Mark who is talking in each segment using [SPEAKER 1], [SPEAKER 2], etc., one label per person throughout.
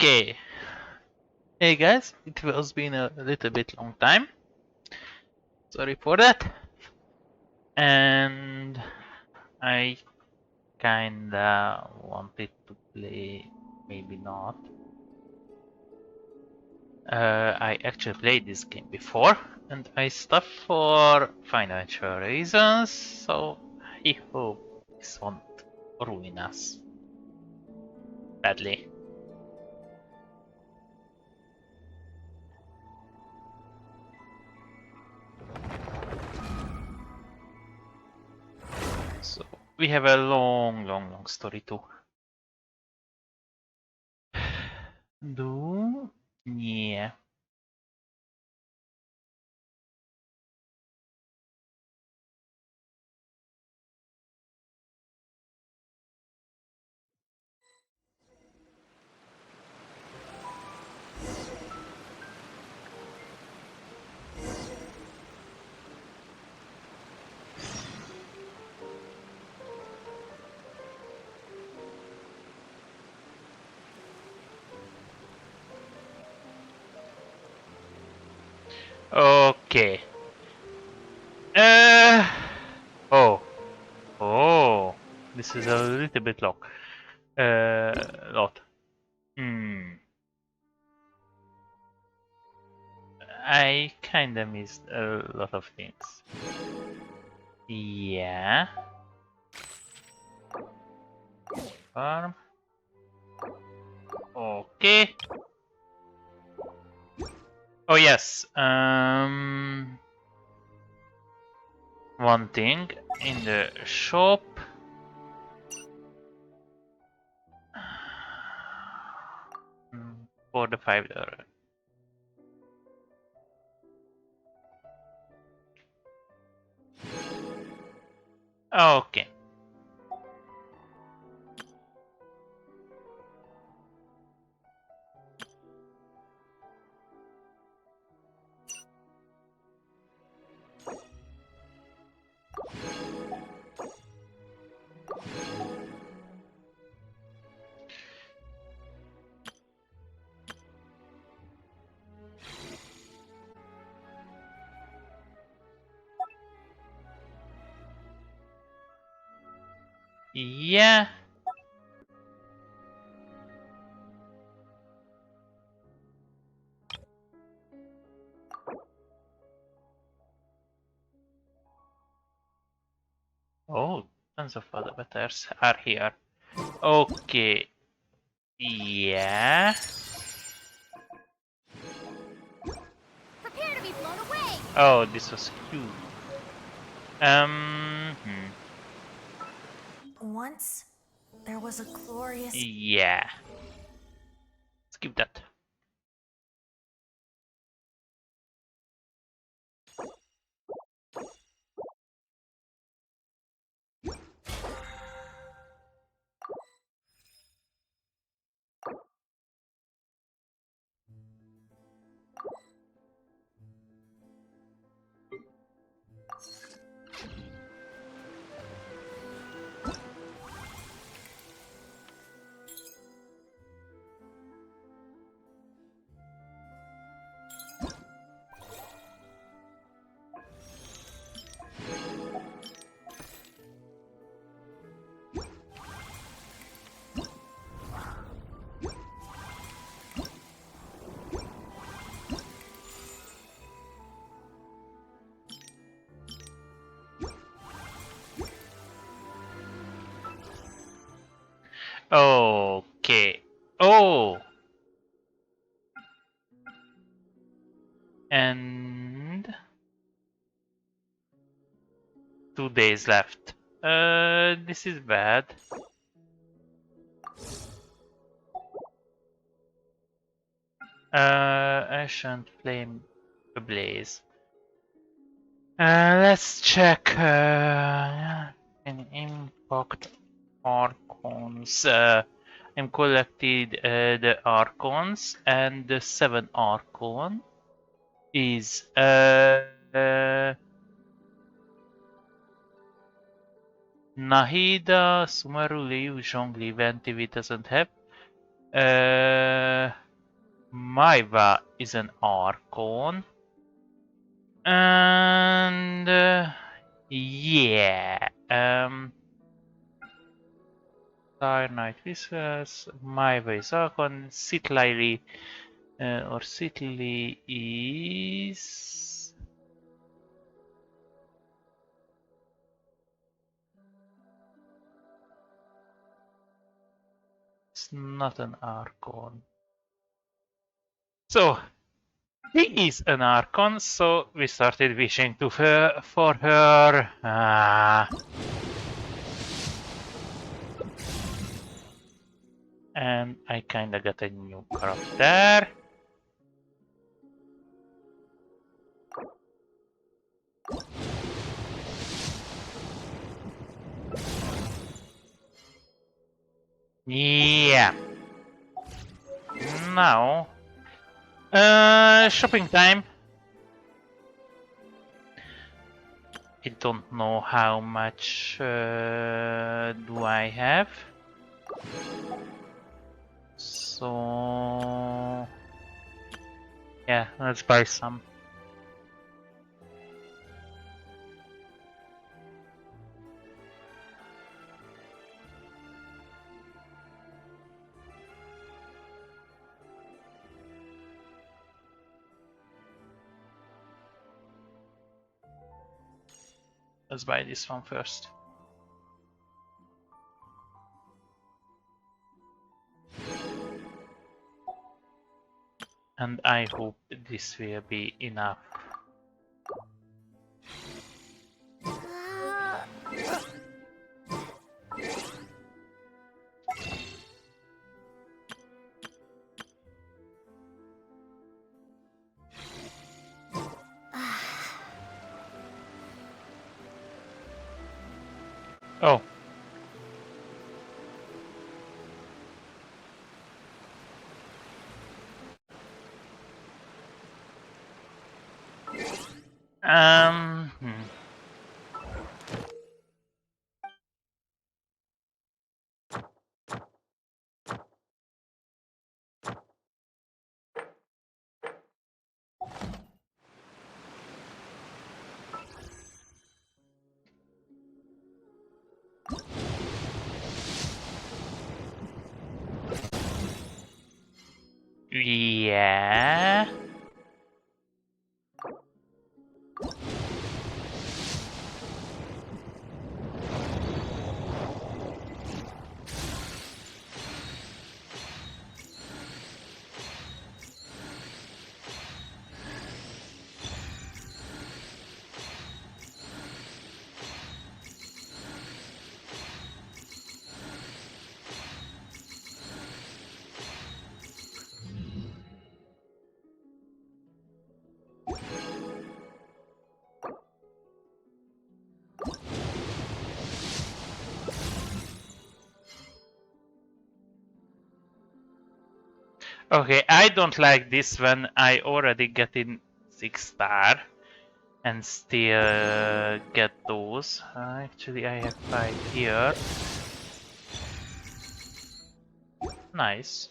[SPEAKER 1] Okay. Hey guys, it has been a little bit long time. Sorry for that. And I kinda wanted to play, maybe not. I actually played this game before, and I stopped for financial reasons, so I hope this won't ruin us badly. So we have a long story too. Do? Yeah. Okay. Uh. Oh. Oh. This is a little bit long. Lot. Hmm. I kinda missed a lot of things. Yeah. Farm. Okay. Oh yes. One thing in the shop. For the $5. Okay. Yeah. Oh, tons of other butters are here. Okay. Yeah.
[SPEAKER 2] Prepare to be blown away!
[SPEAKER 1] Oh, this was huge.
[SPEAKER 2] Once, there was a glorious...
[SPEAKER 1] Yeah. Skip that. Okay. Oh. And 2 days left. This is bad. Ancient flame ablaze. Let's check. An impact archons. I'm collected the archons, and the 7 archon is Nahida, Sumaru, Liu, Zhongli, Ventivi doesn't have. Maiva is an Archon. And yeah. Star Knight Whispers, Maiva is Archon, Sitlily or Sitly is it's not an Archon. So he is an Archon, so we started wishing to her for her. And I kinda got a new character. Yeah. Now, shopping time. I don't know how much do I have. So yeah, let's buy some. Let's buy this one first. And I hope this will be enough. Oh. Hmm. Yeah. Okay, I don't like this when I already get in 6-star and still get those. Actually, I have 5 here. Nice.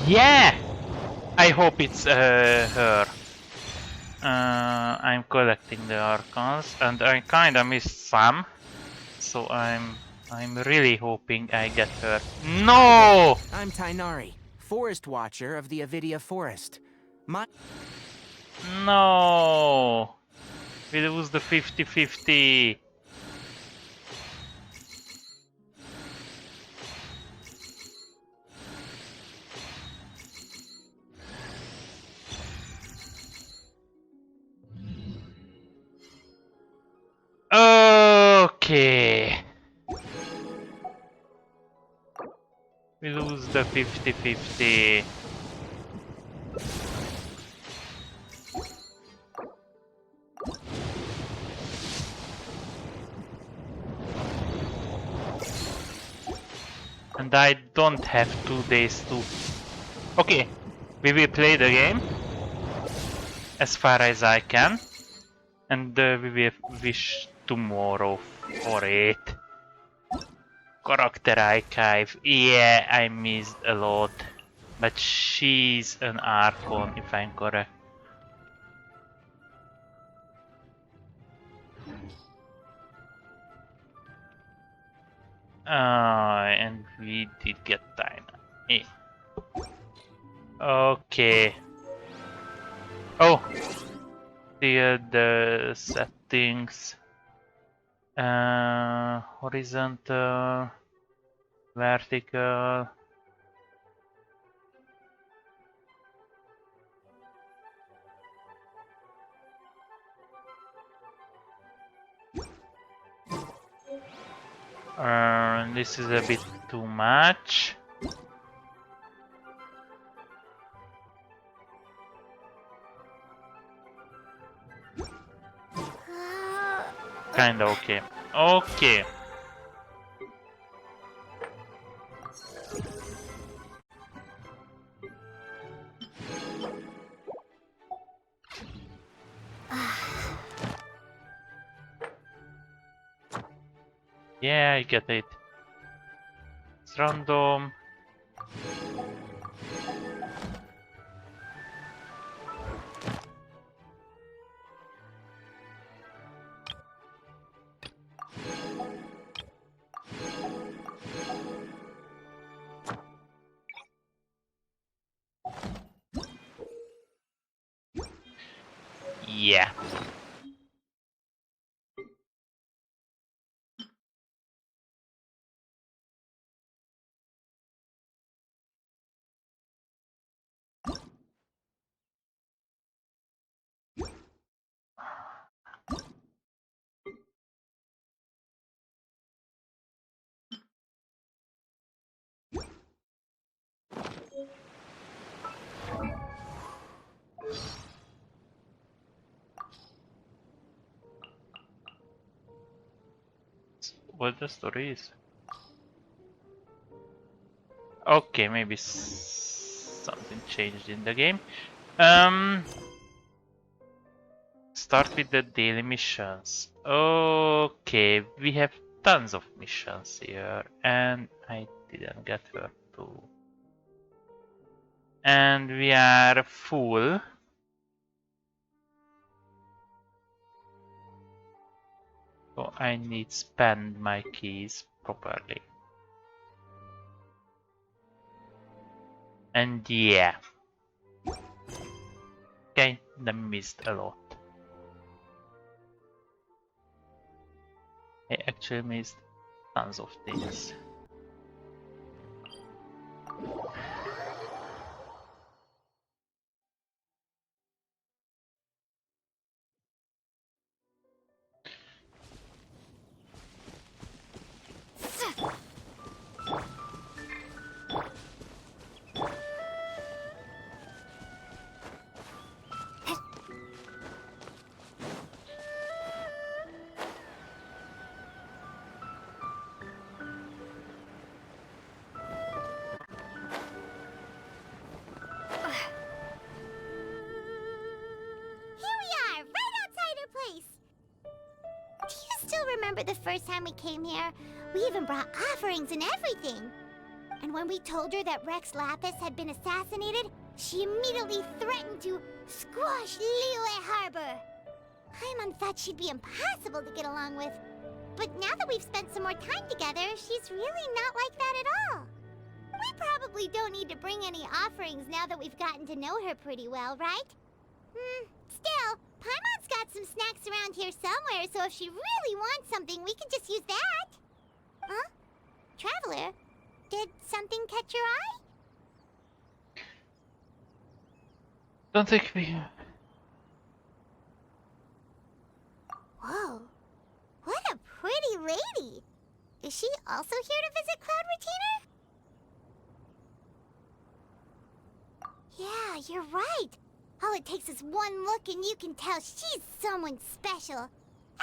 [SPEAKER 1] Yeah! I hope it's her. I'm collecting the Archons, and I kinda missed some, so I'm really hoping I get her. No!
[SPEAKER 3] I'm Tainari, Forest Watcher of the Avidia Forest.
[SPEAKER 1] No! We lose the 50-50. Okay. We lose the 50-50. and I don't have 2 days to... Okay, we will play the game as far as I can, and we will wish tomorrow for it. Character archive, yeah, I missed a lot, but she's an Archon if I'm correct. And we did get time. Okay. Oh, the settings. Horizontal, vertical. This is a bit too much. Kinda okay. Okay. Yeah, I get it. It's random. Yeah. What the story is? Okay, maybe something changed in the game. Start with the daily missions. Okay, we have tons of missions here, and I didn't get her too. And we are full. So I need spend my keys properly. And yeah. Okay, I missed a lot. I actually missed tons of things.
[SPEAKER 2] Remember the first time we came here? We even brought offerings and everything. And when we told her that Rex Lapis had been assassinated, she immediately threatened to squash Liyue Harbor. Paimon thought she'd be impossible to get along with. But now that we've spent some more time together, she's really not like that at all. We probably don't need to bring any offerings now that we've gotten to know her pretty well, right? Still, Paimon's got some snacks around here somewhere, so if she really wants something, we can just use that. Huh? Traveler, did something catch your eye?
[SPEAKER 1] Don't think we...
[SPEAKER 2] Whoa, what a pretty lady. Is she also here to visit Cloud Retainer? Yeah, you're right. All it takes is one look and you can tell she's someone special.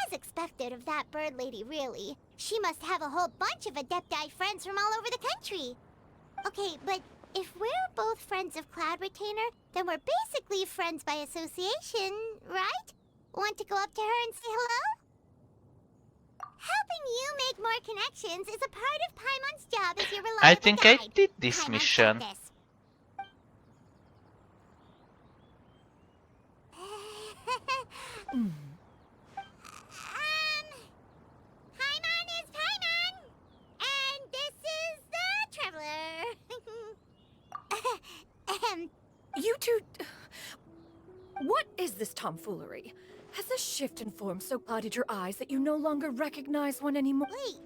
[SPEAKER 2] As expected of that bird lady, really. She must have a whole bunch of Adepti friends from all over the country. Okay, but if we're both friends of Cloud Retainer, then we're basically friends by association, right? Want to go up to her and say hello? Helping you make more connections is a part of Paimon's job as your reliable
[SPEAKER 1] I think I
[SPEAKER 2] guide.
[SPEAKER 1] did this
[SPEAKER 2] Paimon
[SPEAKER 1] mission.
[SPEAKER 2] said this. Paimon is Paimon! And this is the Traveler.
[SPEAKER 4] You two... What is this tomfoolery? Has the shift in form so clouded your eyes that you no longer recognize one anymore?
[SPEAKER 2] Wait,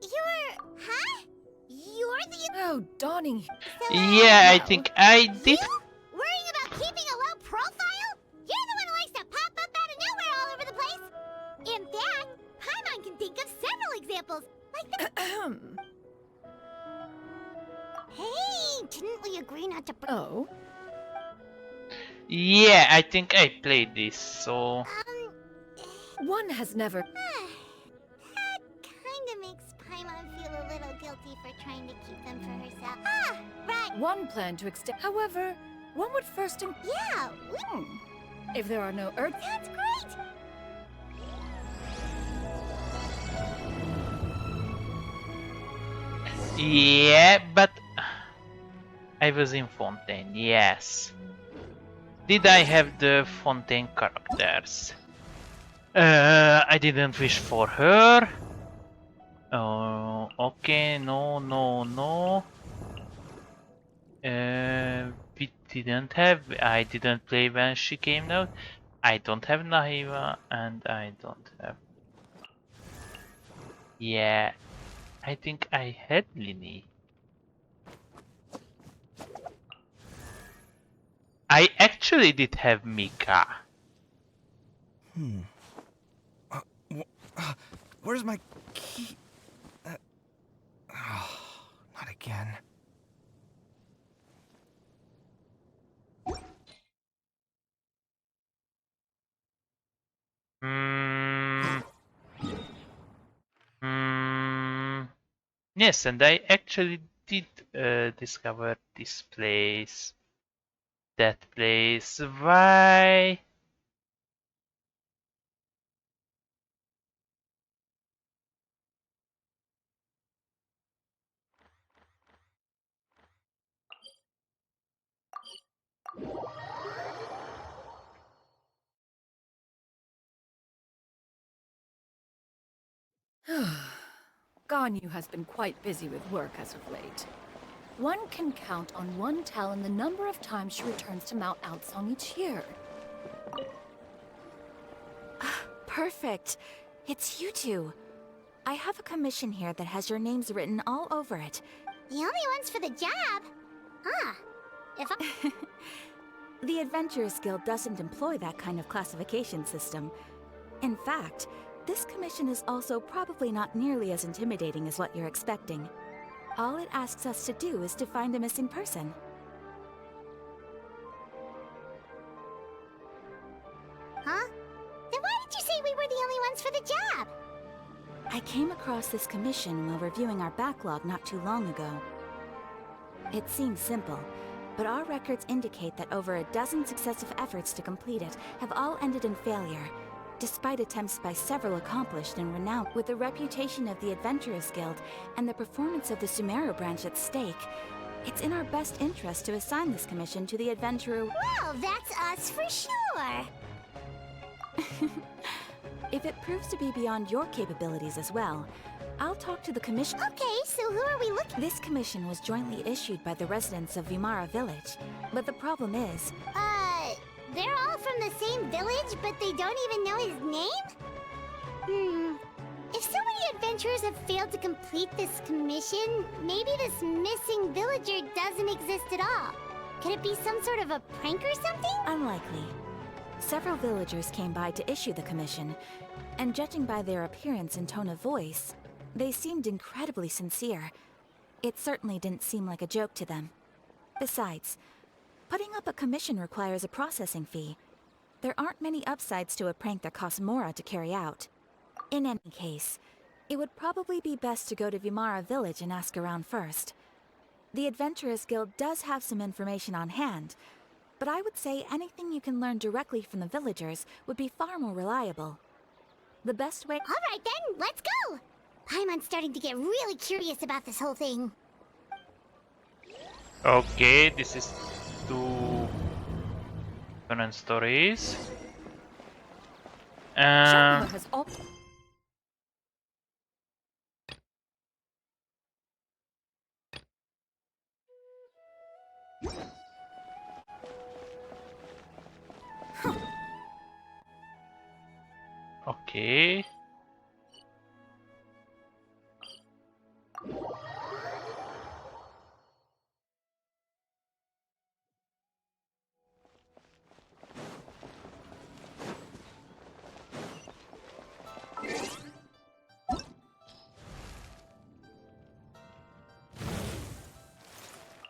[SPEAKER 2] you're... Huh? You're the...
[SPEAKER 4] Oh, Donnie.
[SPEAKER 2] So,
[SPEAKER 1] Yeah, I
[SPEAKER 4] no.
[SPEAKER 1] think I did.
[SPEAKER 2] You? Worrying about keeping a low profile? You're the one who likes to pop up out of nowhere all over the place. In fact, Paimon can think of several examples, like the... Hey, didn't we agree not to...
[SPEAKER 4] Oh?
[SPEAKER 1] Yeah, I think I played this, so...
[SPEAKER 4] One has never...
[SPEAKER 2] That kinda makes Paimon feel a little guilty for trying to keep them for herself. Ah, right.
[SPEAKER 4] One plan to extend... However, one would first...
[SPEAKER 2] Yeah,
[SPEAKER 4] If there are no Earth...
[SPEAKER 2] that's great.
[SPEAKER 1] Yeah, but... I was in Fontaine, yes. Did I have the Fontaine characters? I didn't wish for her. Oh, okay, no. We didn't have... I didn't play when she came out. I don't have Nahiva, and I don't have... Yeah, I think I had Lini. I actually did have Mika.
[SPEAKER 3] Where's my key? Not again.
[SPEAKER 1] Yes, and I actually did discover this place. That place. Why?
[SPEAKER 4] Ganyu has been quite busy with work as of late. One can count on one talon the number of times she returns to Mount Outsong each year.
[SPEAKER 5] Perfect. It's you two. I have a commission here that has your names written all over it.
[SPEAKER 2] The only ones for the job? Huh. If I...
[SPEAKER 5] The Adventurers Guild doesn't employ that kind of classification system. In fact, this commission is also probably not nearly as intimidating as what you're expecting. All it asks us to do is to find a missing person.
[SPEAKER 2] Huh? Then why did you say we were the only ones for the job?
[SPEAKER 5] I came across this commission while reviewing our backlog not too long ago. It seems simple, but our records indicate that over a dozen successive efforts to complete it have all ended in failure, despite attempts by several accomplished and renowned. With the reputation of the Adventurers Guild and the performance of the Sumeru branch at stake, it's in our best interest to assign this commission to the Adventurer...
[SPEAKER 2] Well, that's us for sure.
[SPEAKER 5] If it proves to be beyond your capabilities as well, I'll talk to the commission...
[SPEAKER 2] Okay, so who are we looking...
[SPEAKER 5] This commission was jointly issued by the residents of Vimara Village, but the problem is...
[SPEAKER 2] They're all from the same village, but they don't even know his name? If so many adventurers have failed to complete this commission, maybe this missing villager doesn't exist at all. Could it be some sort of a prank or something?
[SPEAKER 5] Unlikely. Several villagers came by to issue the commission, and judging by their appearance and tone of voice, they seemed incredibly sincere. It certainly didn't seem like a joke to them. Besides, putting up a commission requires a processing fee. There aren't many upsides to a prank that costs Mora to carry out. In any case, It would probably be best to go to Vimara village and ask around first. The Adventurers Guild does have some information on hand, but I would say anything you can learn directly from the villagers would be far more reliable. The best way—
[SPEAKER 2] All right then, let's go! Paimon's starting to get really curious about this whole thing.
[SPEAKER 1] Okay, this is two different stories.
[SPEAKER 4] Shenhe has all.
[SPEAKER 1] Okay.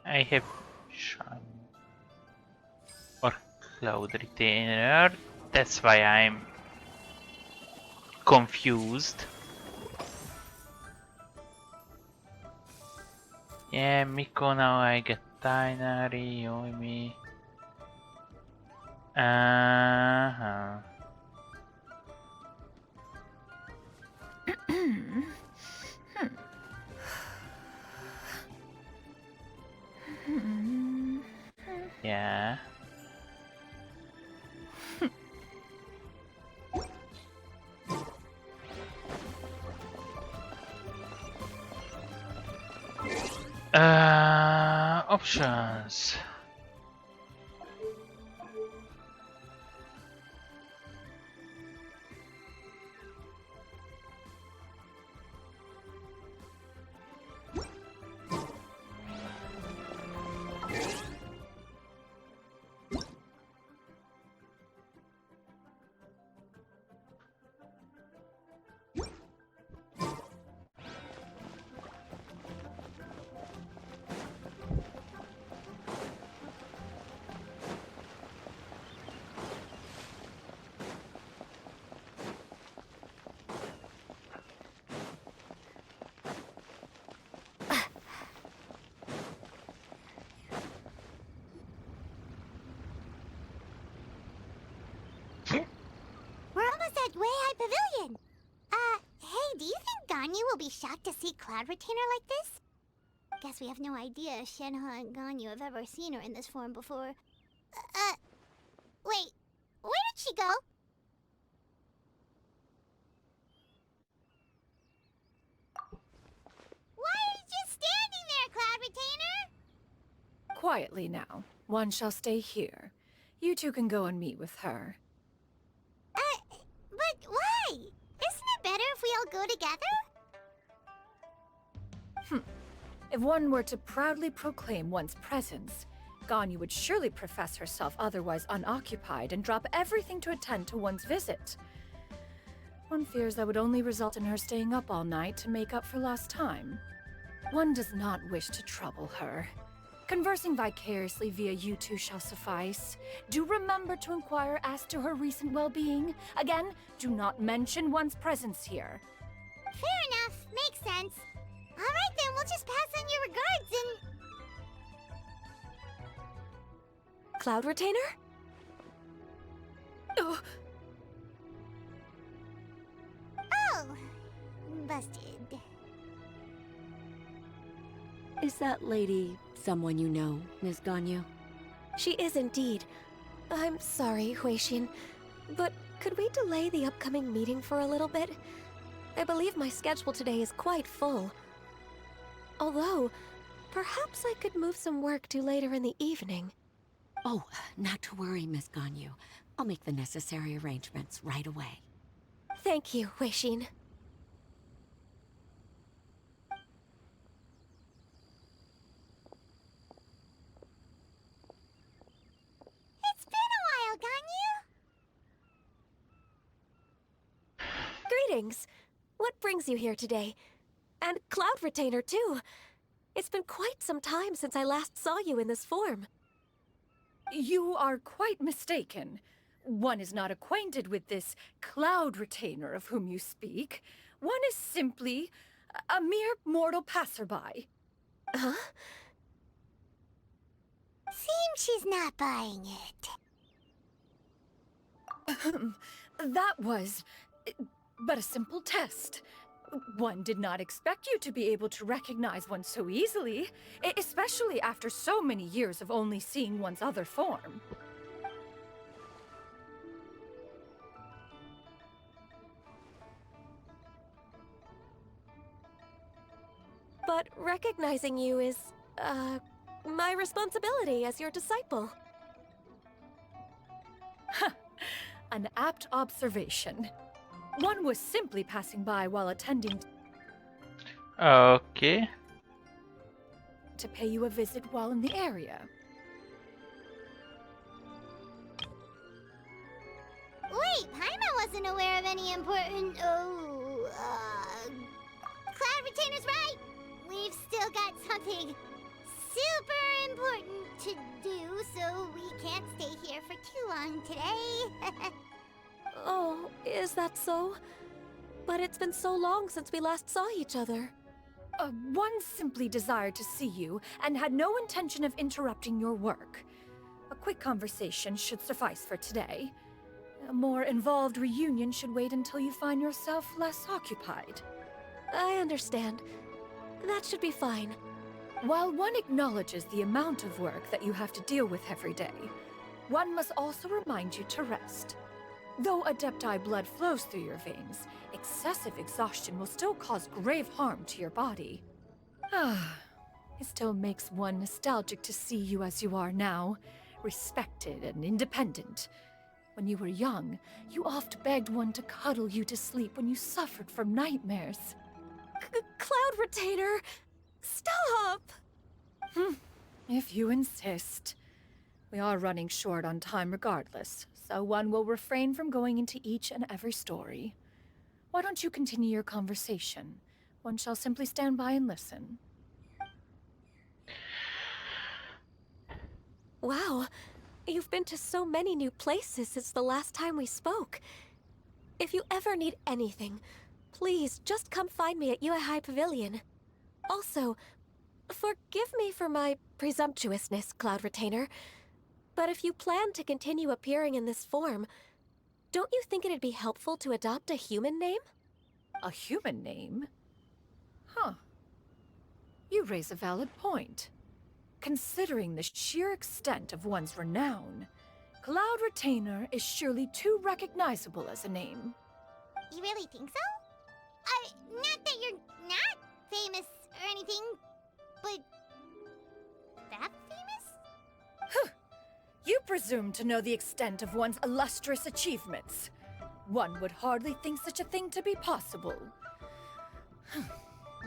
[SPEAKER 1] I have Shine or Cloud Retainer. That's why I'm confused. Yeah, Miko, now I get Tainari, Yoimi. Uh-huh. Yeah. Options.
[SPEAKER 2] We're almost at Way High Pavilion. Hey, do you think Ganyu will be shocked to see Cloud Retainer like this? Guess we have no idea if Shenhe and Ganyu have ever seen her in this form before. Wait, where did she go? Why are you just standing there, Cloud Retainer?
[SPEAKER 4] Quietly now. One shall stay here. You two can go and meet with her.
[SPEAKER 2] But why? Isn't it better if we all go together?
[SPEAKER 4] If one were to proudly proclaim one's presence, Ganyu would surely profess herself otherwise unoccupied and drop everything to attend to one's visit. One fears that would only result in her staying up all night to make up for lost time. One does not wish to trouble her. Conversing vicariously via you two shall suffice. Do remember to inquire as to her recent well-being. Again, do not mention one's presence here.
[SPEAKER 2] Fair enough, makes sense. All right then, we'll just pass on your regards and...
[SPEAKER 5] Cloud Retainer?
[SPEAKER 4] Oh,
[SPEAKER 2] Oh, busted.
[SPEAKER 6] Is that lady someone you know, Ms. Ganyu?
[SPEAKER 7] She is indeed. I'm sorry, Huixin, but could we delay the upcoming meeting for a little bit? I believe my schedule today is quite full. Although, perhaps I could move some work to later in the evening.
[SPEAKER 6] Oh, not to worry, Ms. Ganyu. I'll make the necessary arrangements right away.
[SPEAKER 7] Thank you, Huixin.
[SPEAKER 2] It's been a while, Ganyu.
[SPEAKER 7] Greetings. What brings you here today? And Cloud Retainer, too. It's been quite some time since I last saw you in this form.
[SPEAKER 4] you are quite mistaken. One is not acquainted with this Cloud Retainer of whom you speak. One is simply a mere mortal passerby.
[SPEAKER 7] Huh?
[SPEAKER 2] Seems she's not buying it.
[SPEAKER 4] That was but a simple test. One did not expect you to be able to recognize one so easily, especially after so many years of only seeing one's other form.
[SPEAKER 7] But recognizing you is, my responsibility as your disciple.
[SPEAKER 4] An apt observation. One was simply passing by while attending
[SPEAKER 1] Okay.
[SPEAKER 4] to pay you a visit while in the area.
[SPEAKER 2] Wait, Paimon wasn't aware of any important. Cloud Retainer's right! We've still got something super important to do, so we can't stay here for too long today.
[SPEAKER 7] Oh, is that so? But it's been so long since we last saw each other.
[SPEAKER 4] One simply desired to see you and had no intention of interrupting your work. A quick conversation should suffice for today. A more involved reunion should wait until you find yourself less occupied.
[SPEAKER 7] I understand. That should be fine.
[SPEAKER 4] While one acknowledges the amount of work that you have to deal with every day, one must also remind you to rest. Though Adepti blood flows through your veins, excessive exhaustion will still cause grave harm to your body. It still makes one nostalgic to see you as you are now, respected and independent. When you were young, you oft begged one to cuddle you to sleep when you suffered from nightmares.
[SPEAKER 7] Cloud Retainer! Stop!
[SPEAKER 4] If you insist. We are running short on time regardless, so one will refrain from going into each and every story. Why don't you continue your conversation? One shall simply stand by and listen.
[SPEAKER 7] Wow, you've been to so many new places since the last time we spoke. If you ever need anything, please just come find me at Uehai Pavilion. Also, forgive me for my presumptuousness, Cloud Retainer, but if you plan to continue appearing in this form, don't you think it'd be helpful to adopt a human name?
[SPEAKER 4] A human name? Huh. You raise a valid point. Considering the sheer extent of one's renown, Cloud Retainer is surely too recognizable as a name.
[SPEAKER 2] You really think so? Not that you're not famous or anything, but that famous?
[SPEAKER 4] You presume to know the extent of one's illustrious achievements. One would hardly think such a thing to be possible.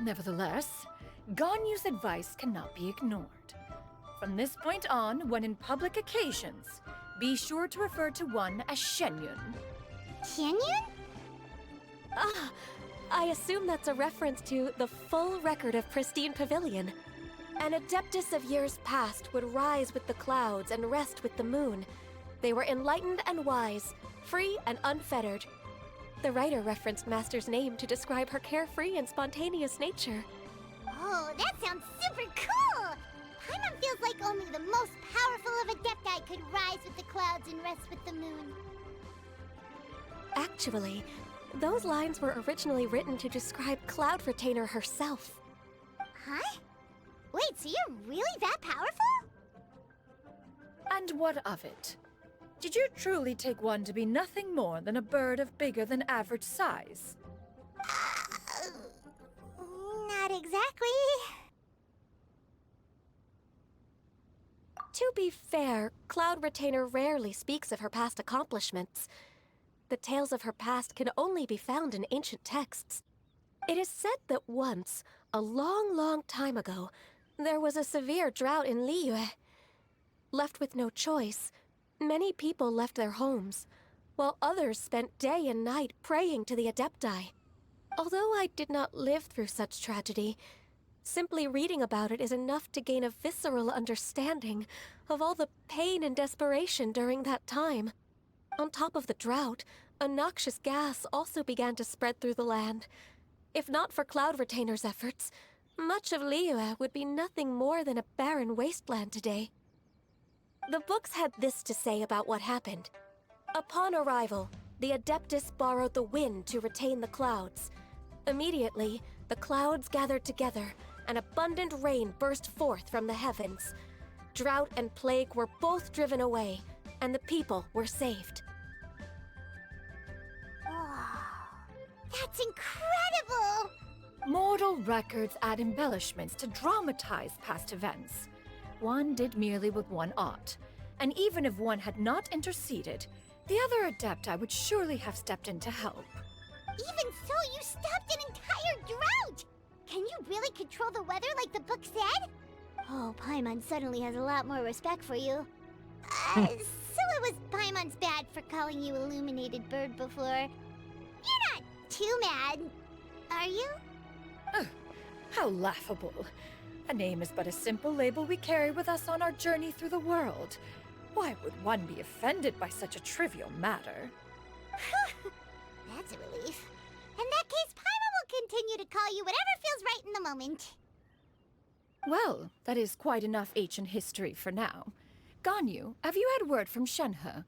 [SPEAKER 4] Nevertheless, Ganyu's advice cannot be ignored. From this point on, when in public occasions, be sure to refer to one as Shenyun.
[SPEAKER 2] Shenyun?
[SPEAKER 7] Ah, I assume that's a reference to the full record of Pristine Pavilion. An adeptus of years past would rise with the clouds and rest with the moon. They were enlightened and wise, free and unfettered. The writer referenced Master's name to describe her carefree and spontaneous nature.
[SPEAKER 2] Oh, that sounds super cool! Paimon feels like only the most powerful of Adepti could rise with the clouds and rest with the moon.
[SPEAKER 7] Actually, those lines were originally written to describe Cloud Retainer herself.
[SPEAKER 2] Huh? Wait, so you're really that powerful?
[SPEAKER 4] And what of it? Did you truly take one to be nothing more than a bird of bigger than average size?
[SPEAKER 2] Not exactly.
[SPEAKER 7] To be fair, Cloud Retainer rarely speaks of her past accomplishments. The tales of her past can only be found in ancient texts. It is said that once, a long, long time ago, there was a severe drought in Liyue. Left with no choice, many people left their homes, while others spent day and night praying to the Adepti. Although I did not live through such tragedy, simply reading about it is enough to gain a visceral understanding of all the pain and desperation during that time. On top of the drought, a noxious gas also began to spread through the land, If not for Cloud Retainer's efforts, much of Liyue would be nothing more than a barren wasteland today. The books had this to say about what happened. Upon arrival, the Adeptus borrowed the wind to retain the clouds. Immediately, the clouds gathered together, and abundant rain burst forth from the heavens. Drought and plague were both driven away, and the people were saved.
[SPEAKER 2] That's incredible!
[SPEAKER 4] Mortal records add embellishments to dramatize past events. One did merely with one ought, and even if one had not interceded, the other Adepti would surely have stepped in to help.
[SPEAKER 2] Even so, you stopped an entire drought! Can you really control the weather like the book said? Oh, Paimon suddenly has a lot more respect for you. So it was Paimon's bad for calling you Illuminated Bird before. You're not too mad, are you?
[SPEAKER 4] How laughable. A name is but a simple label we carry with us on our journey through the world. Why would one be offended by such a trivial matter?
[SPEAKER 2] That's a relief. In that case, Paimon will continue to call you whatever feels right in the moment.
[SPEAKER 4] Well, that is quite enough ancient history for now. Ganyu, have you had word from Shenhe?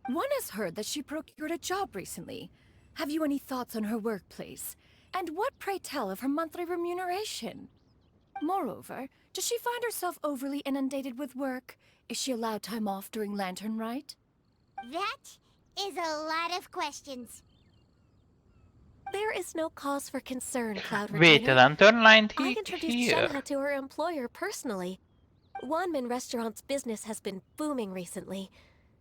[SPEAKER 4] One has heard that she procured a job recently. Have you any thoughts on her workplace? And what, pray tell, of her monthly remuneration? Moreover, does she find herself overly inundated with work? Is she allowed time off during Lantern Rite?
[SPEAKER 2] That is a lot of questions.
[SPEAKER 7] There is no cause for concern, Cloud
[SPEAKER 1] Wait,
[SPEAKER 7] Retainer.
[SPEAKER 1] Lantern Line
[SPEAKER 7] I introduced
[SPEAKER 1] here.
[SPEAKER 7] Shenhe to her employer personally. Wanmin Restaurant's business has been booming recently.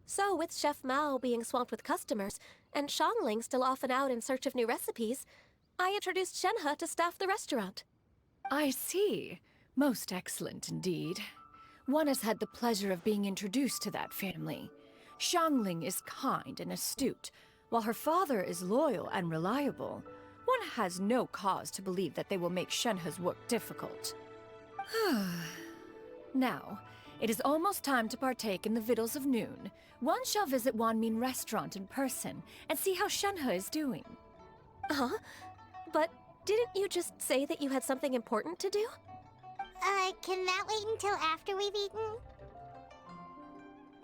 [SPEAKER 7] So, with Chef Mao being swamped with customers, and Shangling still off and out in search of new recipes, I introduced Shenhe to staff the restaurant.
[SPEAKER 4] I see. Most excellent indeed. One has had the pleasure of being introduced to that family. Shangling is kind and astute, while her father is loyal and reliable. One has no cause to believe that they will make Shenhe's work difficult. Now, it is almost time to partake in the victuals of noon. One shall visit Wanmin Restaurant in person and see how Shenhe is doing.
[SPEAKER 7] Huh? But didn't you just say that you had something important to do?
[SPEAKER 2] Can that wait until after we've eaten?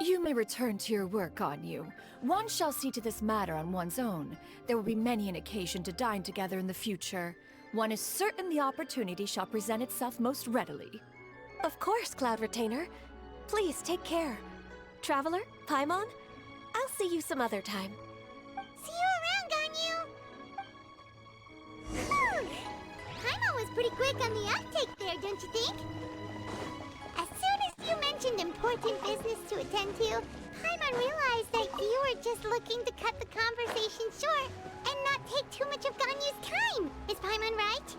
[SPEAKER 4] You may return to your work, Ganyu. One shall see to this matter on one's own. There will be many an occasion to dine together in the future. One is certain the opportunity shall present itself most readily.
[SPEAKER 7] Of course, Cloud Retainer. Please take care. Traveler, Paimon, I'll see you some other time.
[SPEAKER 2] See you around, Ganyu! Phew! Paimon was pretty quick on the uptake there, don't you think? As soon as you mentioned important business to attend to, Paimon realized that you were just looking to cut the conversation short and not take too much of Ganyu's time. Is Paimon right?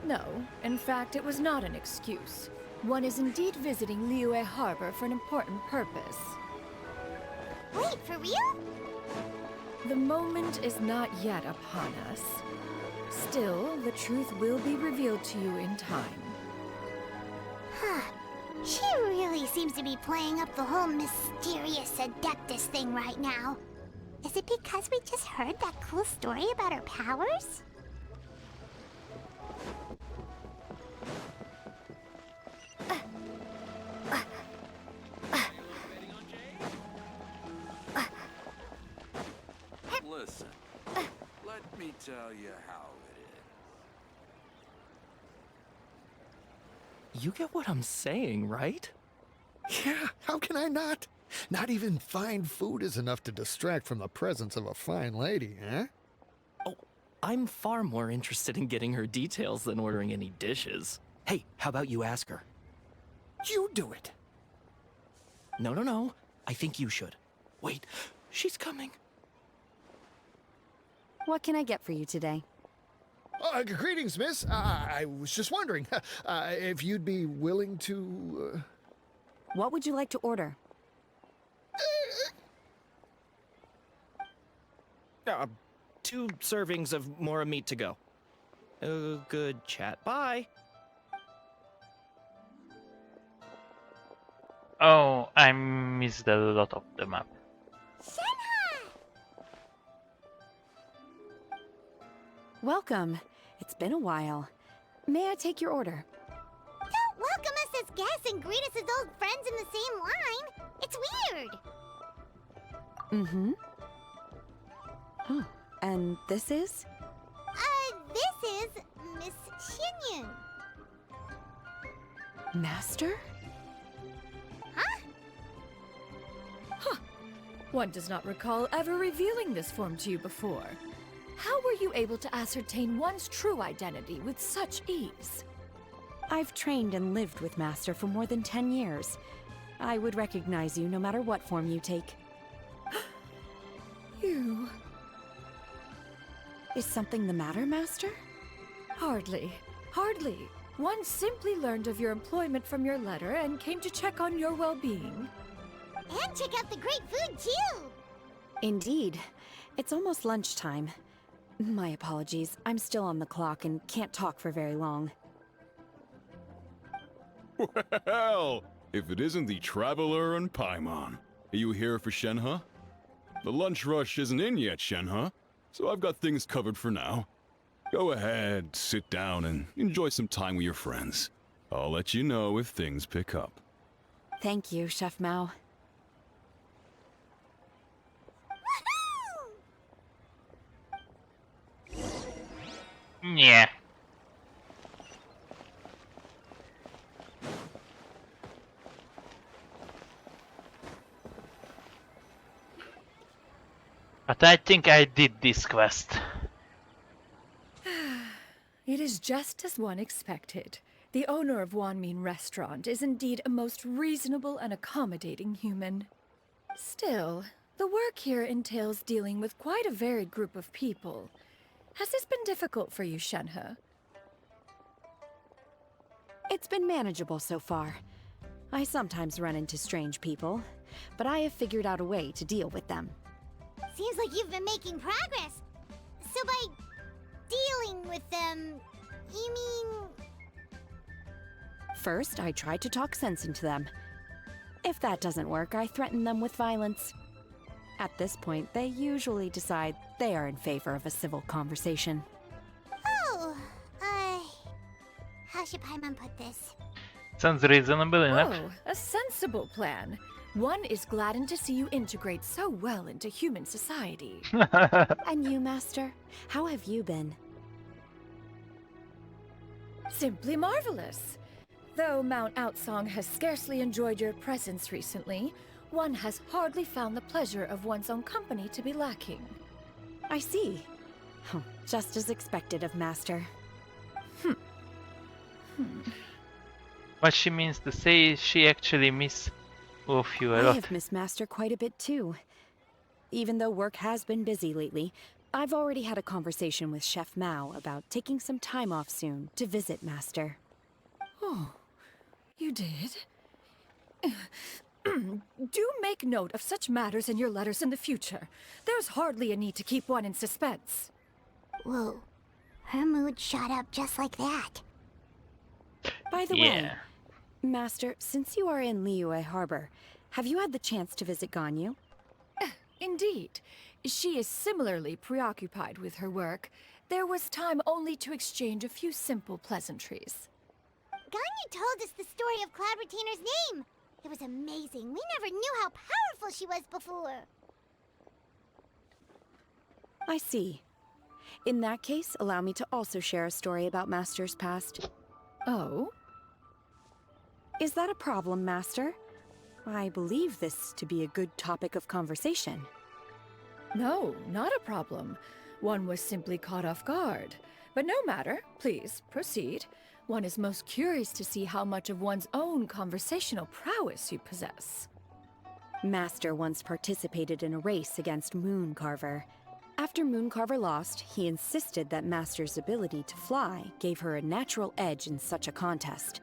[SPEAKER 4] No, in fact, it was not an excuse. One is indeed visiting Liyue Harbor for an important purpose.
[SPEAKER 2] Wait, for real?
[SPEAKER 4] The moment is not yet upon us. Still, the truth will be revealed to you in time.
[SPEAKER 2] Huh. She really seems to be playing up the whole mysterious Adeptus thing right now. Is it because we just heard that cool story about her powers?
[SPEAKER 8] Listen, let me tell you how it is.
[SPEAKER 9] You get what I'm saying, right?
[SPEAKER 10] Yeah, how can I not? Not even fine food is enough to distract from the presence of a fine lady, eh?
[SPEAKER 9] Oh, I'm far more interested in getting her details than ordering any dishes. Hey, how about you ask her?
[SPEAKER 10] You do it.
[SPEAKER 9] No. I think you should. Wait, she's coming.
[SPEAKER 5] What can I get for you today?
[SPEAKER 10] Greetings, miss. I was just wondering if you'd be willing to...
[SPEAKER 5] What would you like to order?
[SPEAKER 9] 2 servings of Mora meat to go. Good chat. Bye.
[SPEAKER 1] Oh, I missed a lot of the map.
[SPEAKER 2] Shenhe!
[SPEAKER 5] Welcome. It's been a while. May I take your order?
[SPEAKER 2] Don't welcome us as guests and greet us as old friends in the same line. It's weird.
[SPEAKER 5] Mm-hmm. Oh, and this is?
[SPEAKER 2] This is Miss Xinyun.
[SPEAKER 5] Master?
[SPEAKER 2] Huh?
[SPEAKER 4] One does not recall ever revealing this form to you before. How were you able to ascertain one's true identity with such ease?
[SPEAKER 5] I've trained and lived with Master for more than 10 years. I would recognize you no matter what form you take.
[SPEAKER 4] You...
[SPEAKER 5] Is something the matter, Master?
[SPEAKER 4] Hardly. Hardly. One simply learned of your employment from your letter and came to check on your well-being.
[SPEAKER 2] And check out the great food, too!
[SPEAKER 5] Indeed. It's almost lunchtime. My apologies. I'm still on the clock and can't talk for very long.
[SPEAKER 11] Well, if it isn't the Traveler and Paimon. Are you here for Shenhe? The lunch rush isn't in yet, Shenhe, so I've got things covered for now. Go ahead, sit down, and enjoy some time with your friends. I'll let you know if things pick up.
[SPEAKER 5] Thank you, Chef Mao.
[SPEAKER 1] Yeah. But I think I did this quest.
[SPEAKER 4] It is just as one expected. The owner of Wanmin Restaurant is indeed a most reasonable and accommodating human. Still, the work here entails dealing with quite a varied group of people. Has this been difficult for you, Shenhe?
[SPEAKER 5] It's been manageable so far. I sometimes run into strange people, but I have figured out a way to deal with them.
[SPEAKER 2] Seems like you've been making progress. So by dealing with them, you mean...
[SPEAKER 5] First, I try to talk sense into them. If that doesn't work, I threaten them with violence. At this point, they usually decide they are in favor of a civil conversation.
[SPEAKER 2] Oh, how should Paimon put this?
[SPEAKER 1] Sounds reasonable enough.
[SPEAKER 4] Oh, a sensible plan. One is gladdened to see you integrate so well into human society.
[SPEAKER 5] And you, Master? How have you been?
[SPEAKER 4] Simply marvelous. Though Mount Outsong has scarcely enjoyed your presence recently, one has hardly found the pleasure of one's own company to be lacking.
[SPEAKER 5] I see. Oh, just as expected of Master.
[SPEAKER 1] What she means to say is she actually miss all of you a
[SPEAKER 5] I
[SPEAKER 1] lot.
[SPEAKER 5] have missed Master quite a bit too. Even though work has been busy lately, I've already had a conversation with Chef Mao about taking some time off soon to visit Master.
[SPEAKER 4] Oh, you did? Do make note of such matters in your letters in the future. There's hardly a need to keep one in suspense.
[SPEAKER 2] Whoa, her mood shot up just like that.
[SPEAKER 5] By the way, Master, since you are in Liyue Harbor, have you had the chance to visit Ganyu?
[SPEAKER 4] Indeed. She is similarly preoccupied with her work. There was time only to exchange a few simple pleasantries.
[SPEAKER 2] Ganyu told us the story of Cloud Retainer's name. It was amazing. We never knew how powerful she was before.
[SPEAKER 5] I see. In that case, allow me to also share a story about Master's past.
[SPEAKER 4] Oh?
[SPEAKER 5] Is that a problem, Master? I believe this to be a good topic of conversation.
[SPEAKER 4] No, not a problem. One was simply caught off guard. But no matter. Please, proceed. One is most curious to see how much of one's own conversational prowess you possess.
[SPEAKER 5] Master once participated in a race against Mooncarver. After Mooncarver lost, he insisted that Master's ability to fly gave her a natural edge in such a contest.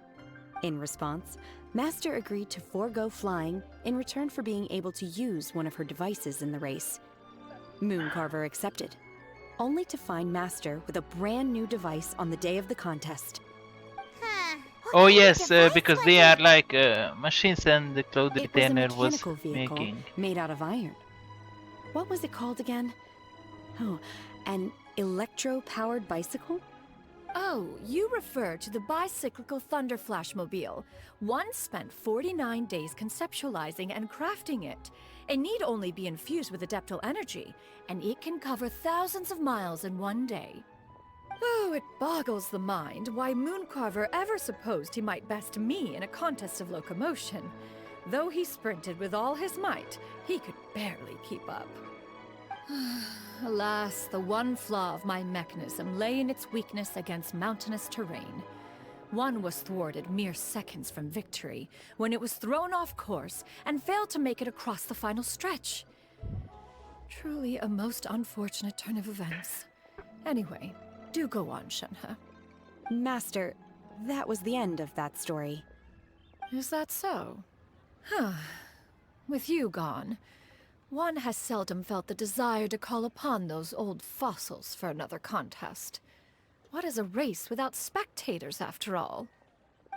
[SPEAKER 5] In response, Master agreed to forego flying in return for being able to use one of her devices in the race. Mooncarver accepted, only to find Master with a brand new device on the day of the contest.
[SPEAKER 2] Huh.
[SPEAKER 1] Oh yes, because they are like machines, and the Cloud
[SPEAKER 5] It was a
[SPEAKER 1] Retainer was
[SPEAKER 5] mechanical vehicle
[SPEAKER 1] making.
[SPEAKER 5] made out of iron. What was it called again? Oh, and Electro-powered bicycle?
[SPEAKER 4] Oh, you refer to the bicyclical Thunder Flashmobile. One spent 49 days conceptualizing and crafting it. It need only be infused with adeptal energy, and it can cover thousands of miles in one day. Oh, it boggles the mind why Mooncarver ever supposed he might best me in a contest of locomotion. Though he sprinted with all his might, he could barely keep up. Alas, the one flaw of my mechanism lay in its weakness against mountainous terrain. One was thwarted mere seconds from victory, when it was thrown off course and failed to make it across the final stretch. Truly a most unfortunate turn of events. Anyway, do go on, Shenhe.
[SPEAKER 5] Master, that was the end of that story.
[SPEAKER 4] Is that so? Huh. With you gone, one has seldom felt the desire to call upon those old fossils for another contest. What is a race without spectators, after all?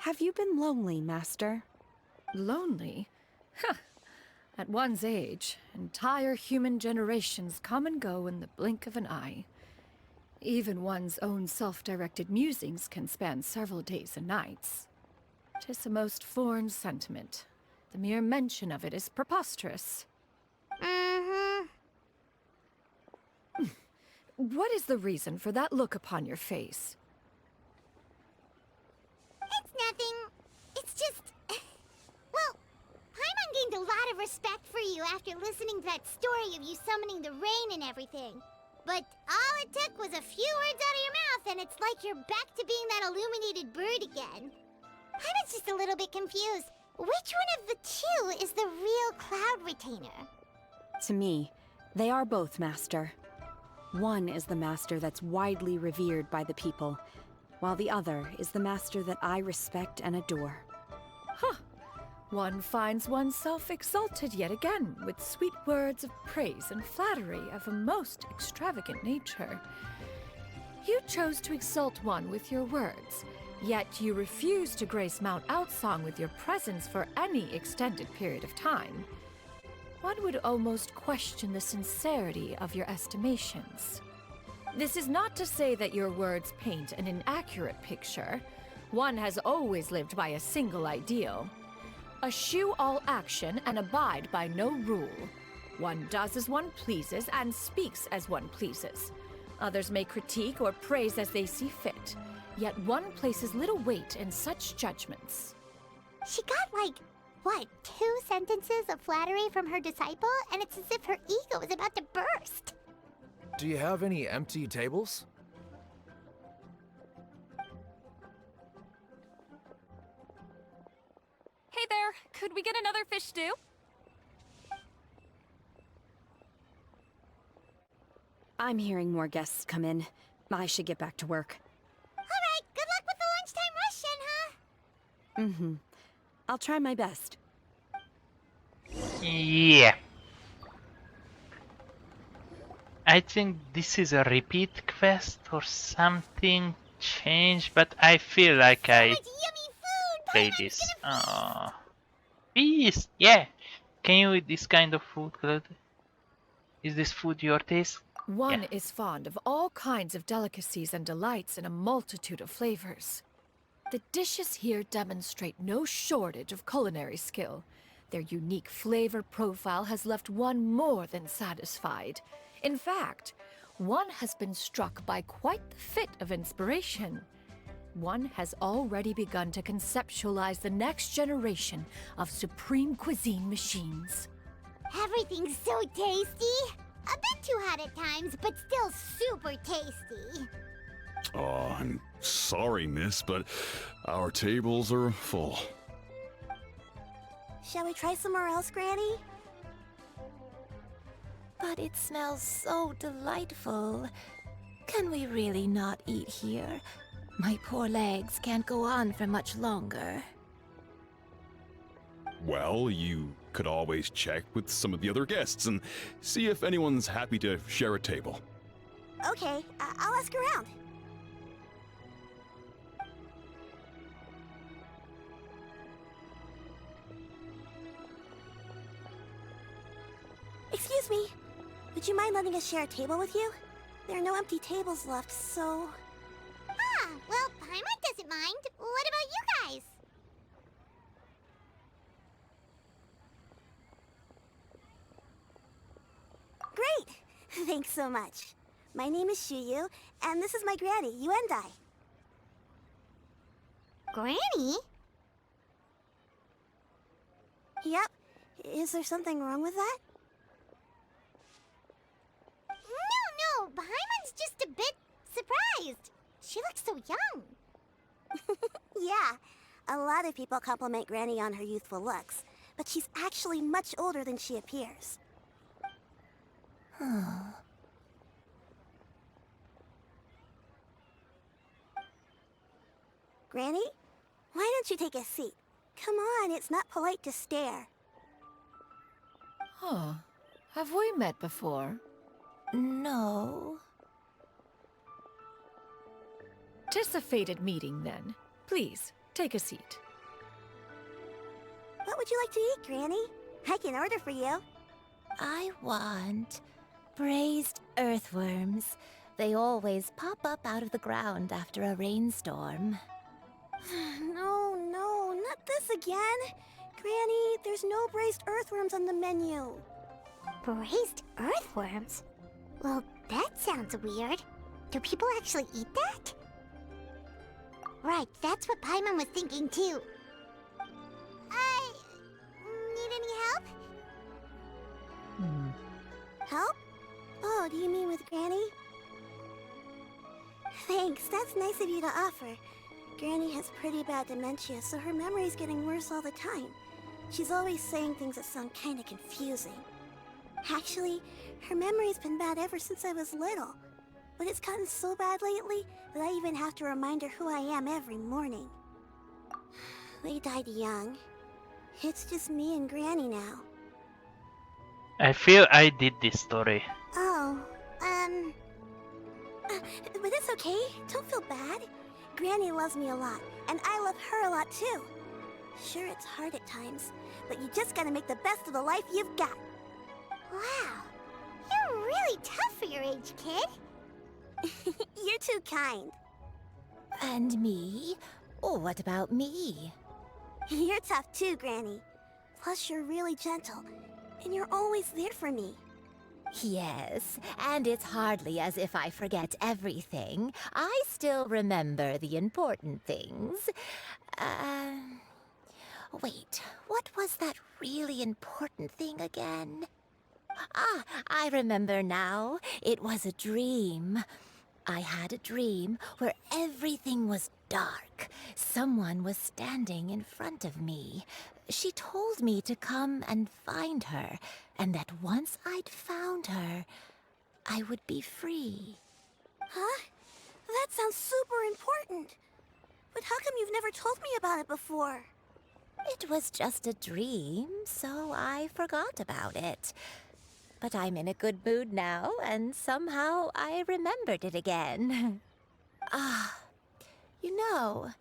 [SPEAKER 5] Have you been lonely, Master?
[SPEAKER 4] Lonely? Huh. At one's age, entire human generations come and go in the blink of an eye. Even one's own self-directed musings can span several days and nights. 'Tis a most foreign sentiment. The mere mention of it is preposterous. What is the reason for that look upon your face?
[SPEAKER 2] It's nothing. It's just... Well, Paimon gained a lot of respect for you after listening to that story of you summoning the rain and everything. But all it took was a few words out of your mouth and it's like you're back to being that illuminated bird again. Paimon's just a little bit confused. Which one of the two is the real Cloud Retainer?
[SPEAKER 5] To me, they are both, Master. One is the master that's widely revered by the people, while the other is the master that I respect and adore.
[SPEAKER 4] Huh. One finds oneself exalted yet again with sweet words of praise and flattery of a most extravagant nature. You chose to exalt one with your words, yet you refuse to grace Mount Outsong with your presence for any extended period of time. One would almost question the sincerity of your estimations. This is not to say that your words paint an inaccurate picture. One has always lived by a single ideal. Eschew all action and abide by no rule. One does as one pleases and speaks as one pleases. Others may critique or praise as they see fit, yet one places little weight in such judgments.
[SPEAKER 2] She got like... What, 2 sentences of flattery from her disciple? And it's as if her ego is about to burst.
[SPEAKER 12] Do you have any empty tables?
[SPEAKER 13] Hey there, could we get another fish stew?
[SPEAKER 5] I'm hearing more guests come in. I should get back to work.
[SPEAKER 2] Alright, good luck with the lunchtime rush, Shenhe.
[SPEAKER 5] Mm-hmm. I'll try my best.
[SPEAKER 1] Yeah. I think this is a repeat quest or something changed, but I feel like I played this. Feast! Yeah! Can you eat this kind of food, Claude? Is this food your taste?
[SPEAKER 4] One is fond of all kinds of delicacies and delights in a multitude of flavors. The dishes here demonstrate no shortage of culinary skill. Their unique flavor profile has left one more than satisfied. In fact, one has been struck by quite the fit of inspiration. One has already begun to conceptualize the next generation of supreme cuisine machines.
[SPEAKER 2] Everything's so tasty. A bit too hot at times, but still super tasty.
[SPEAKER 11] Oh, I'm sorry, miss, but our tables are full.
[SPEAKER 7] Shall we try somewhere else, Granny?
[SPEAKER 14] But it smells so delightful. Can we really not eat here? My poor legs can't go on for much longer.
[SPEAKER 11] Well, you could always check with some of the other guests and see if anyone's happy to share a table.
[SPEAKER 7] Okay, I'll ask around.
[SPEAKER 2] Excuse me. Would you mind letting us share a table with you?
[SPEAKER 15] There are no empty tables left, so...
[SPEAKER 2] Ah, well, Paimon doesn't mind. What about you guys?
[SPEAKER 15] Great! Thanks so much. My name is Shuyu, and this is my granny, Yuendai.
[SPEAKER 2] Granny?
[SPEAKER 15] Yep. Is there something wrong with that?
[SPEAKER 2] No, Paimon's just a bit surprised. She looks so young.
[SPEAKER 15] Yeah. A lot of people compliment Granny on her youthful looks, but she's actually much older than she appears. Granny? Why don't you take a seat? Come on, it's not polite to stare.
[SPEAKER 4] Huh. Have we met before?
[SPEAKER 14] No.
[SPEAKER 4] 'Tis a fated meeting, then. Please, take a seat.
[SPEAKER 15] What would you like to eat, Granny? I can order for you.
[SPEAKER 14] I want braised earthworms. They always pop up out of the ground after a rainstorm.
[SPEAKER 15] No, not this again. Granny, there's no braised earthworms on the menu.
[SPEAKER 2] Braised earthworms? Well, that sounds weird. Do people actually eat that? Right, that's what Paimon was thinking too. Need any help?
[SPEAKER 15] Help? Oh, do you mean with Granny? Thanks, that's nice of you to offer. Granny has pretty bad dementia, so her memory's getting worse all the time. She's always saying things that sound kinda confusing. Actually, her memory's been bad ever since I was little. But it's gotten so bad lately that I even have to remind her who I am every morning. They died young. It's just me and Granny now.
[SPEAKER 1] I feel I did this story.
[SPEAKER 15] Oh, but it's okay. Don't feel bad. Granny loves me a lot, and I love her a lot too. Sure, it's hard at times, but you just gotta make the best of the life you've got.
[SPEAKER 2] Wow, you're really tough for your age, kid.
[SPEAKER 15] You're too kind.
[SPEAKER 14] And me? Oh, what about me?
[SPEAKER 15] You're tough too, Granny. Plus, you're really gentle, and you're always there for me.
[SPEAKER 14] Yes, and it's hardly as if I forget everything. I still remember the important things. Wait, what was that really important thing again? Ah, I remember now. It was a dream. I had a dream where everything was dark. Someone was standing in front of me. She told me to come and find her, and that once I'd found her, I would be free.
[SPEAKER 15] Huh? That sounds super important. But how come you've never told me about it before?
[SPEAKER 14] It was just a dream, so I forgot about it. But I'm in a good mood now, and somehow I remembered it again. You know,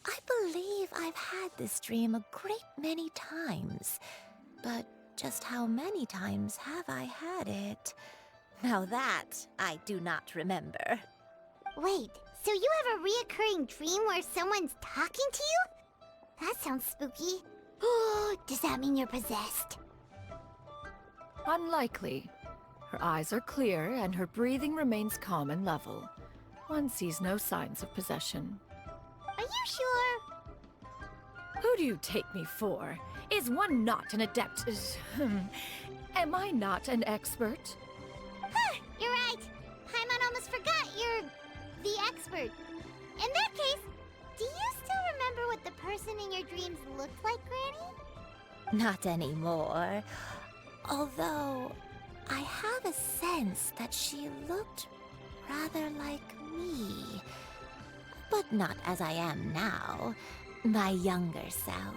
[SPEAKER 14] I believe I've had this dream a great many times. But just how many times have I had it? Now that I do not remember.
[SPEAKER 2] Wait, so you have a reoccurring dream where someone's talking to you? That sounds spooky. Oh, does that mean you're possessed?
[SPEAKER 4] Unlikely. Her eyes are clear and her breathing remains calm and level. One sees no signs of possession.
[SPEAKER 2] Are you sure?
[SPEAKER 4] Who do you take me for? Is one not an adept? Am I not an expert?
[SPEAKER 2] You're right. Paimon almost forgot you're the expert. In that case, do you still remember what the person in your dreams looked like, Granny?
[SPEAKER 14] Not anymore. Although, I have a sense that she looked rather like me. But not as I am now. My younger self.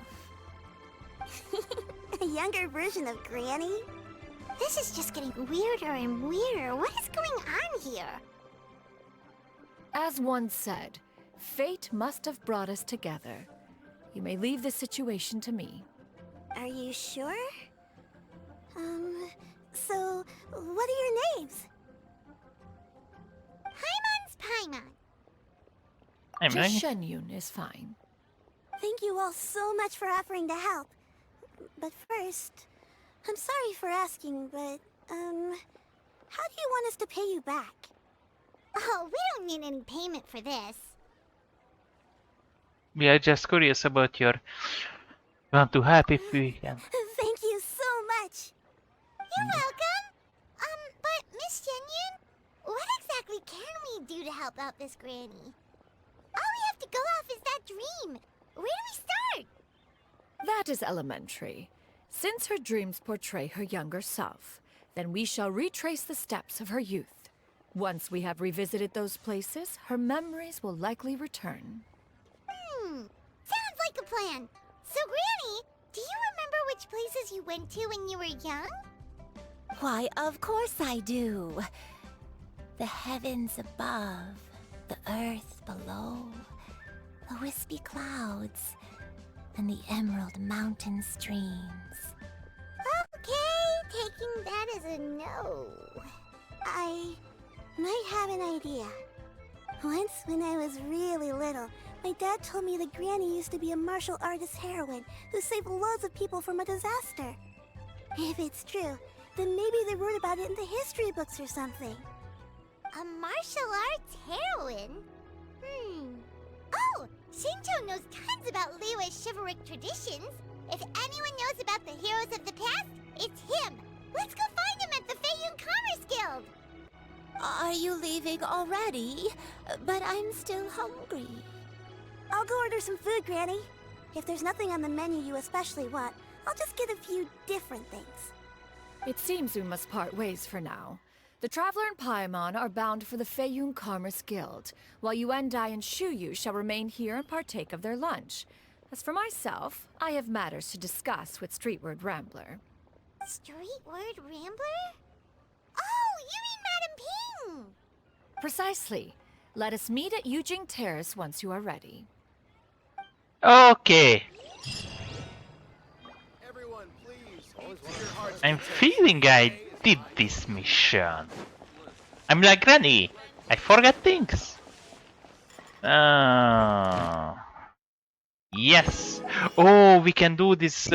[SPEAKER 15] A younger version of Granny?
[SPEAKER 2] This is just getting weirder and weirder. What is going on here?
[SPEAKER 4] As one said, fate must have brought us together. You may leave this situation to me.
[SPEAKER 15] Are you sure? So, what are your names?
[SPEAKER 2] Paimon.
[SPEAKER 1] I'm
[SPEAKER 4] Just
[SPEAKER 1] like,
[SPEAKER 4] Shenyun is fine.
[SPEAKER 15] Thank you all so much for offering to help. But first, I'm sorry for asking, but, how do you want us to pay you back?
[SPEAKER 2] Oh, we don't need any payment for this.
[SPEAKER 1] we are just curious about your. Want to help if we can.
[SPEAKER 15] Thank you so much.
[SPEAKER 2] You're welcome. But Miss Shenyun, what exactly can we do to help out this granny? All we have to go off is that dream. Where do we start?
[SPEAKER 4] That is elementary. Since her dreams portray her younger self, then we shall retrace the steps of her youth. Once we have revisited those places, her memories will likely return.
[SPEAKER 2] Sounds like a plan. So, Granny, do you remember which places you went to when you were young?
[SPEAKER 14] Why, of course I do. The heavens above, the earth below, the wispy clouds, and the emerald mountain streams.
[SPEAKER 2] Okay, taking that as a no.
[SPEAKER 15] I might have an idea. Once when I was really little, my dad told me that Granny used to be a martial artist heroine who saved loads of people from a disaster. If it's true, then maybe they wrote about it in the history books or something.
[SPEAKER 2] A martial arts heroine? Oh, Shinjo knows tons about Liyue's chivalric traditions. If anyone knows about the heroes of the past, it's him. Let's go find him at the Feiyun Commerce Guild.
[SPEAKER 14] Are you leaving already? But I'm still hungry.
[SPEAKER 15] I'll go order some food, Granny. If there's nothing on the menu you especially want, I'll just get a few different things.
[SPEAKER 4] It seems we must part ways for now. The Traveler and Paimon are bound for the Feiyun Commerce Guild, while Yuendai and Shuyu shall remain here and partake of their lunch. As for myself, I have matters to discuss with Streetward Rambler.
[SPEAKER 2] Streetward Rambler? Oh, you mean Madame Ping!
[SPEAKER 4] Precisely. Let us meet at Yujing Terrace once you are ready.
[SPEAKER 1] Okay. I'm feeling I did this mission. I'm like Granny. I forget things. Yes. Oh, we can do this with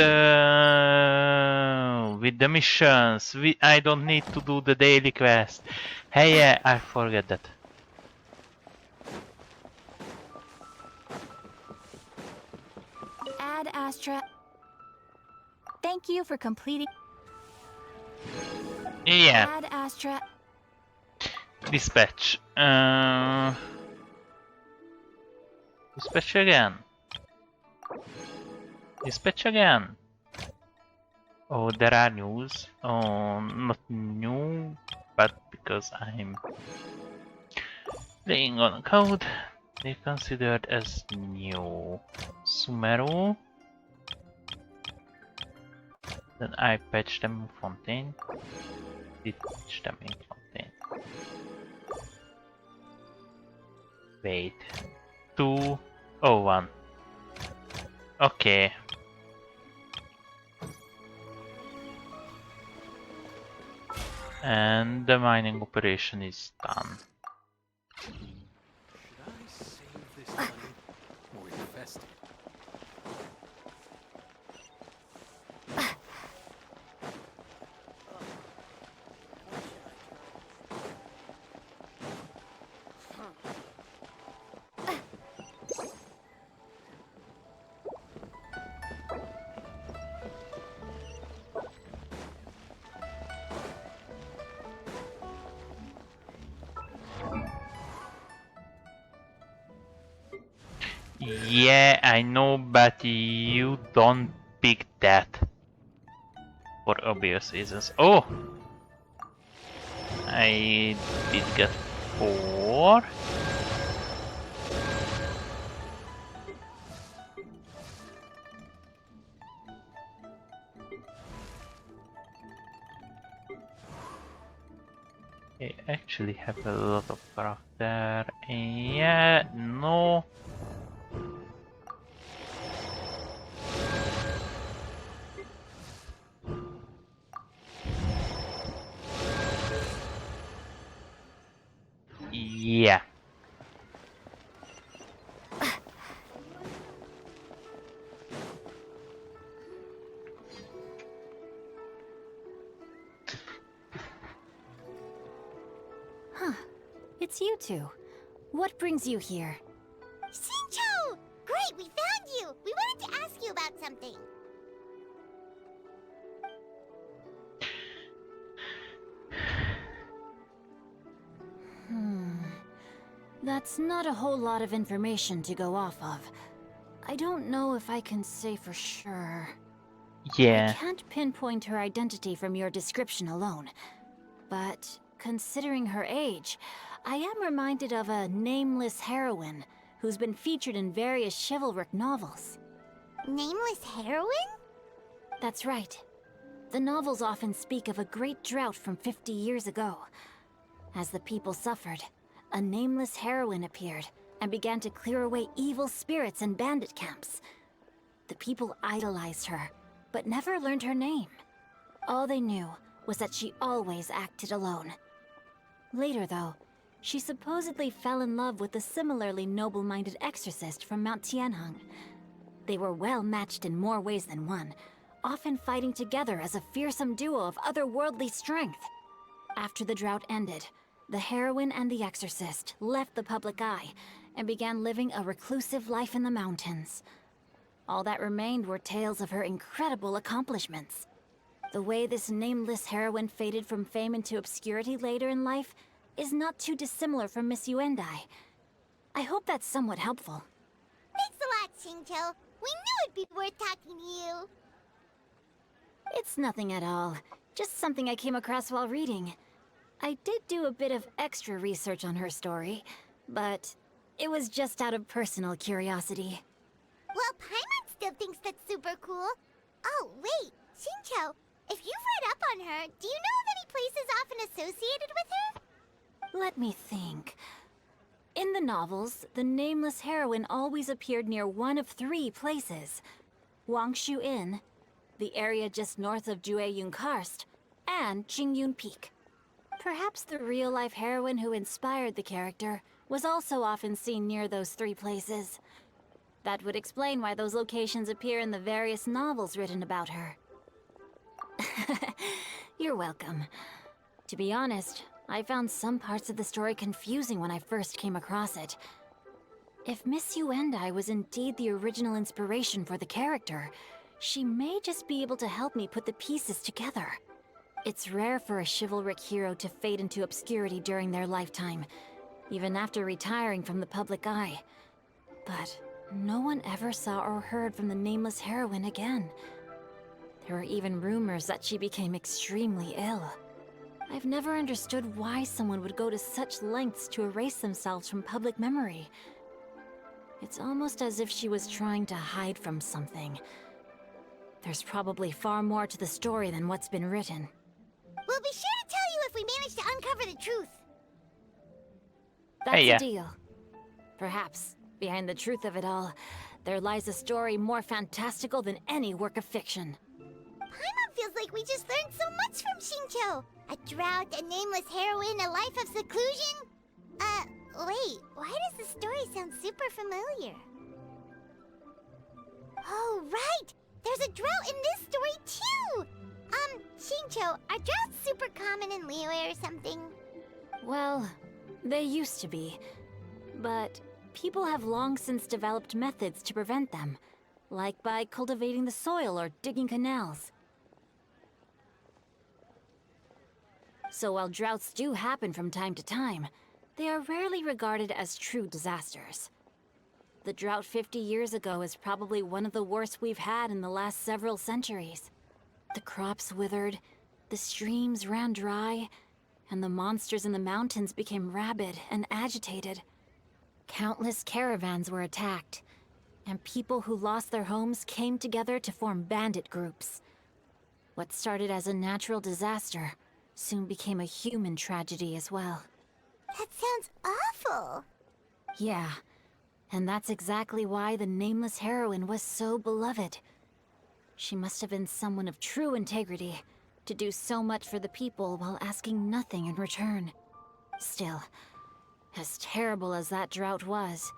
[SPEAKER 1] the missions. I don't need to do the daily quest. Hey, yeah, I forget that.
[SPEAKER 5] Ad Astra. Thank you for completing.
[SPEAKER 1] Yeah.
[SPEAKER 5] Ad Astra.
[SPEAKER 1] Dispatch. Dispatch again. Dispatch again. Oh, there are news. Oh, not new, but because I'm playing on code, they considered as new. Sumeru. Then I patched them in Fontaine. Patch them in Fontaine. Wait. 201. Okay. And the mining operation is done.
[SPEAKER 12] Should I save this money or invest it?
[SPEAKER 1] Yeah, I know, but you don't pick that for obvious reasons. Oh! I did get 4. I actually have a lot of craft there. Yeah, no. Yeah.
[SPEAKER 5] it's you two. What brings you here?
[SPEAKER 2] Shincho! Great, we found you! We wanted to ask you about something.
[SPEAKER 5] That's not a whole lot of information to go off of. I don't know if I can say for sure.
[SPEAKER 1] Yeah.
[SPEAKER 5] I can't pinpoint her identity from your description alone. But considering her age, I am reminded of a nameless heroine who's been featured in various chivalric novels.
[SPEAKER 2] Nameless heroine?
[SPEAKER 5] That's right. The novels often speak of a great drought from 50 years ago. As the people suffered, a nameless heroine appeared and began to clear away evil spirits and bandit camps. The people idolized her, but never learned her name. All they knew was that she always acted alone. Later, though, she supposedly fell in love with a similarly noble-minded exorcist from Mount Tianheng. They were well matched in more ways than one, often fighting together as a fearsome duo of otherworldly strength. After the drought ended, the heroine and the exorcist left the public eye and began living a reclusive life in the mountains. All that remained were tales of her incredible accomplishments. The way this nameless heroine faded from fame into obscurity later in life is not too dissimilar from Miss Yuendai. I hope that's somewhat helpful.
[SPEAKER 2] Thanks a lot, Shincho. We knew it'd be worth talking to you.
[SPEAKER 5] It's nothing at all. Just something I came across while reading. I did do a bit of extra research on her story, but it was just out of personal curiosity.
[SPEAKER 2] Well, Paimon still thinks that's super cool. Oh, wait, Shincho, if you've read up on her, do you know of any places often associated with her?
[SPEAKER 5] Let me think. In the novels, the nameless heroine always appeared near one of 3 places. Wangshu Inn, the area just north of Jueyun Karst, and Jingyun Peak. Perhaps the real-life heroine who inspired the character was also often seen near those 3 places. That would explain why those locations appear in the various novels written about her. You're welcome. To be honest, I found some parts of the story confusing when I first came across it. If Miss Yuendai was indeed the original inspiration for the character, she may just be able to help me put the pieces together. It's rare for a chivalric hero to fade into obscurity during their lifetime, even after retiring from the public eye. But no one ever saw or heard from the nameless heroine again. There were even rumors that she became extremely ill. I've never understood why someone would go to such lengths to erase themselves from public memory. It's almost as if she was trying to hide from something. There's probably far more to the story than what's been written.
[SPEAKER 2] We'll be sure to tell you if we manage to uncover the truth.
[SPEAKER 5] That's
[SPEAKER 1] Hey, yeah.
[SPEAKER 5] a deal. Perhaps, behind the truth of it all, there lies a story more fantastical than any work of fiction.
[SPEAKER 2] Paimon feels like we just learned so much from Shincho. A drought, a nameless heroine, a life of seclusion. Wait, why does the story sound super familiar? Oh, right! There's a drought in this story, too! Shincho, are droughts super common in Liyue or something?
[SPEAKER 5] Well, they used to be. But people have long since developed methods to prevent them, like by cultivating the soil or digging canals. So while droughts do happen from time to time, they are rarely regarded as true disasters. The drought 50 years ago is probably one of the worst we've had in the last several centuries. The crops withered, the streams ran dry, and the monsters in the mountains became rabid and agitated. Countless caravans were attacked, and people who lost their homes came together to form bandit groups. What started as a natural disaster soon became a human tragedy as well.
[SPEAKER 2] That sounds awful.
[SPEAKER 5] Yeah, and that's exactly why the nameless heroine was so beloved. She must have been someone of true integrity, to do so much for the people while asking nothing in return. Still, as terrible as that drought was,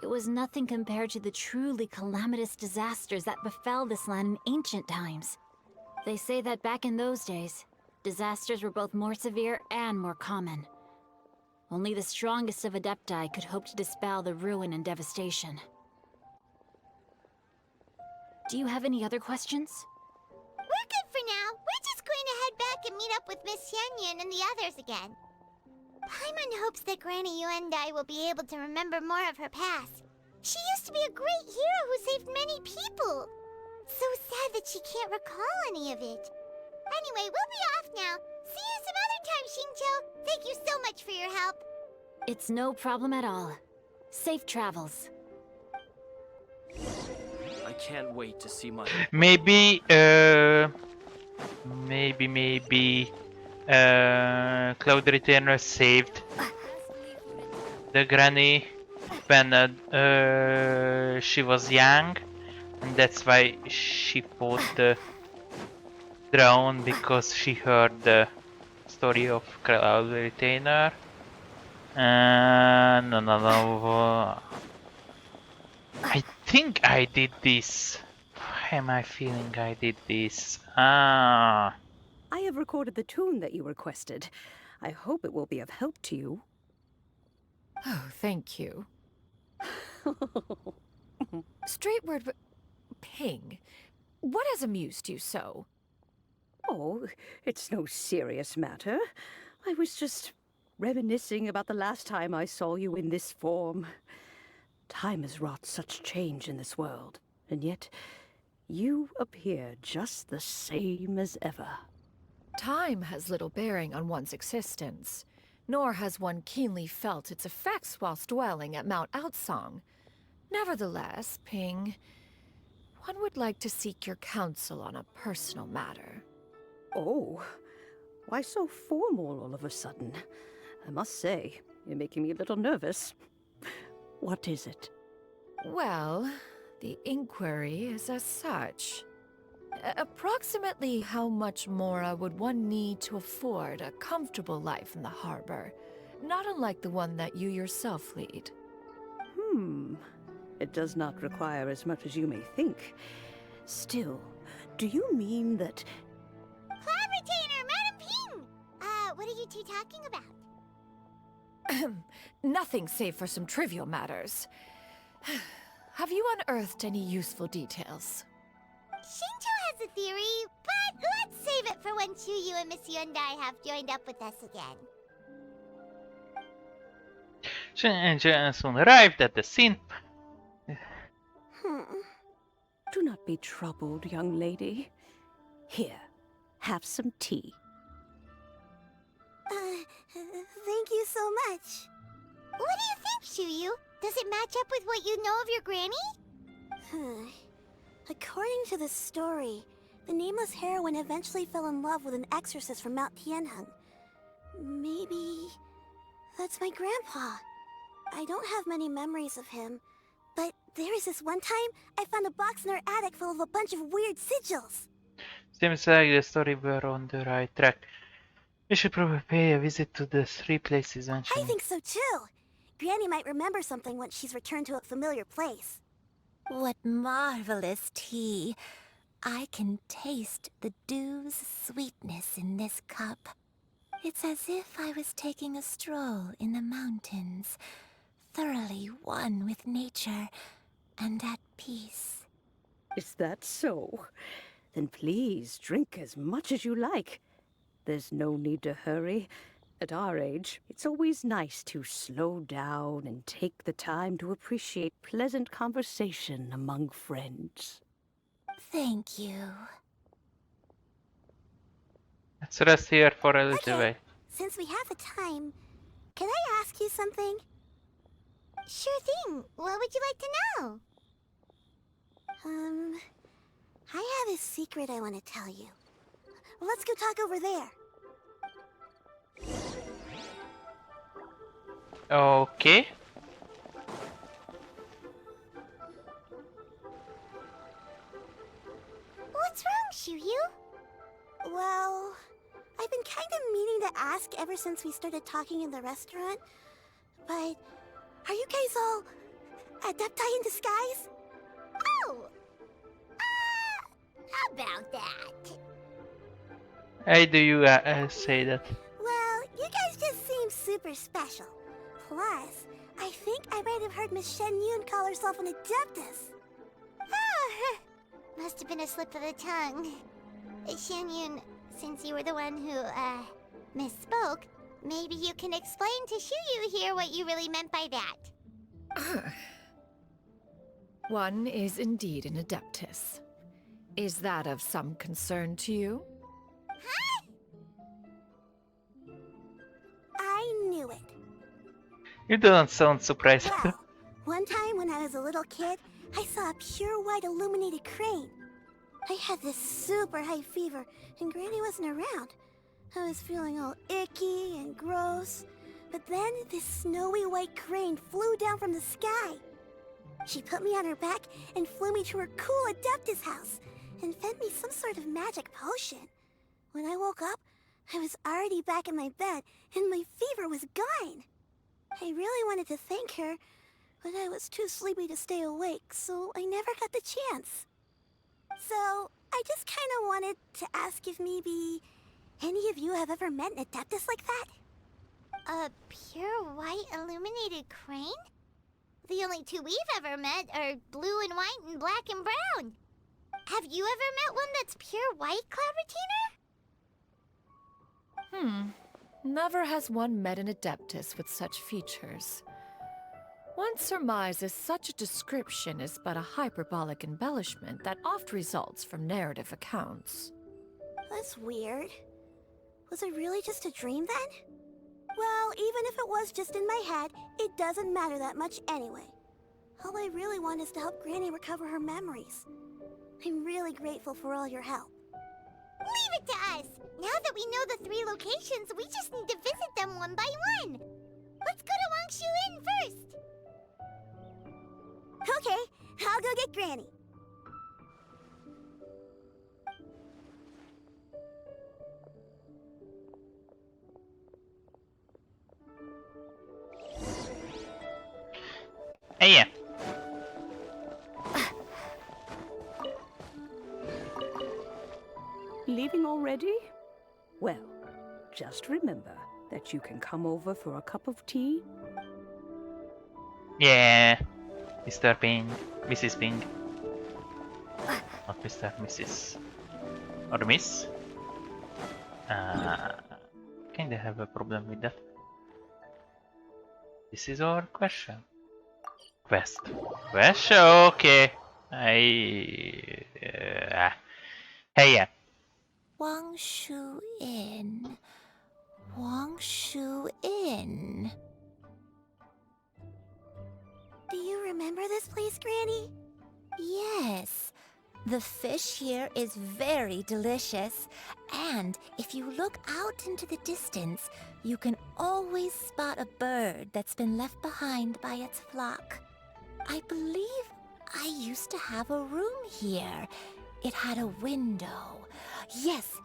[SPEAKER 5] it was nothing compared to the truly calamitous disasters that befell this land in ancient times. They say that back in those days, disasters were both more severe and more common. Only the strongest of Adepti could hope to dispel the ruin and devastation. Do you have any other questions?
[SPEAKER 2] We're good for now. We're just going to head back and meet up with Miss Xianyun and the others again. Paimon hopes that Granny Yuendai will be able to remember more of her past. She used to be a great hero who saved many people. So sad that she can't recall any of it. Anyway, we'll be off now. See you some other time, Xingqiu. Thank you so much for your help.
[SPEAKER 5] It's no problem at all. Safe travels.
[SPEAKER 9] I can't wait to see my...
[SPEAKER 1] Maybe, Cloud Retainer saved the granny when she was young, and that's why she fought the drone, because she heard the story of Cloud Retainer. No. I think I did this. Why am I feeling I did this?
[SPEAKER 16] I have recorded the tune that you requested. I hope it will be of help to you.
[SPEAKER 4] Oh, thank you. Straight word, Ping. What has amused you so?
[SPEAKER 16] Oh, it's no serious matter. I was just reminiscing about the last time I saw you in this form. Time has wrought such change in this world, and yet you appear just the same as ever.
[SPEAKER 4] Time has little bearing on one's existence, nor has one keenly felt its effects whilst dwelling at Mount Outsong. Nevertheless, Ping, one would like to seek your counsel on a personal matter.
[SPEAKER 16] Oh, why so formal all of a sudden? I must say, you're making me a little nervous. What is it?
[SPEAKER 4] Well, the inquiry is as such. Approximately how much more would one need to afford a comfortable life in the harbor, not unlike the one that you yourself lead?
[SPEAKER 16] It does not require as much as you may think. Still, do you mean that...
[SPEAKER 2] Cloud Retainer, Madam Ping! What are you two talking about?
[SPEAKER 4] Nothing save for some trivial matters. Have you unearthed any useful details?
[SPEAKER 2] Xingqiu has a theory, but let's save it for when Chuyu and Miss Yuendai have joined up with us again.
[SPEAKER 1] Shen soon arrived at the scene.
[SPEAKER 16] Do not be troubled, young lady. Here, have some tea.
[SPEAKER 15] Thank you so much.
[SPEAKER 2] What do you think, Chuyu? Does it match up with what you know of your granny?
[SPEAKER 15] According to the story, the nameless heroine eventually fell in love with an exorcist from Mount Tianheng. Maybe that's my grandpa. I don't have many memories of him, but there was this one time I found a box in our attic full of a bunch of weird sigils.
[SPEAKER 1] Seems like the story were on the right track. We should probably pay a visit to the 3 places mentioned.
[SPEAKER 15] I think so too. Granny might remember something once she's returned to a familiar place.
[SPEAKER 14] What marvelous tea. I can taste the dew's sweetness in this cup. It's as if I was taking a stroll in the mountains, thoroughly one with nature and at peace.
[SPEAKER 16] Is that so? Then please drink as much as you like. There's no need to hurry. At our age, it's always nice to slow down and take the time to appreciate pleasant conversation among friends.
[SPEAKER 14] Thank you.
[SPEAKER 1] Let's rest here for a little while.
[SPEAKER 15] Since we have the time, can I ask you something?
[SPEAKER 2] Sure thing. What would you like to know?
[SPEAKER 15] I have a secret I want to tell you. Let's go talk over there.
[SPEAKER 1] Okay.
[SPEAKER 2] What's wrong, Chuyu?
[SPEAKER 15] Well, I've been kind of meaning to ask ever since we started talking in the restaurant, but are you guys all Adepti in disguise?
[SPEAKER 2] Oh! About that.
[SPEAKER 1] Why do you say that?
[SPEAKER 15] Well, you guys just seem super super special. Plus, I think I might have heard Miss Shen Yun call herself an Adeptus.
[SPEAKER 2] Oh, must have been a slip of the tongue. Shen Yun, since you were the one who, misspoke, maybe you can explain to Shuyu here what you really meant by that.
[SPEAKER 4] One is indeed an Adeptus. Is that of some concern to you?
[SPEAKER 2] Huh?
[SPEAKER 15] I knew it.
[SPEAKER 1] You don't sound surprised.
[SPEAKER 15] Well, one time when I was a little kid, I saw a pure white illuminated crane. I had this super high fever, and Granny wasn't around. I was feeling all icky and gross. But then this snowy white crane flew down from the sky. She put me on her back and flew me to her cool Adeptus house and fed me some sort of magic potion. When I woke up, I was already back in my bed and my fever was gone. I really wanted to thank her, but I was too sleepy to stay awake, so I never got the chance. So, I just kind of wanted to ask if maybe any of you have ever met an Adeptus like that?
[SPEAKER 2] A pure white illuminated crane? The only two we've ever met are blue and white and black and brown. Have you ever met one that's pure white, Cloud Retainer?
[SPEAKER 4] Never has one met an Adeptus with such features. One surmises such a description is but a hyperbolic embellishment that oft results from narrative accounts.
[SPEAKER 15] That's weird. Was it really just a dream then? Well, even if it was just in my head, it doesn't matter that much anyway. All I really want is to help Granny recover her memories. I'm really grateful for all your help.
[SPEAKER 2] Leave it to us! Now that we know the 3 locations, we just need to visit them one by one. Let's go to Wangshu Inn first.
[SPEAKER 15] Okay, I'll go get Granny.
[SPEAKER 1] Hey, yeah.
[SPEAKER 16] Leaving already? Well, just remember that you can come over for a cup of tea.
[SPEAKER 1] Yeah. Mr. Ping. Mrs. Ping. Not Mr. Mrs. Or Miss. Kinda have a problem with that. This is our question. Quest. Okay. Hey, yeah.
[SPEAKER 14] Wangshu Inn. Wangshu Inn.
[SPEAKER 15] Do you remember this place, Granny?
[SPEAKER 14] Yes. The fish here is very delicious. And if you look out into the distance, you can always spot a bird that's been left behind by its flock. I believe I used to have a room here. It had a window. Yes,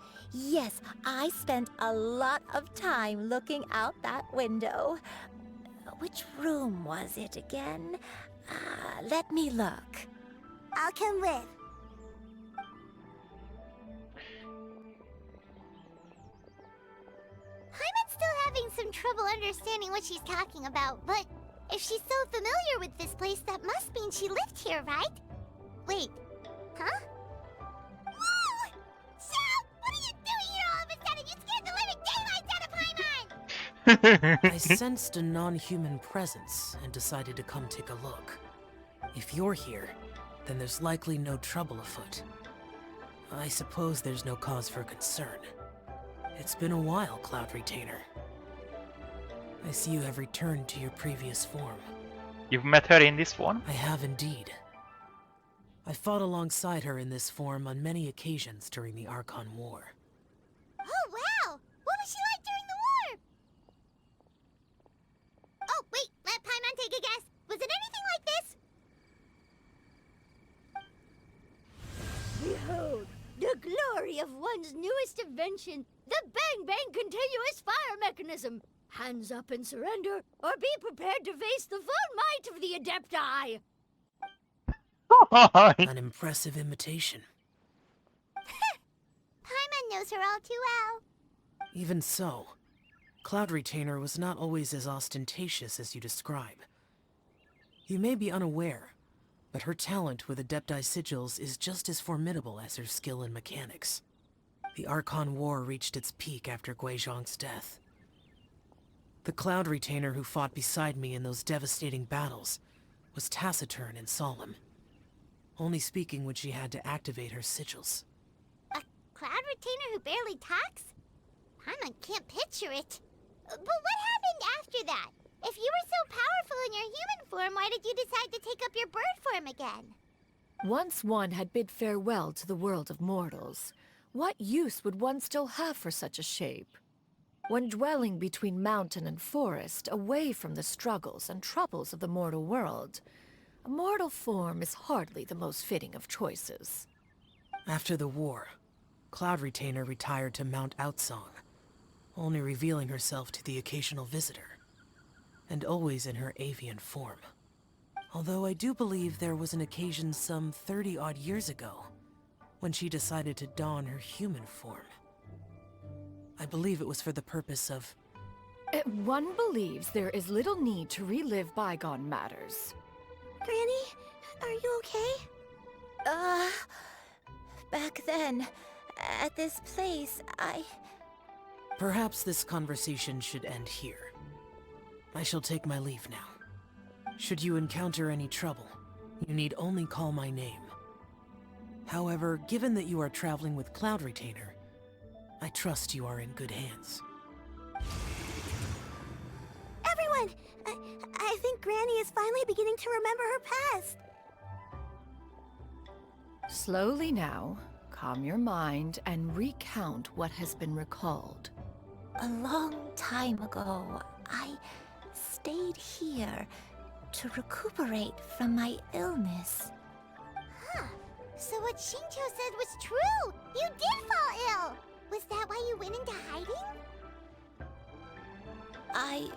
[SPEAKER 14] I spent a lot of time looking out that window. Which room was it again? Let me look.
[SPEAKER 15] I'll come with.
[SPEAKER 2] Paimon's still having some trouble understanding what she's talking about, but if she's so familiar with this place, that must mean she lived here, right? Wait, huh? Whoa! Shell! What are you doing here all of a sudden? You scared the living daylights out of Paimon!
[SPEAKER 17] I sensed a non-human presence and decided to come take a look. If you're here, then there's likely no trouble afoot. I suppose there's no cause for concern. It's been a while, Cloud Retainer. I see you have returned to your previous form.
[SPEAKER 1] You've met her in this one?
[SPEAKER 17] I have indeed. I fought alongside her in this form on many occasions during the Archon War.
[SPEAKER 2] Oh, wow! What was she like during the war? Oh, wait, let Paimon take a guess. Was it anything like this?
[SPEAKER 18] Behold, the glory of one's newest invention, the Bang Bang Continuous Fire Mechanism. Hands up and surrender, or be prepared to face the full might of the Adepti!
[SPEAKER 17] An impressive imitation.
[SPEAKER 2] Paimon knows her all too well.
[SPEAKER 17] Even so, Cloud Retainer was not always as ostentatious as you describe. You may be unaware, but her talent with Adepti sigils is just as formidable as her skill in mechanics. The Archon War reached its peak after Guizhong's death. The Cloud Retainer who fought beside me in those devastating battles was taciturn and solemn, only speaking when she had to activate her sigils.
[SPEAKER 2] A Cloud Retainer who barely talks? Paimon can't picture it. But what happened after that? If you were so powerful in your human form, why did you decide to take up your bird form again?
[SPEAKER 4] Once one had bid farewell to the world of mortals, what use would one still have for such a shape? When dwelling between mountain and forest, away from the struggles and troubles of the mortal world, a mortal form is hardly the most fitting of choices.
[SPEAKER 17] After the war, Cloud Retainer retired to Mount Outsong, only revealing herself to the occasional visitor, and always in her avian form. Although I do believe there was an occasion some 30-odd years ago when she decided to don her human form. I believe it was for the purpose of...
[SPEAKER 4] One believes there is little need to relive bygone matters.
[SPEAKER 15] Granny, are you okay?
[SPEAKER 14] Back then, at this place,
[SPEAKER 17] Perhaps this conversation should end here. I shall take my leave now. Should you encounter any trouble, you need only call my name. However, given that you are traveling with Cloud Retainer, I trust you are in good hands.
[SPEAKER 15] Everyone! I think Granny is finally beginning to remember her past.
[SPEAKER 4] Slowly now, calm your mind and recount what has been recalled.
[SPEAKER 14] A long time ago, I stayed here to recuperate from my illness.
[SPEAKER 2] Huh. So what Shinjo said was true! You did fall ill! Was that why you went into hiding?
[SPEAKER 14] I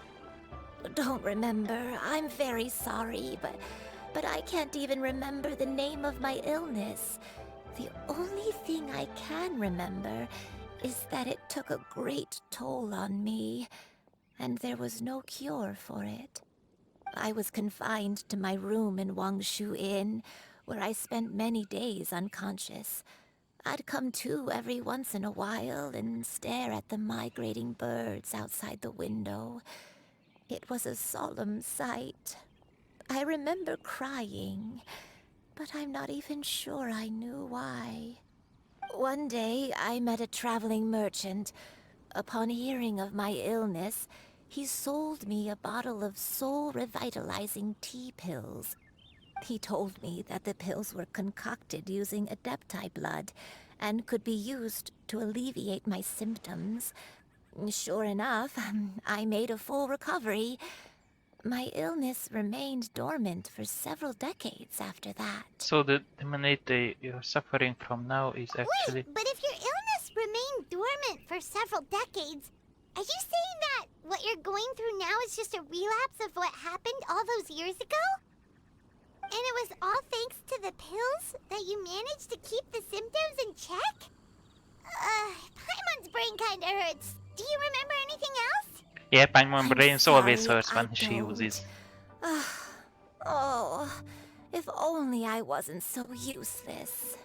[SPEAKER 14] don't remember. I'm very sorry, but I can't even remember the name of my illness. The only thing I can remember is that it took a great toll on me, and there was no cure for it. I was confined to my room in Wangshu Inn, where I spent many days unconscious. I'd come to every once in a while and stare at the migrating birds outside the window. It was a solemn sight. I remember crying, but I'm not even sure I knew why. One day, I met a traveling merchant. Upon hearing of my illness, he sold me a bottle of soul-revitalizing tea pills. He told me that the pills were concocted using Adepti blood and could be used to alleviate my symptoms. Sure enough, I made a full recovery. My illness remained dormant for several decades after that.
[SPEAKER 1] So the demonate you're suffering from now is actually...
[SPEAKER 2] Wait, but if your illness remained dormant for several decades, are you saying that what you're going through now is just a relapse of what happened all those years ago? And it was all thanks to the pills that you managed to keep the symptoms in check? Paimon's brain kinda hurts. Do you remember anything else?
[SPEAKER 1] Yeah, Paimon brains always
[SPEAKER 14] sorry,
[SPEAKER 1] hurts when
[SPEAKER 14] I
[SPEAKER 1] she
[SPEAKER 14] don't.
[SPEAKER 1] uses.
[SPEAKER 14] Oh, if only I wasn't so useless.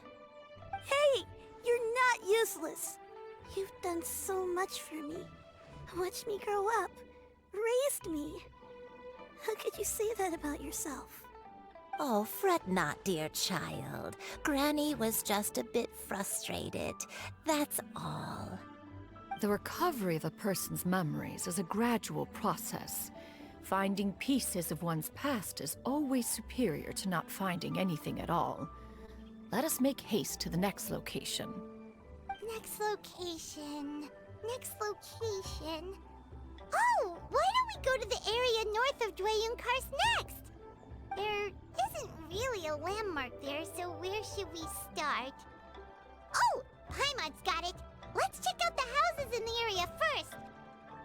[SPEAKER 15] Hey, you're not useless. You've done so much for me. Watched me grow up. Raised me. How could you say that about yourself?
[SPEAKER 14] Oh, fret not, dear child. Granny was just a bit frustrated. That's all.
[SPEAKER 4] The recovery of a person's memories is a gradual process. Finding pieces of one's past is always superior to not finding anything at all. Let us make haste to the next location.
[SPEAKER 2] Next location. Next location. Oh, why don't we go to the area north of Dwayun Karst next? There isn't really a landmark there, so where should we start? Oh, Paimon's got it. Let's check out the houses in the area first.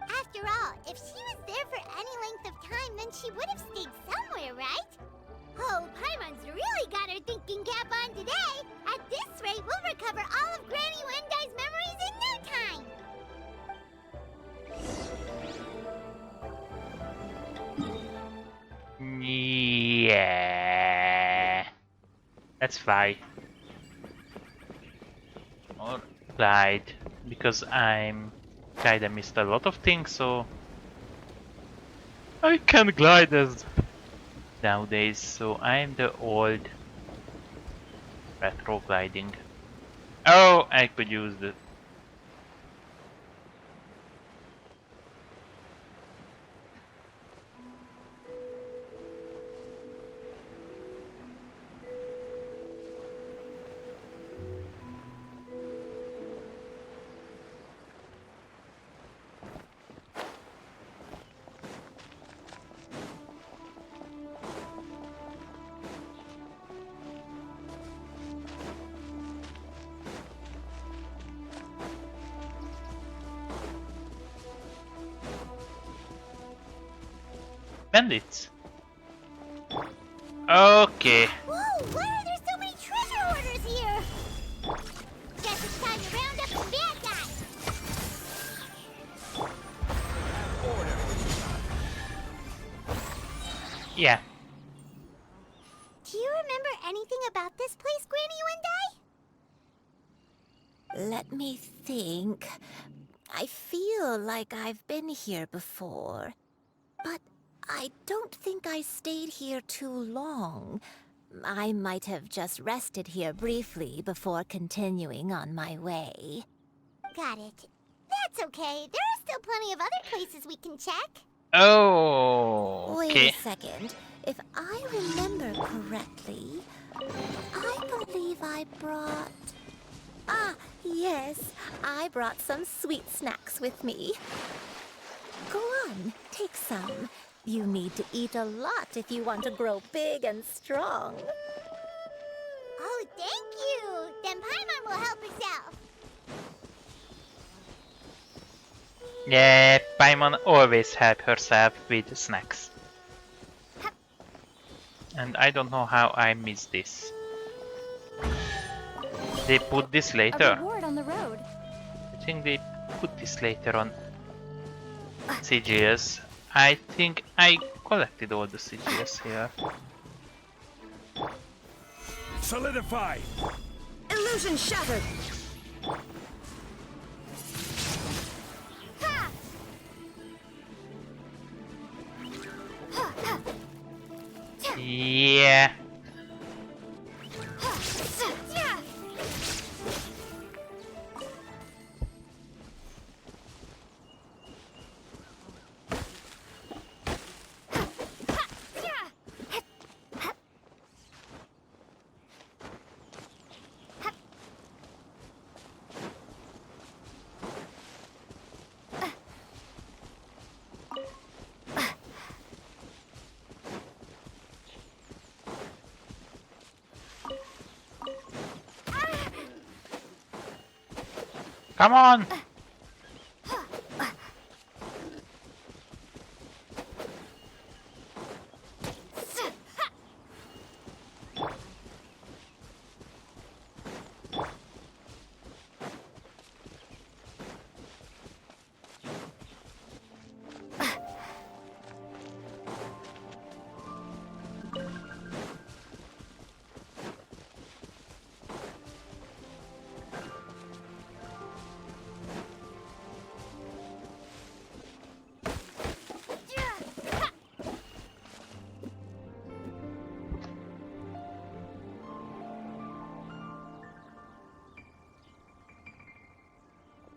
[SPEAKER 2] After all, if she was there for any length of time, then she would have stayed somewhere, right? Oh, Paimon's really got her thinking cap on today. At this rate, we'll recover all of Granny Wendai's memories in no time.
[SPEAKER 1] Let's fly. Or glide. Because I'm kinda missed a lot of things, so I can glide as nowadays, so I'm the old retro gliding. Oh, I could use the bandits. Okay.
[SPEAKER 2] Whoa, why are there so many treasure orders here? Guess it's time to round up the bad guys.
[SPEAKER 1] Yeah.
[SPEAKER 2] Do you remember anything about this place, Granny
[SPEAKER 14] Let me think. I feel like I've been here before. But I don't think I stayed here too long. I might have just rested here briefly before continuing on my way.
[SPEAKER 2] Got it. That's okay. There are still plenty of other places we can check.
[SPEAKER 1] Oh,
[SPEAKER 14] Wait
[SPEAKER 1] okay.
[SPEAKER 14] a second. If I remember correctly, I believe I brought... Ah, yes. I brought some sweet snacks with me. Go on, take some. You need to eat a lot if you want to grow big and strong.
[SPEAKER 2] Oh, thank you. Then Paimon will help herself.
[SPEAKER 1] Yeah, Paimon always help herself with snacks. And I don't know how I missed this. They put this
[SPEAKER 13] A
[SPEAKER 1] later.
[SPEAKER 13] reward on the road.
[SPEAKER 1] I think they put this later on CGS. I think I collected all the CGS here.
[SPEAKER 12] Solidify!
[SPEAKER 16] Illusion shattered!
[SPEAKER 1] Yeah. Come on!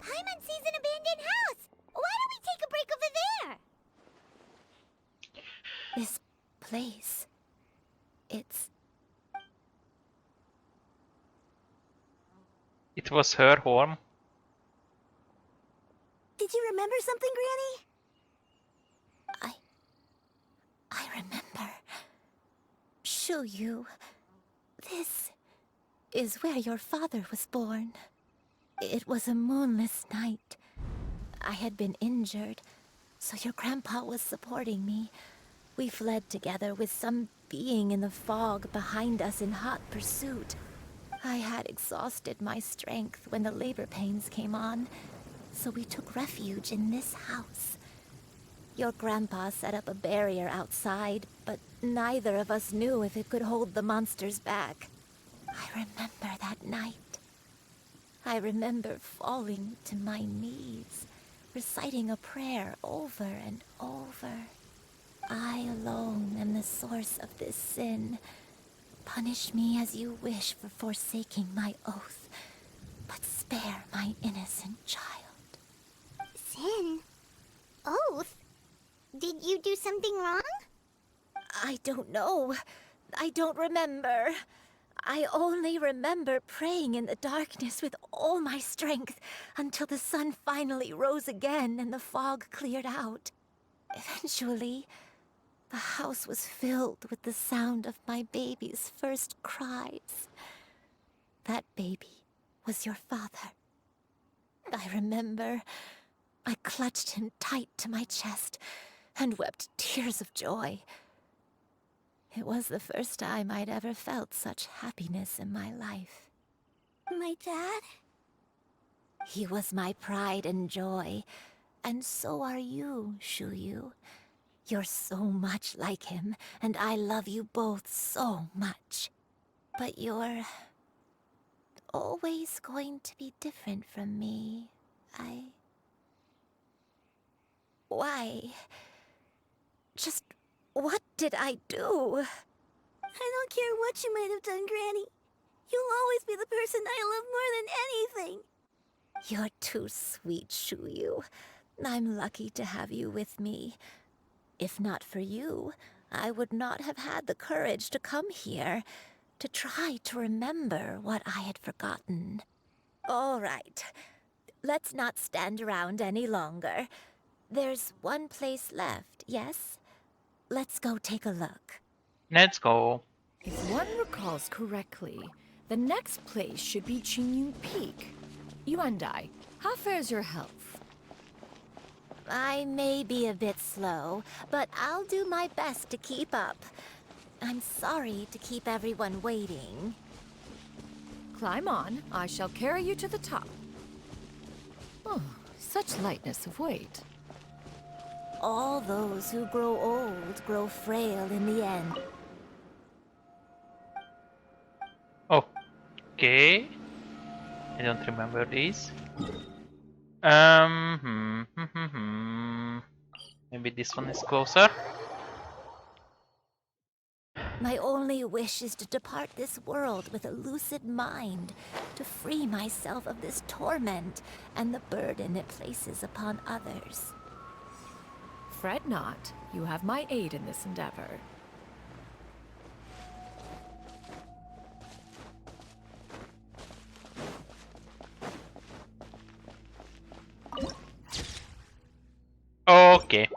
[SPEAKER 2] Paimon sees an abandoned house. Why don't we take a break over there?
[SPEAKER 14] This place... It's...
[SPEAKER 1] It was her home.
[SPEAKER 15] Did you remember something, Granny?
[SPEAKER 14] I remember. Shuyu. This is where your father was born. It was a moonless night. I had been injured, so your grandpa was supporting me. We fled together with some being in the fog behind us in hot pursuit. I had exhausted my strength when the labor pains came on, so we took refuge in this house. Your grandpa set up a barrier outside, but neither of us knew if it could hold the monsters back. I remember that night. I remember falling to my knees, reciting a prayer over and over. I alone am the source of this sin. Punish me as you wish for forsaking my oath, but spare my innocent child.
[SPEAKER 2] Sin? Oath? Did you do something wrong?
[SPEAKER 14] I don't know. I don't remember. I only remember praying in the darkness with all my strength until the sun finally rose again and the fog cleared out. Eventually, the house was filled with the sound of my baby's first cries. That baby was your father. I remember I clutched him tight to my chest and wept tears of joy. It was the first time I'd ever felt such happiness in my life.
[SPEAKER 15] My dad?
[SPEAKER 14] He was my pride and joy, and so are you, Shuyu. You're so much like him, and I love you both so much. But you're always going to be different from me. Why? Just what did I do?
[SPEAKER 15] I don't care what you might have done, Granny. You'll always be the person I love more than anything.
[SPEAKER 14] You're too sweet, Shuyu. I'm lucky to have you with me. If not for you, I would not have had the courage to come here, to try to remember what I had forgotten. All right, let's not stand around any longer. There's one place left, yes? Let's go take a look.
[SPEAKER 1] Let's go.
[SPEAKER 4] If one recalls correctly, the next place should be Qingyun Peak. Yuandai, how fares your health?
[SPEAKER 14] I may be a bit slow, but I'll do my best to keep up. I'm sorry to keep everyone waiting.
[SPEAKER 4] Climb on. I shall carry you to the top. Oh, such lightness of weight.
[SPEAKER 14] All those who grow old grow frail in the end.
[SPEAKER 1] Okay. I don't remember these. Maybe this one is closer.
[SPEAKER 14] My only wish is to depart this world with a lucid mind, to free myself of this torment and the burden it places upon others.
[SPEAKER 4] Fret not. You have my aid in this endeavor.
[SPEAKER 1] Okay.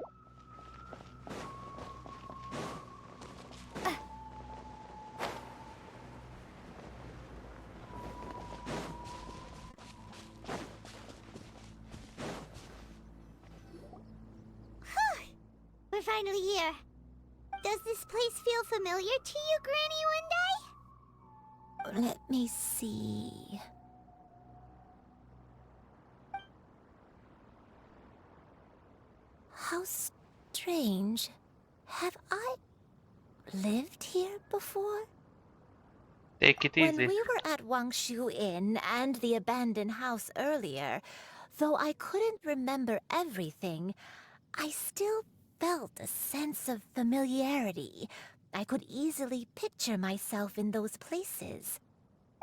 [SPEAKER 2] We're finally here. Does this place feel familiar to you, Granny One Day?
[SPEAKER 14] Let me see. How strange. Have I lived here before?
[SPEAKER 1] Take it easy.
[SPEAKER 14] When we were at Wangshu Inn and the abandoned house earlier, though I couldn't remember everything, I still felt a sense of familiarity. I could easily picture myself in those places.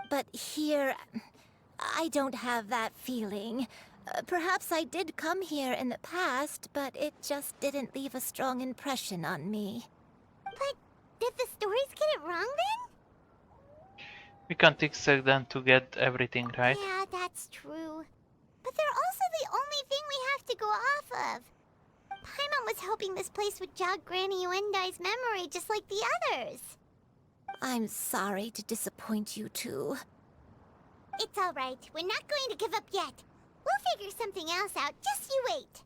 [SPEAKER 14] But here, I don't have that feeling. Perhaps I did come here in the past, but it just didn't leave a strong impression on me.
[SPEAKER 2] But did the stories get it wrong then?
[SPEAKER 1] We can't expect them to get everything right.
[SPEAKER 2] Yeah, that's true. But they're also the only thing we have to go off of. Paimon was hoping this place would jog Granny Uendai's memory just like the others.
[SPEAKER 14] I'm sorry to disappoint you two.
[SPEAKER 2] It's all right. We're not going to give up yet. We'll figure something else out. Just you wait.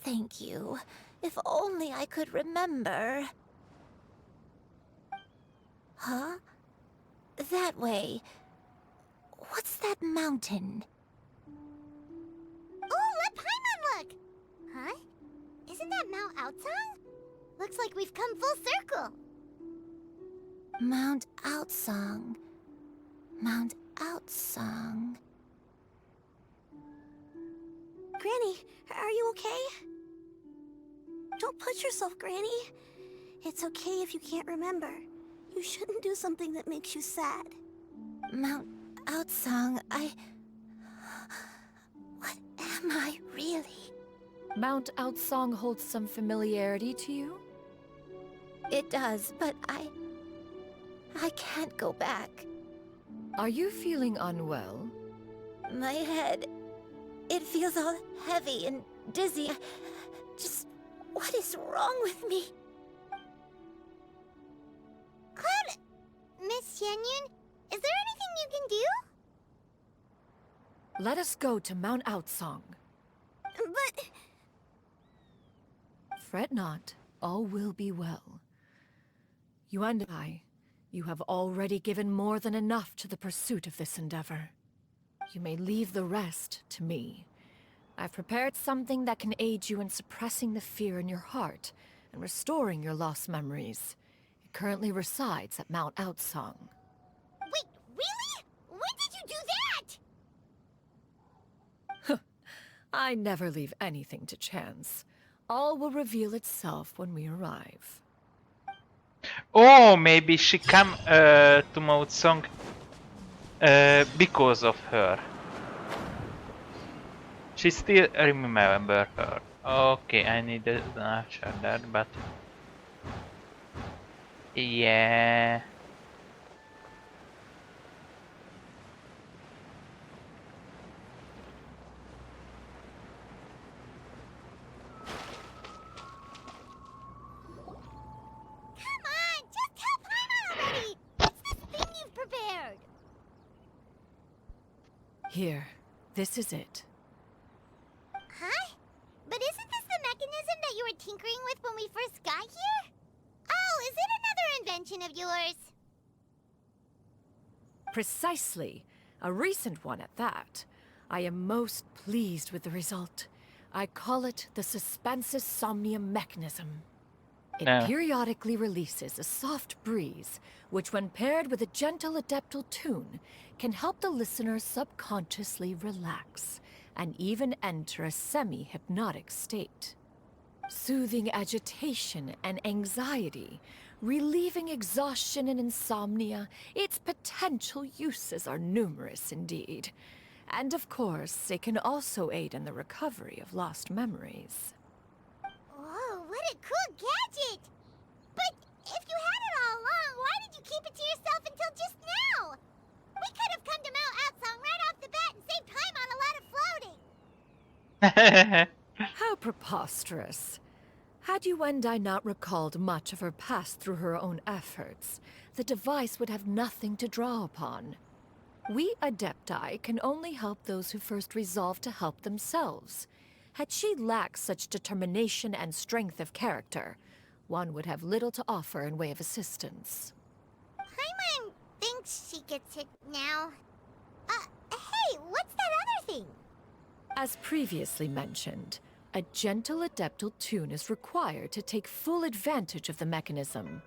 [SPEAKER 14] Thank you. If only I could remember. Huh? That way. What's that mountain?
[SPEAKER 2] Oh, let Paimon look! Huh? Isn't that Mount Aotsang? Looks like we've come full circle.
[SPEAKER 14] Mount Outsong. Mount Outsong.
[SPEAKER 15] Granny, are you okay? Don't push yourself, Granny. It's okay if you can't remember. You shouldn't do something that makes you sad.
[SPEAKER 14] Mount Outsong, What am I, really?
[SPEAKER 4] Mount Outsong holds some familiarity to you?
[SPEAKER 14] It does, but I can't go back.
[SPEAKER 4] Are you feeling unwell?
[SPEAKER 14] My head, it feels all heavy and dizzy. Just, what is wrong with me?
[SPEAKER 2] Cloud, Miss Xianyun, is there anything you can do?
[SPEAKER 4] Let us go to Mount Outsong.
[SPEAKER 15] But...
[SPEAKER 4] Fret not, all will be well. You and I, you have already given more than enough to the pursuit of this endeavor. You may leave the rest to me. I've prepared something that can aid you in suppressing the fear in your heart and restoring your lost memories. It currently resides at Mount Outsong.
[SPEAKER 2] Wait, really? When did you do that?
[SPEAKER 4] I never leave anything to chance. All will reveal itself when we arrive.
[SPEAKER 1] Oh, maybe she come to Mount Song because of her. She still remember her. Okay, I need an archer there, but yeah.
[SPEAKER 2] Come on, just tell Paimon already! What's this thing you've prepared?
[SPEAKER 4] Here, this is it.
[SPEAKER 2] Huh? But isn't this the mechanism that you were tinkering with when we first got here? Oh, is it another invention of yours?
[SPEAKER 4] Precisely. A recent one at that. I am most pleased with the result. I call it the Suspensus Somnium mechanism. It periodically releases a soft breeze, which when paired with a gentle adeptal tune, can help the listener subconsciously relax and even enter a semi-hypnotic state. Soothing agitation and anxiety, relieving exhaustion and insomnia, its potential uses are numerous indeed. And of course, it can also aid in the recovery of lost memories.
[SPEAKER 2] Whoa, what a cool gadget! But if you had it all along, why did you keep it to yourself until just now? We could have come to Mount Outsong right off the bat and saved Paimon a lot of floating.
[SPEAKER 4] How preposterous. Had you and I not recalled much of her past through her own efforts, the device would have nothing to draw upon. We Adepti can only help those who first resolve to help themselves. Had she lacked such determination and strength of character, one would have little to offer in way of assistance.
[SPEAKER 2] Paimon thinks she gets it now. Hey, what's that other thing?
[SPEAKER 4] As previously mentioned, a gentle adeptal tune is required to take full advantage of the mechanism.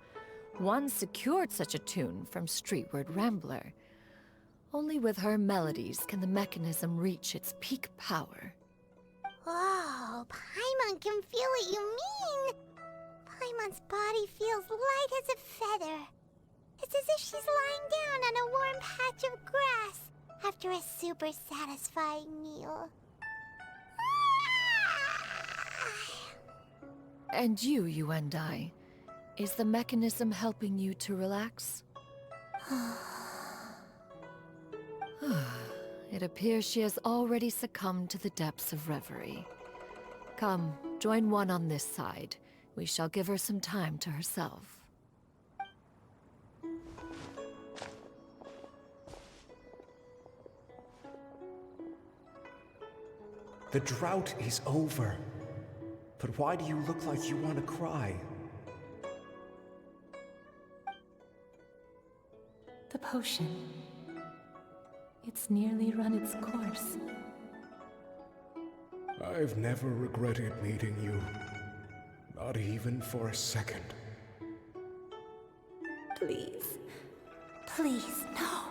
[SPEAKER 4] One secured such a tune from Streetward Rambler. Only with her melodies can the mechanism reach its peak power.
[SPEAKER 2] Whoa, Paimon can feel what you mean. Paimon's body feels light as a feather. It's as if she's lying down on a warm patch of grass after a super satisfying meal.
[SPEAKER 4] And you and I, is the mechanism helping you to relax? It appears she has already succumbed to the depths of reverie. Come, join one on this side. We shall give her some time to herself.
[SPEAKER 19] The drought is over. But why do you look like you want to cry?
[SPEAKER 5] The potion. It's nearly run its course.
[SPEAKER 19] I've never regretted meeting you. Not even for a second.
[SPEAKER 5] Please,
[SPEAKER 14] Please, no.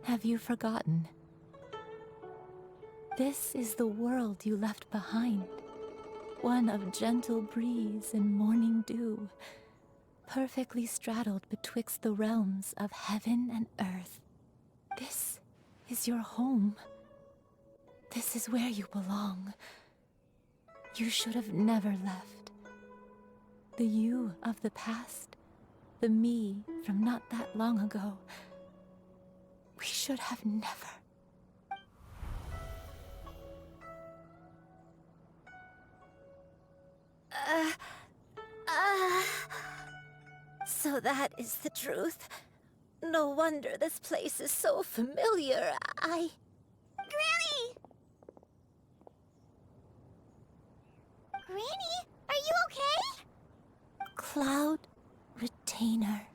[SPEAKER 14] Have you forgotten? This is the world you left behind. One of gentle breeze and morning dew, perfectly straddled betwixt the realms of heaven and earth. This is your home. This is where you belong. You should have never left. The you of the past, the me from not that long ago. We should have never. So that is the truth. No wonder this place is so familiar. Granny!
[SPEAKER 2] Granny, are you okay?
[SPEAKER 14] Cloud Retainer.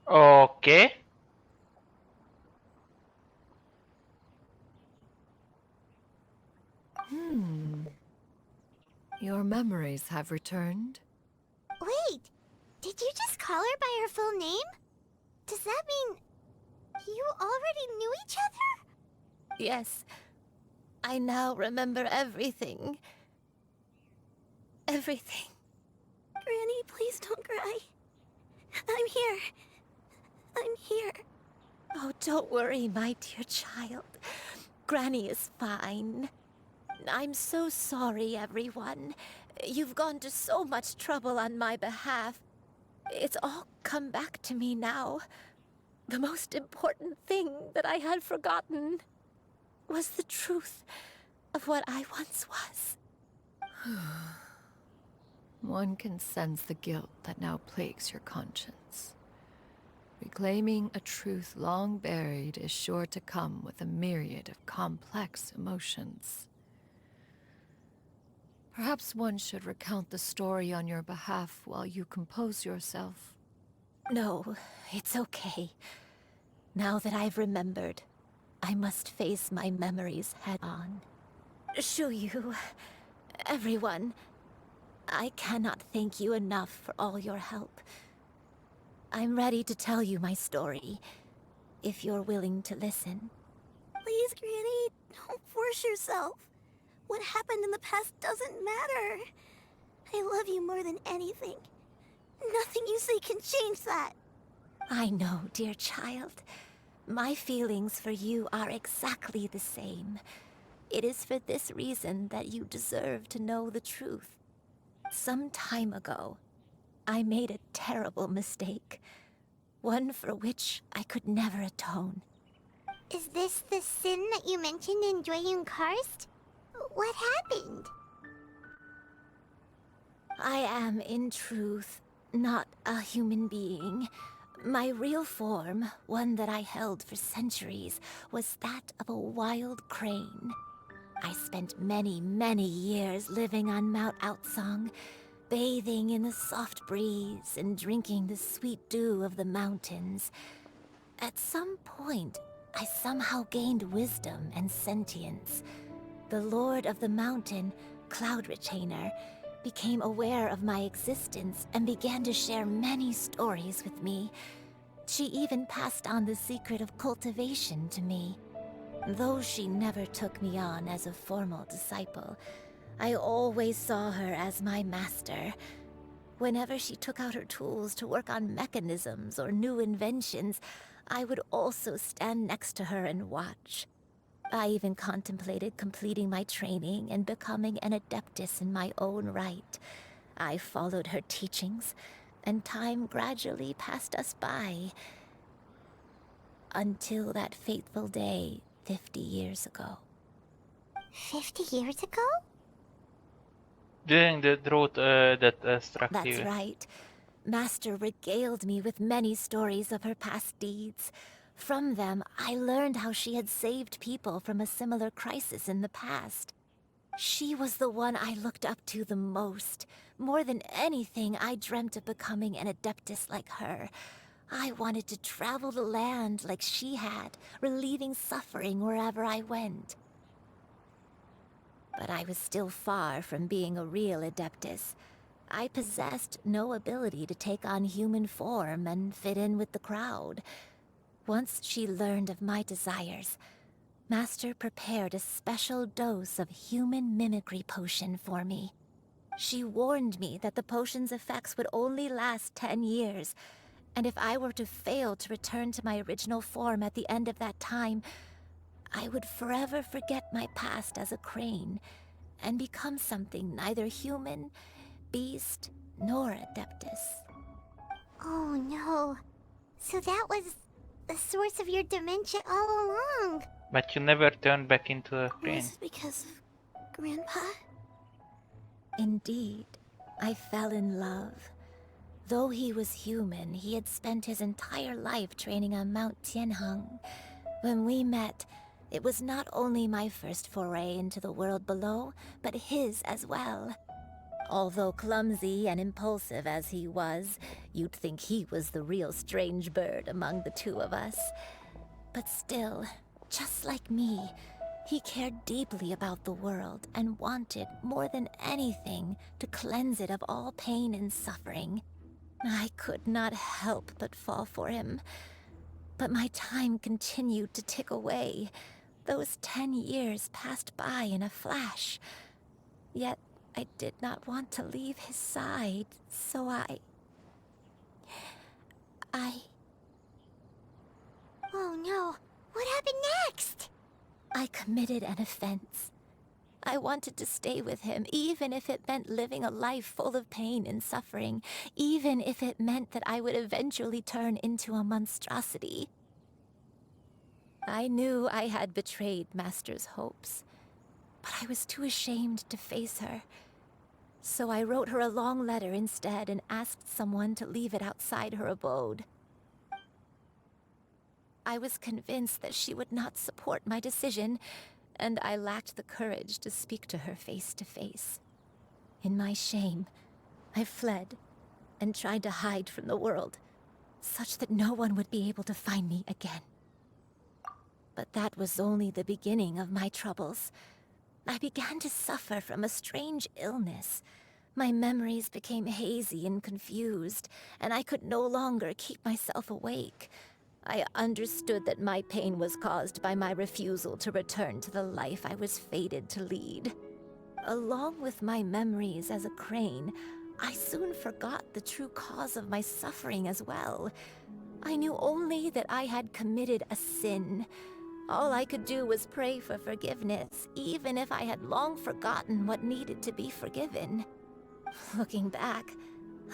[SPEAKER 1] Okay.
[SPEAKER 4] Your memories have returned.
[SPEAKER 2] Wait, did you just call her by her full name? Does that mean you already knew each other?
[SPEAKER 14] Yes. I now remember everything. Everything.
[SPEAKER 15] Granny, please don't cry. I'm here. I'm here.
[SPEAKER 14] Oh, don't worry, my dear child. Granny is fine. I'm so sorry, everyone. You've gone to so much trouble on my behalf. It's all come back to me now. The most important thing that I had forgotten was the truth of what I once was.
[SPEAKER 4] One can sense the guilt that now plagues your conscience. Reclaiming a truth long buried is sure to come with a myriad of complex emotions. Perhaps one should recount the story on your behalf while you compose yourself.
[SPEAKER 14] No, it's okay. Now that I've remembered, I must face my memories head on. Shuyu, everyone, I cannot thank you enough for all your help. I'm ready to tell you my story, if you're willing to listen.
[SPEAKER 15] Please, Granny, don't force yourself. What happened in the past doesn't matter. I love you more than anything. Nothing you say can change that.
[SPEAKER 14] I know, dear child. My feelings for you are exactly the same. It is for this reason that you deserve to know the truth. Some time ago, I made a terrible mistake. One for which I could never atone.
[SPEAKER 2] Is this the sin that you mentioned in Dwayun Karst? What happened?
[SPEAKER 14] I am, in truth, not a human being. My real form, one that I held for centuries, was that of a wild crane. I spent many, many years living on Mount Outsong, bathing in the soft breeze and drinking the sweet dew of the mountains. At some point, I somehow gained wisdom and sentience. The Lord of the Mountain, Cloud Retainer, became aware of my existence and began to share many stories with me. She even passed on the secret of cultivation to me. Though she never took me on as a formal disciple, I always saw her as my master. Whenever she took out her tools to work on mechanisms or new inventions, I would also stand next to her and watch. I even contemplated completing my training and becoming an adeptus in my own right. I followed her teachings, and time gradually passed us by. Until that fateful day 50 years ago.
[SPEAKER 2] 50 years ago?
[SPEAKER 1] During the drought that struck
[SPEAKER 14] That's
[SPEAKER 1] you.
[SPEAKER 14] right. Master regaled me with many stories of her past deeds. From them, I learned how she had saved people from a similar crisis in the past. She was the one I looked up to the most. More than anything, I dreamt of becoming an adeptus like her. I wanted to travel the land like she had, relieving suffering wherever I went. But I was still far from being a real adeptus. I possessed no ability to take on human form and fit in with the crowd. Once she learned of my desires, Master prepared a special dose of human mimicry potion for me. She warned me that the potion's effects would only last 10 years, and if I were to fail to return to my original form at the end of that time, I would forever forget my past as a crane and become something neither human, beast, nor adeptus.
[SPEAKER 2] Oh no. So that was the source of your dementia all along.
[SPEAKER 1] But you never turned back into a crane.
[SPEAKER 15] Was it because of Grandpa?
[SPEAKER 14] Indeed, I fell in love. Though he was human, he had spent his entire life training on Mount Tianheng. When we met, it was not only my first foray into the world below, but his as well. Although clumsy and impulsive as he was, you'd think he was the real strange bird among the two of us. But still, just like me, he cared deeply about the world and wanted, more than anything, to cleanse it of all pain and suffering. I could not help but fall for him. But my time continued to tick away. Those 10 years passed by in a flash. Yet I did not want to leave his side, so I...
[SPEAKER 2] Oh no. What happened next?
[SPEAKER 14] I committed an offense. I wanted to stay with him, even if it meant living a life full of pain and suffering, even if it meant that I would eventually turn into a monstrosity. I knew I had betrayed Master's hopes, but I was too ashamed to face her. So I wrote her a long letter instead and asked someone to leave it outside her abode. I was convinced that she would not support my decision, and I lacked the courage to speak to her face to face. In my shame, I fled and tried to hide from the world, such that no one would be able to find me again. But that was only the beginning of my troubles. I began to suffer from a strange illness. My memories became hazy and confused, and I could no longer keep myself awake. I understood that my pain was caused by my refusal to return to the life I was fated to lead. Along with my memories as a crane, I soon forgot the true cause of my suffering as well. I knew only that I had committed a sin. All I could do was pray for forgiveness, even if I had long forgotten what needed to be forgiven. Looking back,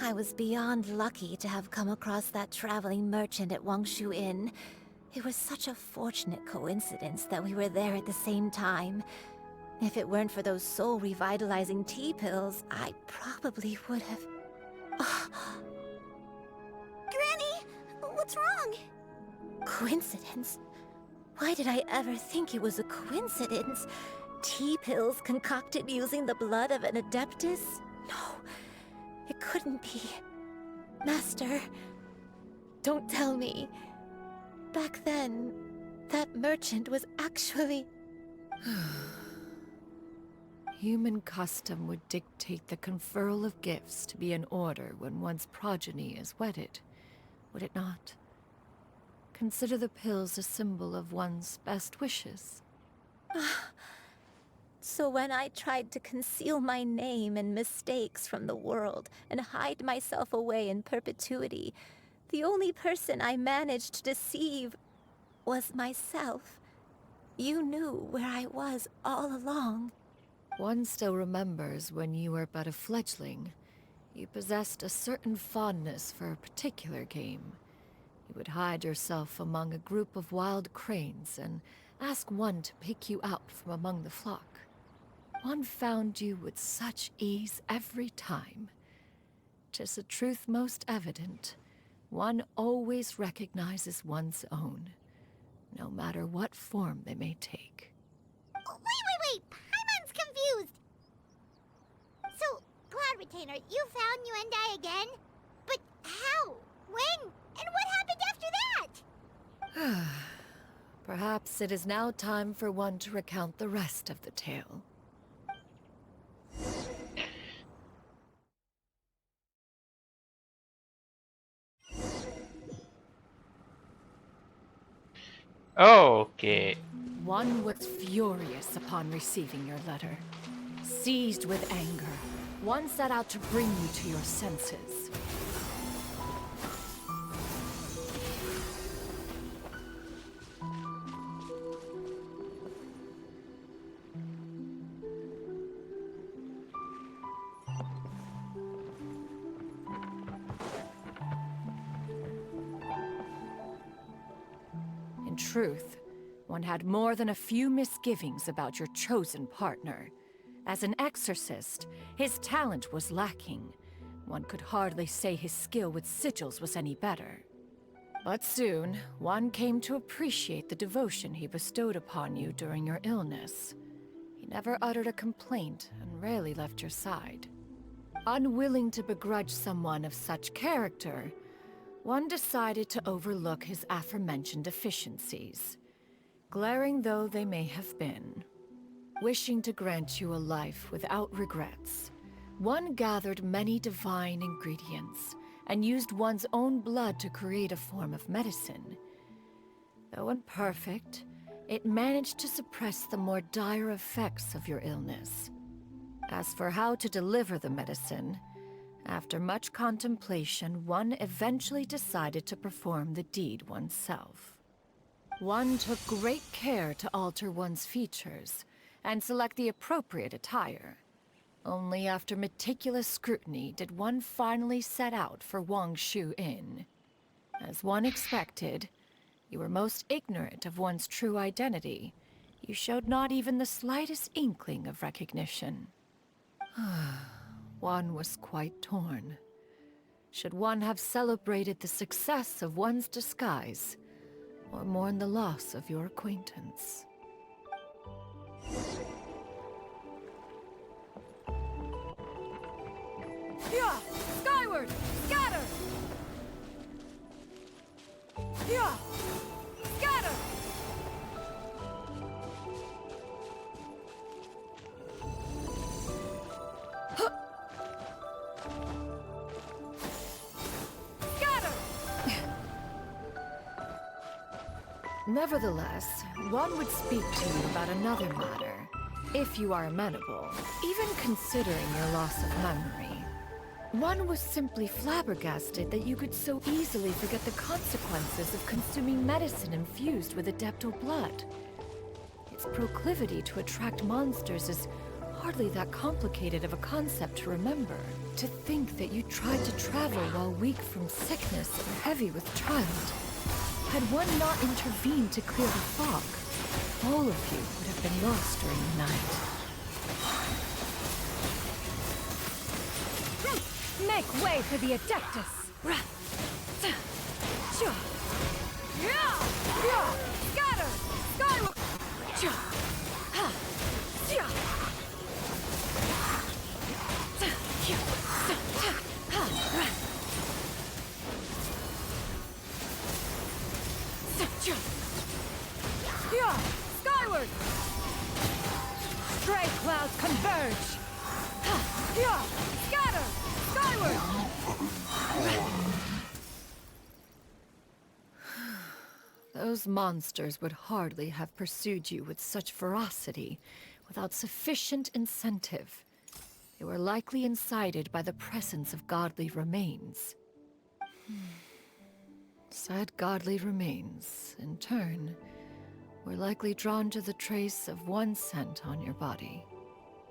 [SPEAKER 14] I was beyond lucky to have come across that traveling merchant at Wangshu Inn. It was such a fortunate coincidence that we were there at the same time. If it weren't for those soul-revitalizing tea pills, I probably would have...
[SPEAKER 15] Granny! What's wrong?
[SPEAKER 14] Coincidence? Why did I ever think it was a coincidence? Tea pills concocted using the blood of an adeptus? No, it couldn't be. Master, don't tell me. Back then, that merchant was actually...
[SPEAKER 4] Human custom would dictate the conferral of gifts to be in order when one's progeny is wedded, would it not? Consider the pills a symbol of one's best wishes.
[SPEAKER 14] So when I tried to conceal my name and mistakes from the world and hide myself away in perpetuity, the only person I managed to deceive was myself. You knew where I was all along.
[SPEAKER 4] One still remembers when you were but a fledgling. You possessed a certain fondness for a particular game. You would hide yourself among a group of wild cranes and ask one to pick you out from among the flock. One found you with such ease every time. 'Tis a truth most evident. One always recognizes one's own, no matter what form they may take.
[SPEAKER 2] Wait! Paimon's confused! So, Cloud Retainer, you found Yuendai again? But how? When? And what happened after that?
[SPEAKER 4] Perhaps it is now time for one to recount the rest of the tale.
[SPEAKER 1] Okay.
[SPEAKER 4] One was furious upon receiving your letter. Seized with anger, one set out to bring you to your senses. In truth, one had more than a few misgivings about your chosen partner. As an exorcist, his talent was lacking. One could hardly say his skill with sigils was any better. But soon, one came to appreciate the devotion he bestowed upon you during your illness. He never uttered a complaint and rarely left your side. Unwilling to begrudge someone of such character, one decided to overlook his aforementioned deficiencies, glaring though they may have been. Wishing to grant you a life without regrets, one gathered many divine ingredients and used one's own blood to create a form of medicine. Though imperfect, it managed to suppress the more dire effects of your illness. As for how to deliver the medicine, after much contemplation, one eventually decided to perform the deed oneself. One took great care to alter one's features and select the appropriate attire. Only after meticulous scrutiny did one finally set out for Wangshu Inn. As one expected, you were most ignorant of one's true identity. You showed not even the slightest inkling of recognition. One was quite torn. Should one have celebrated the success of one's disguise, or mourn the loss of your acquaintance?
[SPEAKER 20] Yeah! Skyward! Scatter! Yeah! Scatter!
[SPEAKER 4] Nevertheless, one would speak to you about another matter, if you are amenable, even considering your loss of memory. One was simply flabbergasted that you could so easily forget the consequences of consuming medicine infused with Adeptal blood. Its proclivity to attract monsters is hardly that complicated of a concept to remember. To think that you tried to travel while weak from sickness or heavy with child. Had one not intervened to clear the fog, all of you would have been lost during the night.
[SPEAKER 20] Make way for the Adeptus! Scatter! Skyward! Skyward! Stray clouds converge! Scatter! Skyward!
[SPEAKER 4] Those monsters would hardly have pursued you with such ferocity without sufficient incentive. They were likely incited by the presence of godly remains. Said godly remains, in turn, were likely drawn to the trace of one scent on your body.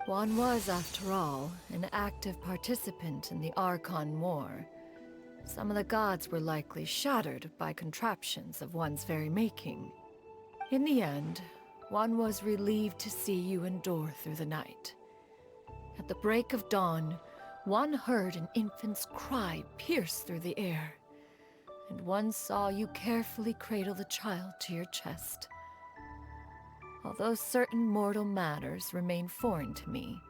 [SPEAKER 4] One was, after all, an active participant in the Archon War. Some of the gods were likely shattered by contraptions of one's very making. In the end, one was relieved to see you endure through the night. At the break of dawn, one heard an infant's cry pierce through the air, and one saw you carefully cradle the child to your chest. Although certain mortal matters remain foreign to me,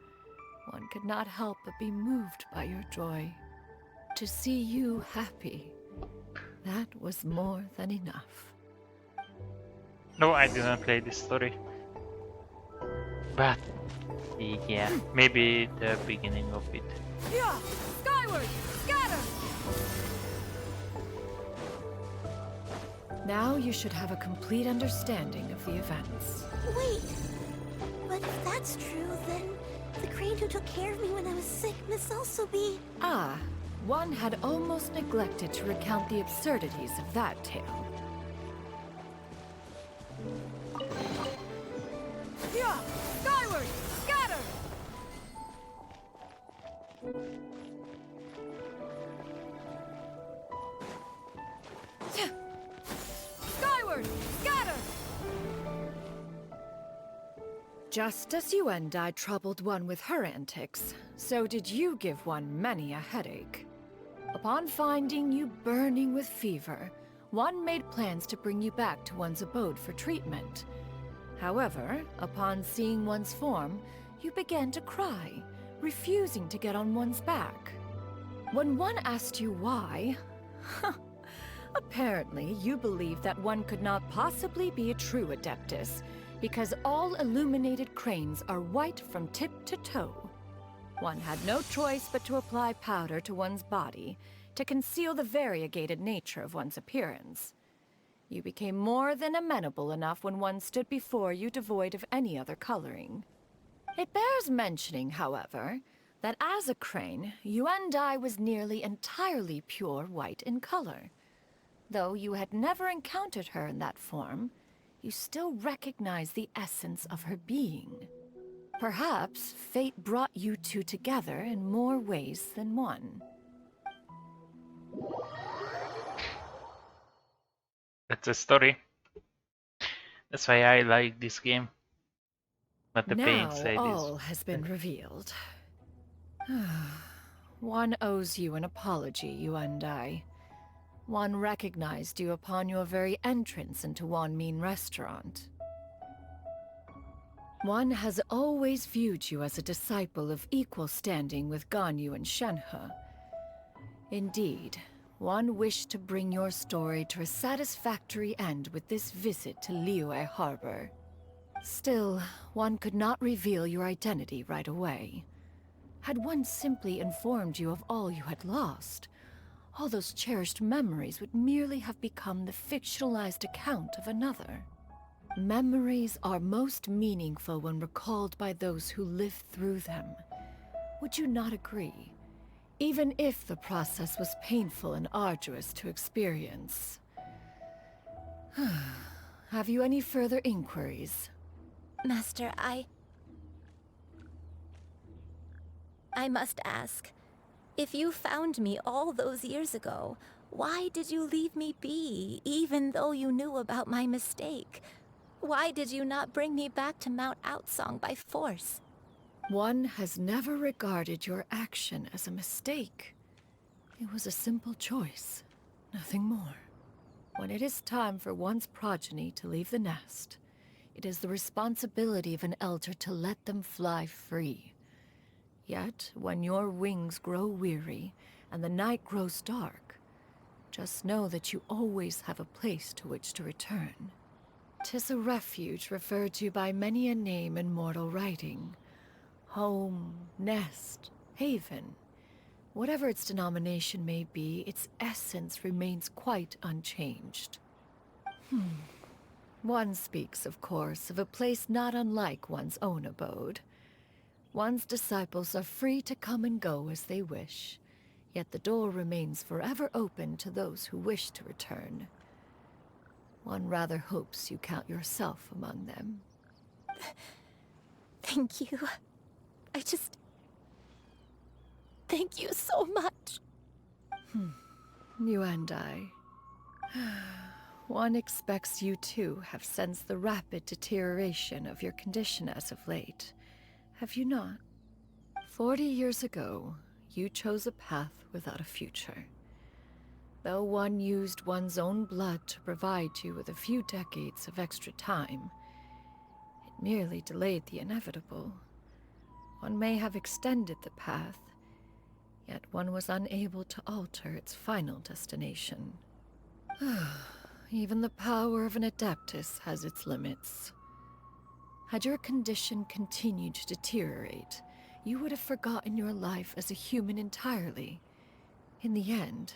[SPEAKER 4] one could not help but be moved by your joy. To see you happy, that was more than enough.
[SPEAKER 1] No, I didn't play this story. But yeah, maybe the beginning of it.
[SPEAKER 20] Yeah! Skyward! Scatter!
[SPEAKER 4] Now you should have a complete understanding of the events.
[SPEAKER 15] Wait! But if that's true, then the crane who took care of me when I was sick must also be...
[SPEAKER 4] Ah, one had almost neglected to recount the absurdities of that tale.
[SPEAKER 20] Yeah! Skyward! Scatter! Skyward! Scatter!
[SPEAKER 4] Just as Yuendai troubled one with her antics, so did you give one many a headache. Upon finding you burning with fever, one made plans to bring you back to one's abode for treatment. However, upon seeing one's form, you began to cry, refusing to get on one's back. When one asked you why, apparently you believed that one could not possibly be a true Adeptus, because all illuminated cranes are white from tip to toe. One had no choice but to apply powder to one's body to conceal the variegated nature of one's appearance. You became more than amenable enough when one stood before you devoid of any other coloring. It bears mentioning, however, that as a crane, Yuendai was nearly entirely pure white in color. Though you had never encountered her in that form, you still recognize the essence of her being. Perhaps fate brought you two together in more ways than one.
[SPEAKER 1] That's a story. That's why I like this game. But the pain
[SPEAKER 4] Now
[SPEAKER 1] side
[SPEAKER 4] all
[SPEAKER 1] is...
[SPEAKER 4] has been revealed. One owes you an apology, Yuendai. One recognized you upon your very entrance into Wanmin Restaurant. One has always viewed you as a disciple of equal standing with Ganyu and Shenhe. Indeed, one wished to bring your story to a satisfactory end with this visit to Liyue Harbor. Still, one could not reveal your identity right away. Had one simply informed you of all you had lost, all those cherished memories would merely have become the fictionalized account of another. Memories are most meaningful when recalled by those who lived through them. Would you not agree? Even if the process was painful and arduous to experience. Have you any further inquiries?
[SPEAKER 14] Master, I must ask. If you found me all those years ago, why did you leave me be, even though you knew about my mistake? Why did you not bring me back to Mount Outsong by force?
[SPEAKER 4] One has never regarded your action as a mistake. It was a simple choice, nothing more. When it is time for one's progeny to leave the nest, it is the responsibility of an elder to let them fly free. Yet, when your wings grow weary and the night grows dark, just know that you always have a place to which to return. 'Tis a refuge referred to by many a name in mortal writing. Home, nest, haven. Whatever its denomination may be, its essence remains quite unchanged. One speaks, of course, of a place not unlike one's own abode. One's disciples are free to come and go as they wish, yet the door remains forever open to those who wish to return. One rather hopes you count yourself among them.
[SPEAKER 14] Thank you. Thank you so much.
[SPEAKER 4] You and I. One expects you too have sensed the rapid deterioration of your condition as of late. Have you not? 40 years ago, you chose a path without a future. Though one used one's own blood to provide you with a few decades of extra time, it merely delayed the inevitable. One may have extended the path, yet one was unable to alter its final destination. Even the power of an Adeptus has its limits. Had your condition continued to deteriorate, you would have forgotten your life as a human entirely. In the end,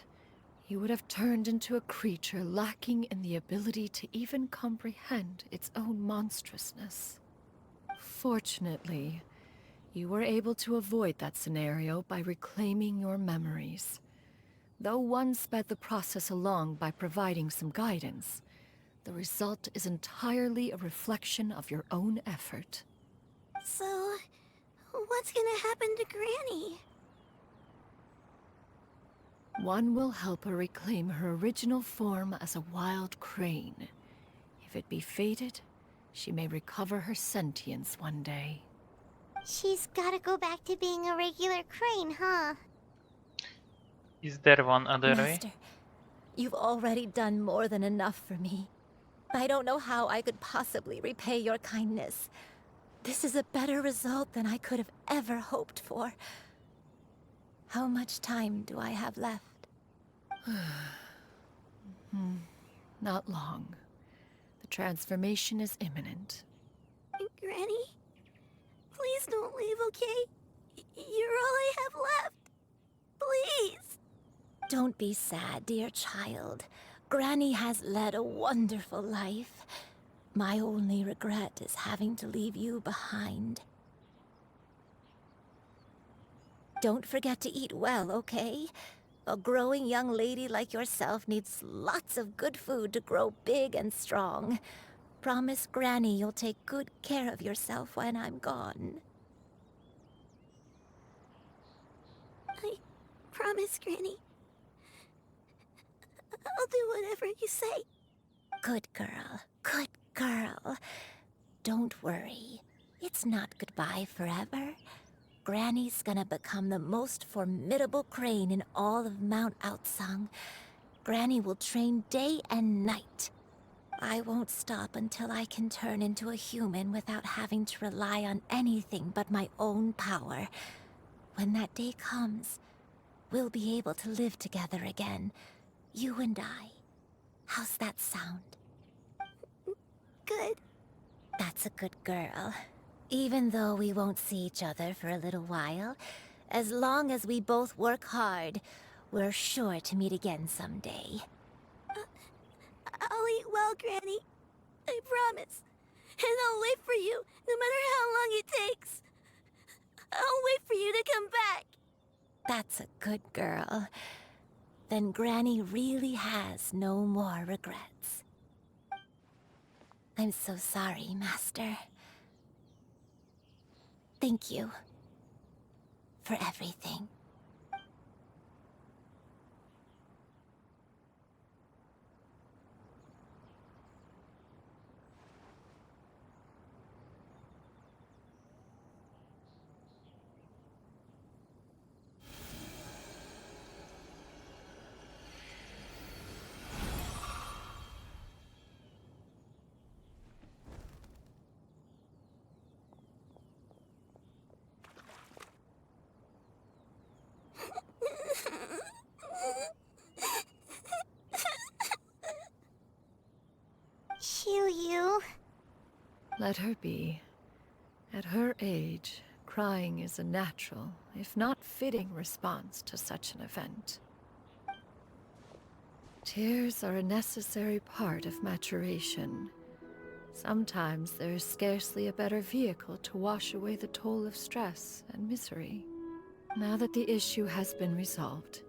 [SPEAKER 4] you would have turned into a creature lacking in the ability to even comprehend its own monstrousness. Fortunately, you were able to avoid that scenario by reclaiming your memories. Though one sped the process along by providing some guidance, the result is entirely a reflection of your own effort.
[SPEAKER 15] So, what's gonna happen to Granny?
[SPEAKER 4] One will help her reclaim her original form as a wild crane. If it be fated, she may recover her sentience one day.
[SPEAKER 2] She's gotta go back to being a regular crane, huh?
[SPEAKER 1] Is there one other way?
[SPEAKER 14] Master, you've already done more than enough for me. I don't know how I could possibly repay your kindness. This is a better result than I could have ever hoped for. How much time do I have left?
[SPEAKER 4] Not long. The transformation is imminent.
[SPEAKER 15] Granny? Please don't leave, okay? You're all I have left. Please!
[SPEAKER 14] Don't be sad, dear child. Granny has led a wonderful life. My only regret is having to leave you behind. Don't forget to eat well, okay? A growing young lady like yourself needs lots of good food to grow big and strong. Promise Granny you'll take good care of yourself when I'm gone.
[SPEAKER 15] I promise, Granny. I'll do whatever you say.
[SPEAKER 14] Good girl, good girl. Don't worry. It's not goodbye forever. Granny's gonna become the most formidable crane in all of Mount Outsung. Granny will train day and night. I won't stop until I can turn into a human without having to rely on anything but my own power. When that day comes, we'll be able to live together again. You and I. How's that sound?
[SPEAKER 15] Good.
[SPEAKER 14] That's a good girl. Even though we won't see each other for a little while, as long as we both work hard, we're sure to meet again someday.
[SPEAKER 15] I'll eat well, Granny. I promise. And I'll wait for you, no matter how long it takes. I'll wait for you to come back.
[SPEAKER 14] That's a good girl. Then Granny really has no more regrets. I'm so sorry, Master. Thank you for everything.
[SPEAKER 2] Shiryu.
[SPEAKER 4] Let her be. At her age, crying is a natural, if not fitting, response to such an event. Tears are a necessary part of maturation. Sometimes there is scarcely a better vehicle to wash away the toll of stress and misery. Now that the issue has been resolved,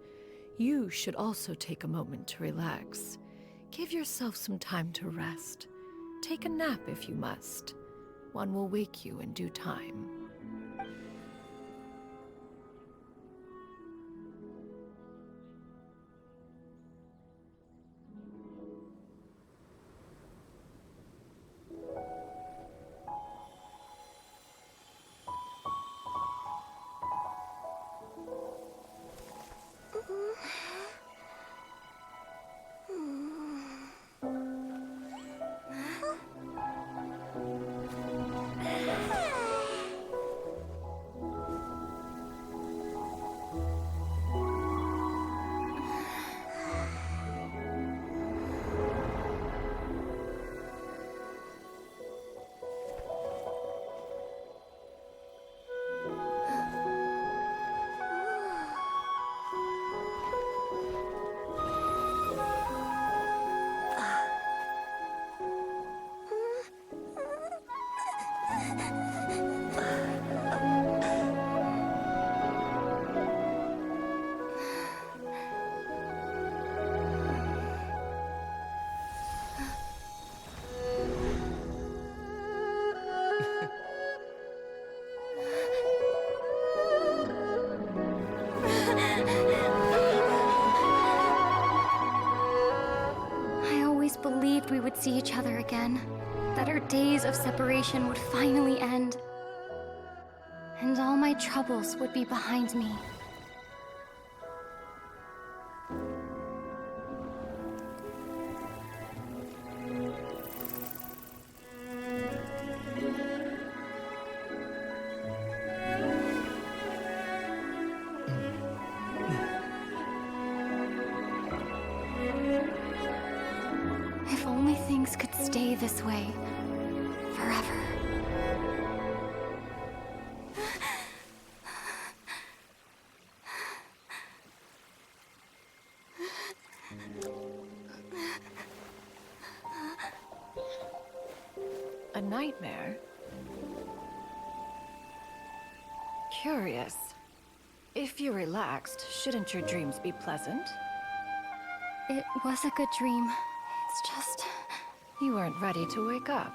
[SPEAKER 4] you should also take a moment to relax. Give yourself some time to rest. Take a nap if you must. One will wake you in due time.
[SPEAKER 21] hoped we would see each other again. That our days of separation would finally end. And all my troubles would be behind me. If only things could stay this way forever.
[SPEAKER 4] A nightmare? Curious. If you're relaxed, shouldn't your dreams be pleasant?
[SPEAKER 21] It was a good dream. It's just...
[SPEAKER 4] You weren't ready to wake up.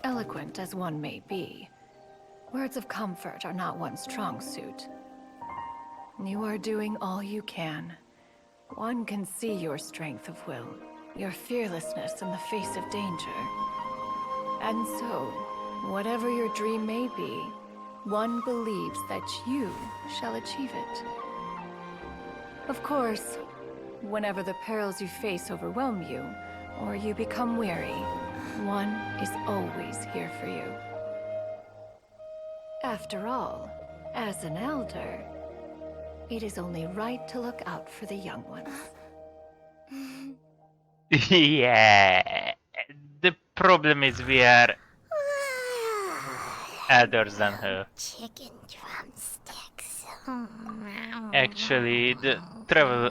[SPEAKER 4] Eloquent as one may be, words of comfort are not one's strong suit. You are doing all you can. One can see your strength of will, your fearlessness in the face of danger. And so, whatever your dream may be, one believes that you shall achieve it. Of course, whenever the perils you face overwhelm you, or you become weary, one is always here for you. After all, as an elder, it is only right to look out for the young ones.
[SPEAKER 1] Yeah. The problem is we are elders than her.
[SPEAKER 2] Chicken drumsticks.
[SPEAKER 1] Actually, the travel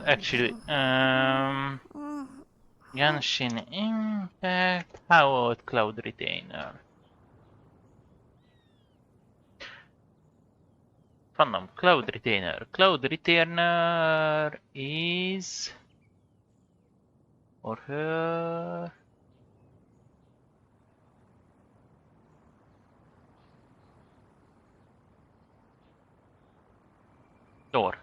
[SPEAKER 1] Genshin Impact. How about Cloud Retainer? Fandom Cloud Retainer. Cloud Retainer is for her. Door.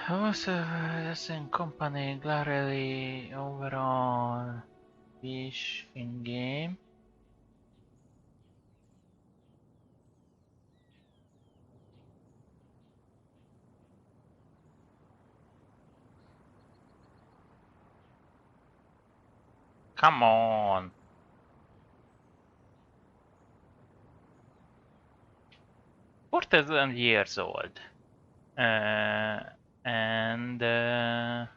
[SPEAKER 1] Who's in company Glarelli overall fish in game? Come on. 4,000 years old. And the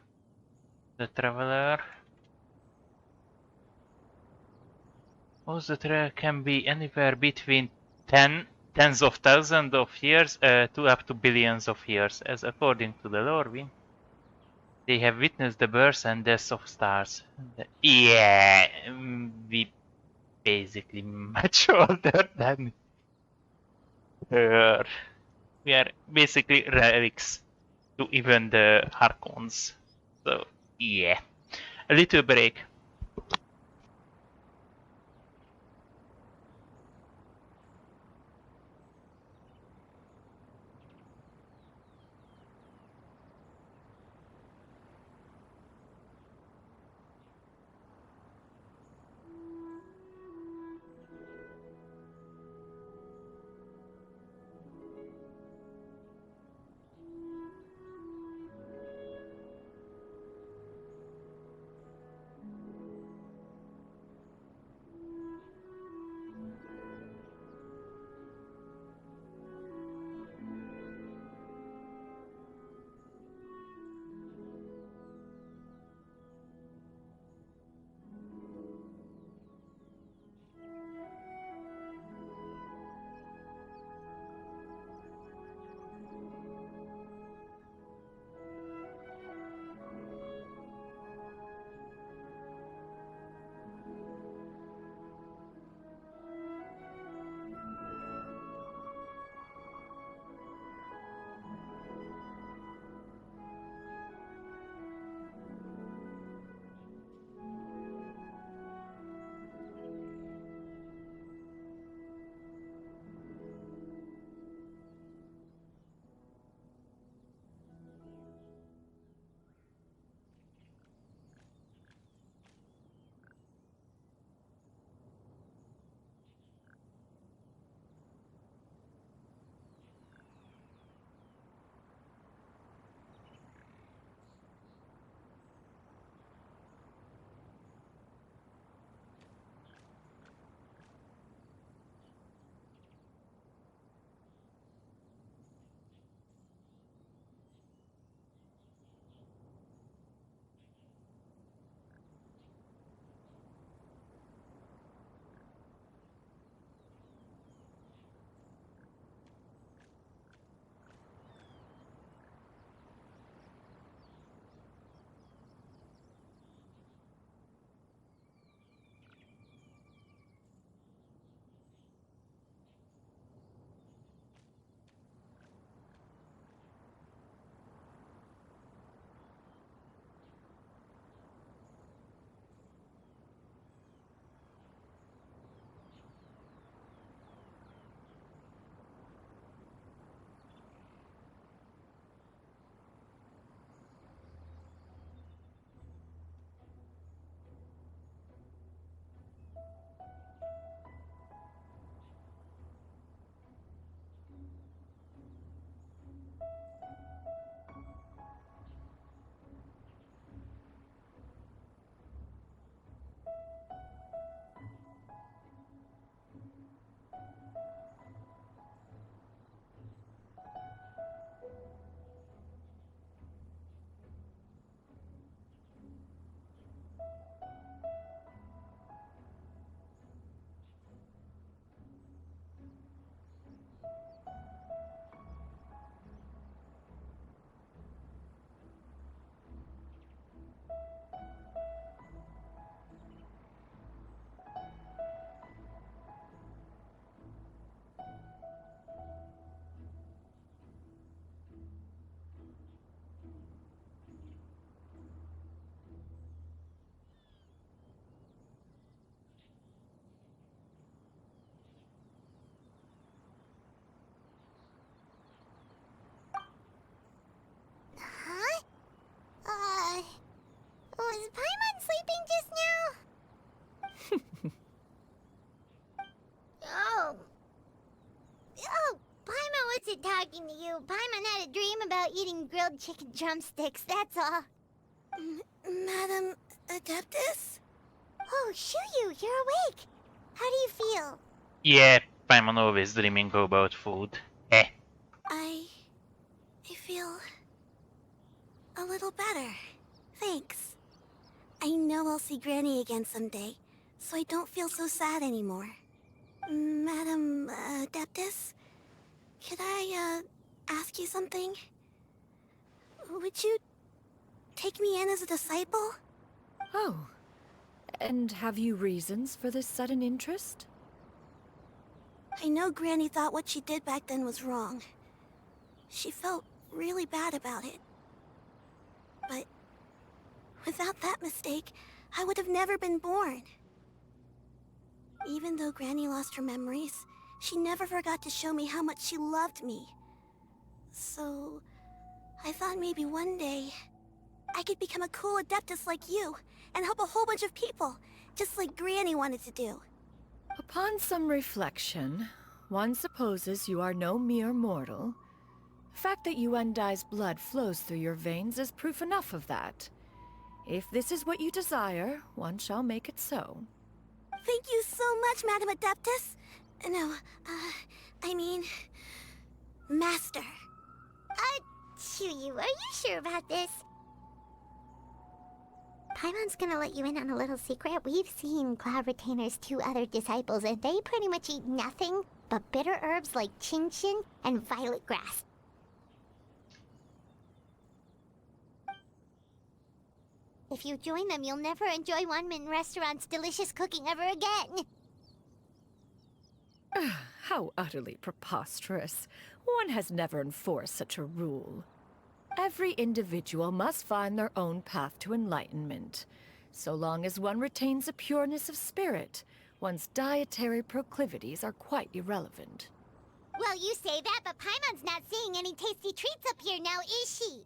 [SPEAKER 1] traveler. Also, the traveler can be anywhere between tens of thousands of years to up to billions of years, as according to the lore, they have witnessed the birth and death of stars. Yeah, we basically much older than her. We are basically relics to even the Harkons. So, yeah. A little break.
[SPEAKER 2] wasn't talking to you. Paimon had a dream about eating grilled chicken drumsticks, that's all.
[SPEAKER 15] Madam Adeptus?
[SPEAKER 2] Oh, Shuyu, you're awake. How do you feel?
[SPEAKER 1] Yeah, Paimon always dreaming about food. Eh.
[SPEAKER 15] I feel a little better. Thanks. I know I'll see Granny again someday, so I don't feel so sad anymore. Madam Adeptus, could I ask you something? Would you take me in as a disciple?
[SPEAKER 4] Oh, and have you reasons for this sudden interest?
[SPEAKER 15] I know Granny thought what she did back then was wrong. She felt really bad about it. But without that mistake, I would have never been born. Even though Granny lost her memories, she never forgot to show me how much she loved me. So, I thought maybe one day, I could become a cool Adeptus like you, and help a whole bunch of people, just like Granny wanted to do.
[SPEAKER 4] Upon some reflection, one supposes you are no mere mortal. The fact that Yuendai's blood flows through your veins is proof enough of that. If this is what you desire, one shall make it so.
[SPEAKER 15] Thank you so much, Madam Adeptus. No, I mean... Master.
[SPEAKER 2] Shuyu, are you sure about this? Paimon's gonna let you in on a little secret. We've seen Cloud Retainer's 2 other disciples, and they pretty much eat nothing but bitter herbs like Genshin and violet grass. If you join them, you'll never enjoy Wanmin Restaurant's delicious cooking ever again.
[SPEAKER 4] How utterly preposterous. One has never enforced such a rule. Every individual must find their own path to enlightenment. So long as one retains a pureness of spirit, one's dietary proclivities are quite irrelevant.
[SPEAKER 2] Well, you say that, but Paimon's not seeing any tasty treats up here now, is she?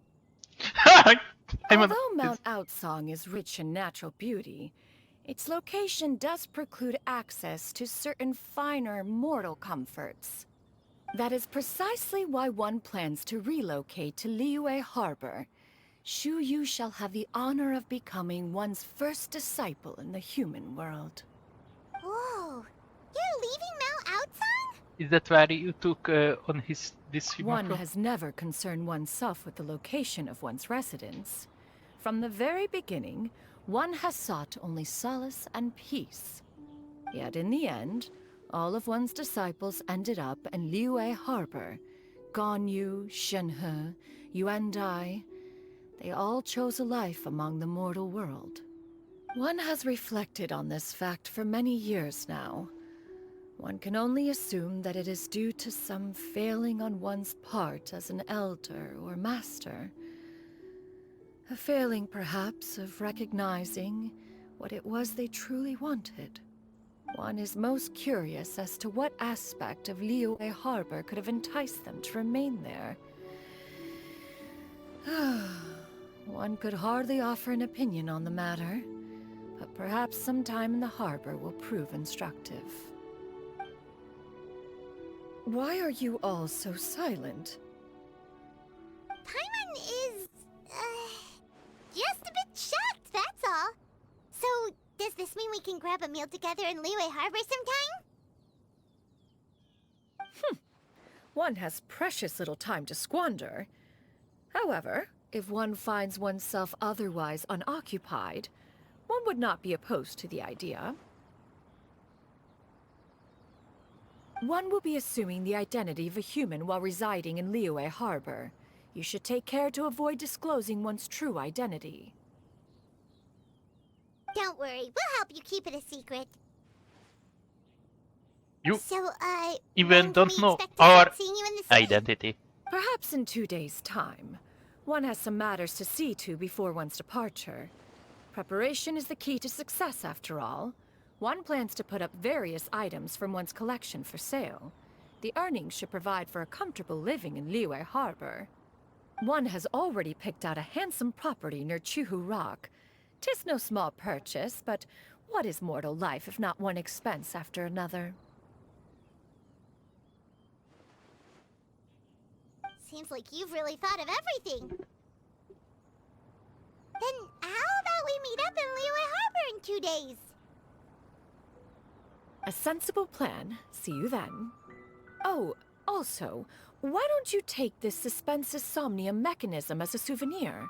[SPEAKER 4] Although Mount Outsong is rich in natural beauty, its location does preclude access to certain finer mortal comforts. That is precisely why one plans to relocate to Liyue Harbor. Shuyu shall have the honor of becoming one's first disciple in the human world.
[SPEAKER 2] Whoa, you're leaving Mount Outsong?
[SPEAKER 1] Is that where you took on this human
[SPEAKER 4] One
[SPEAKER 1] form?
[SPEAKER 4] has never concerned oneself with the location of one's residence. From the very beginning, one has sought only solace and peace. Yet in the end, all of one's disciples ended up in Liyue Harbor. Ganyu, Shenhe, Yuendai, they all chose a life among the mortal world. One has reflected on this fact for many years now. One can only assume that it is due to some failing on one's part as an elder or master. A failing, perhaps, of recognizing what it was they truly wanted. One is most curious as to what aspect of Liyue Harbor could have enticed them to remain there. One could hardly offer an opinion on the matter, but perhaps some time in the harbor will prove instructive. Why are you all so silent?
[SPEAKER 2] Paimon is, just a bit shocked, that's all. So, does this mean we can grab a meal together in Liyue Harbor sometime?
[SPEAKER 4] One has precious little time to squander. However, if one finds oneself otherwise unoccupied, one would not be opposed to the idea. One will be assuming the identity of a human while residing in Liyue Harbor. You should take care to avoid disclosing one's true identity.
[SPEAKER 2] Don't worry, we'll help you keep it a secret.
[SPEAKER 1] You
[SPEAKER 2] So,
[SPEAKER 1] even
[SPEAKER 2] when
[SPEAKER 1] don't
[SPEAKER 2] can we
[SPEAKER 1] know
[SPEAKER 2] expect to
[SPEAKER 1] our
[SPEAKER 2] start seeing you in the city?
[SPEAKER 1] identity.
[SPEAKER 4] Perhaps in 2 days' time. One has some matters to see to before one's departure. Preparation is the key to success, after all. One plans to put up various items from one's collection for sale. The earnings should provide for a comfortable living in Liyue Harbor. One has already picked out a handsome property near Chuhu Rock. 'Tis no small purchase, but what is mortal life if not one expense after another?
[SPEAKER 2] Seems like you've really thought of everything. Then how about we meet up in Liyue Harbor in 2 days?
[SPEAKER 4] A sensible plan. See you then. Oh, also, why don't you take this suspense insomnia mechanism as a souvenir?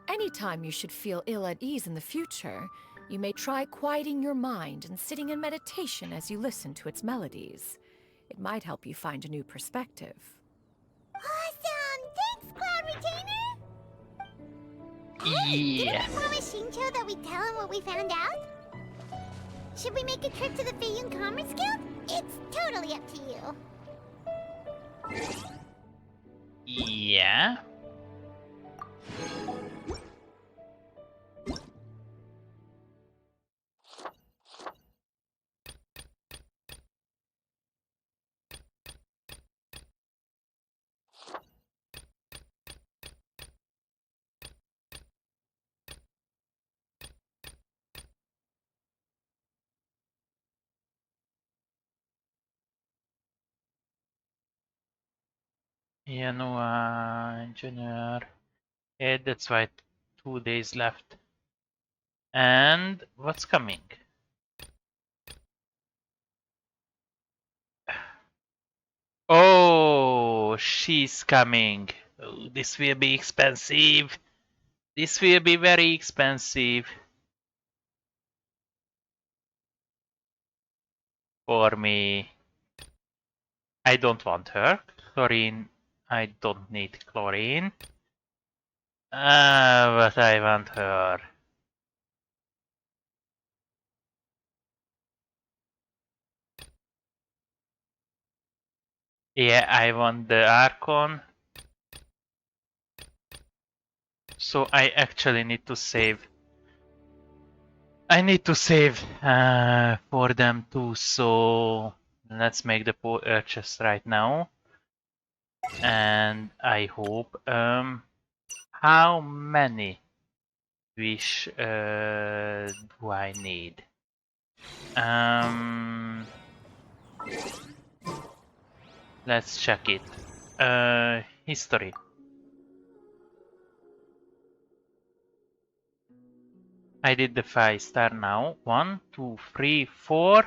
[SPEAKER 4] Anytime you should feel ill at ease in the future, you may try quieting your mind and sitting in meditation as you listen to its melodies. It might help you find a new perspective.
[SPEAKER 2] Awesome! Thanks, Cloud Retainer! Hey, didn't
[SPEAKER 1] Yeah.
[SPEAKER 2] we promise Shincho that we'd tell him what we found out? Should we make a trip to the Feiyun Commerce Guild? It's totally up to you.
[SPEAKER 1] Yeah. Yeah, no, engineer. Yeah, that's right. 2 days left. And what's coming? Oh, she's coming. Oh, this will be expensive. This will be very expensive for me. I don't want her. Chlorine. I don't need chlorine. But I want her. Yeah, I want the Archon. So I actually need to save. I need to save for them too, so let's make the purchase right now. And I hope, how many wish do I need? Let's check it. History. I did the 5-star now. 1, 2, 3, 4,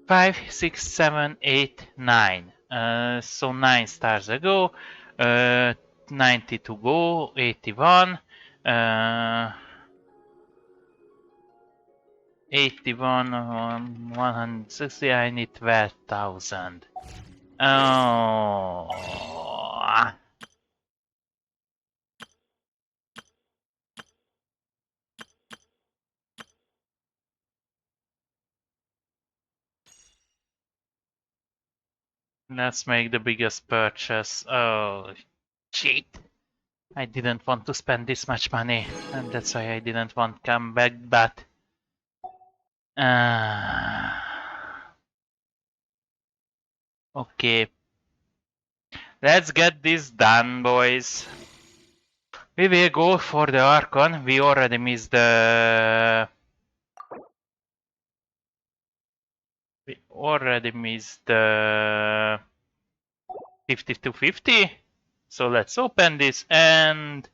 [SPEAKER 1] 5, 6, 7, 8, 9. So 9 stars ago. 90 to go. 81. 81, 160. I need 12,000. Oh. Let's make the biggest purchase. Oh, cheat. I didn't want to spend this much money, and that's why I didn't want to come back, but... Okay. Let's get this done, boys. We will go for the Archon. We already missed the... We already missed the... 50 to 50. So let's open this and...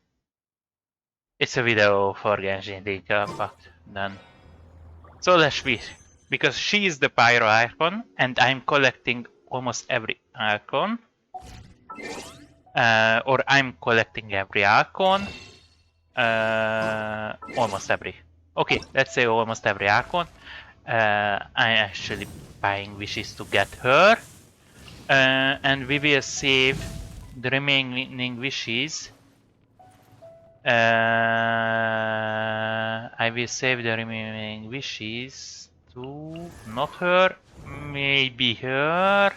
[SPEAKER 1] It's a video for Genshin Impact then. So let's be, because she is the Pyro Icon and I'm collecting almost every icon. Or I'm collecting every icon. Almost every. Okay, let's say almost every icon. I'm actually buying wishes to get her. And we will save the remaining wishes. I will save the remaining wishes to not her, maybe her,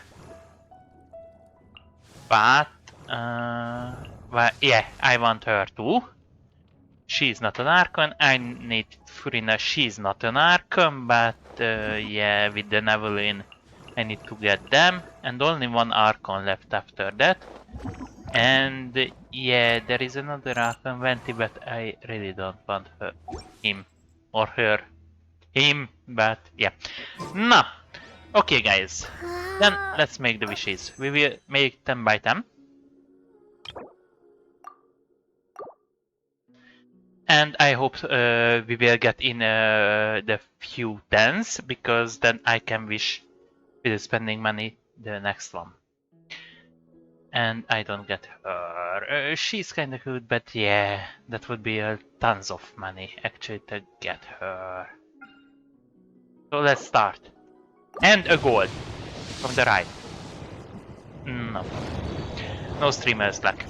[SPEAKER 1] but well, yeah, I want her too. She's not an Archon. I need Furina. She's not an Archon, but yeah, with the Nevelin, I need to get them, and only one Archon left after that. And yeah, there is another Archon Venti, but I really don't want him or her. Him, but yeah. No. Okay, guys. Then let's make the wishes. We will make 10 by 10. And I hope we will get in the few tens, because then I can wish with spending money the next one. And I don't get her. She's kind of good, but yeah, that would be tons of money actually to get her. So let's start. And a gold from the right. No. No streamer's luck.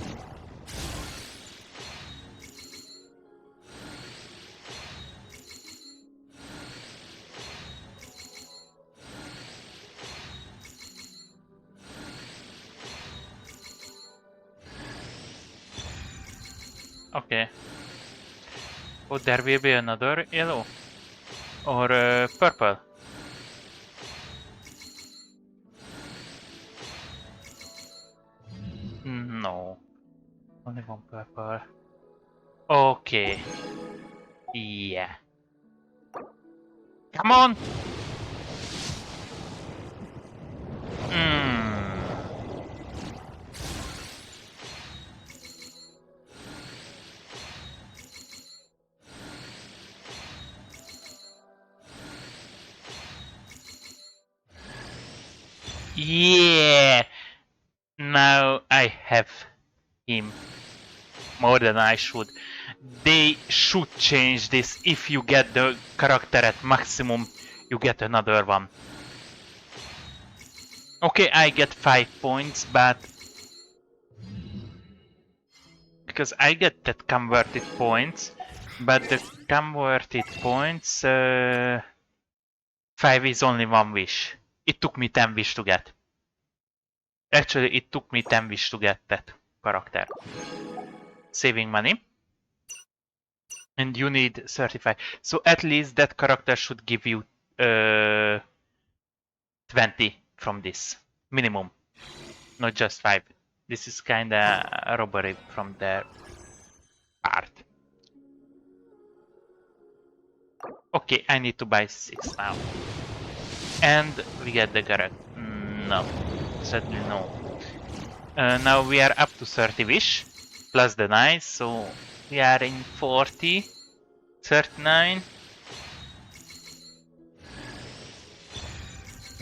[SPEAKER 1] Okay. Oh, there will be another yellow. Or purple. No. Only one purple. Okay. Yeah. Come on! Yeah! Now I have him more than I should. They should change this. If you get the character at maximum, you get another one. Okay, I get 5 points, but because I get that converted points, but the converted points 5 is only one wish. It took me 10 wish to get. Actually, it took me 10 wish to get that character. Saving money. And you need 35. So at least that character should give you 20 from this. Minimum. Not just 5. This is kinda a robbery from their part. Okay, I need to buy 6 now. And we get the character. No. Certainly no. Now we are up to 30 wish. Plus the 9, so we are in 40. 39.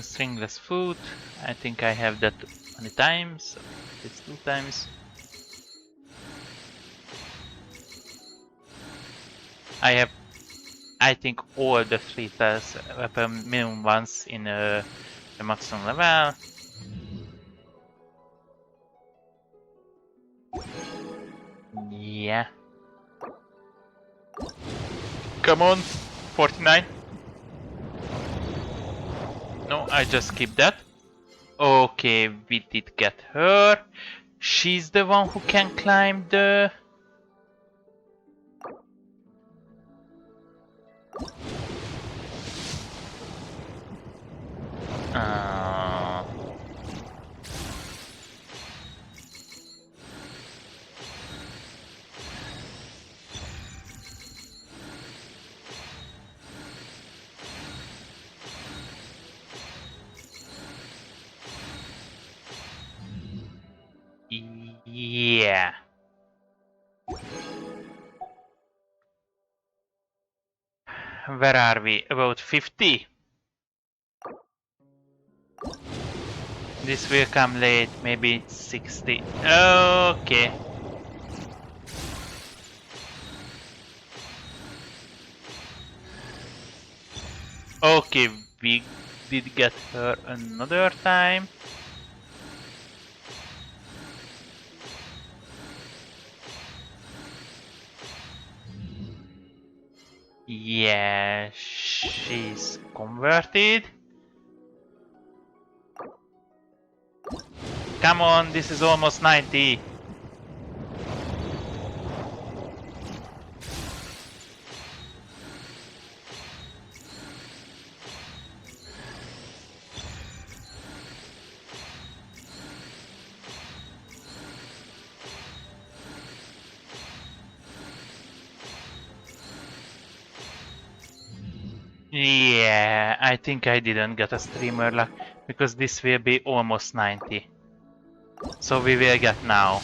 [SPEAKER 1] Stringless food. I think I have that many times. So it's 2 times. I have, I think, all the 3 weapon minimum ones in the maximum level. Yeah. Come on, 49. No, I just keep that. Okay, we did get her. She's the one who can climb the... Yeah. Where are we? About 50? This will come late, maybe 60. Okay. Okay, we did get her another time. Yeah, she's converted. Come on, this is almost 90. Yeah, I think I didn't get a streamer luck because this will be almost 90. So we will get now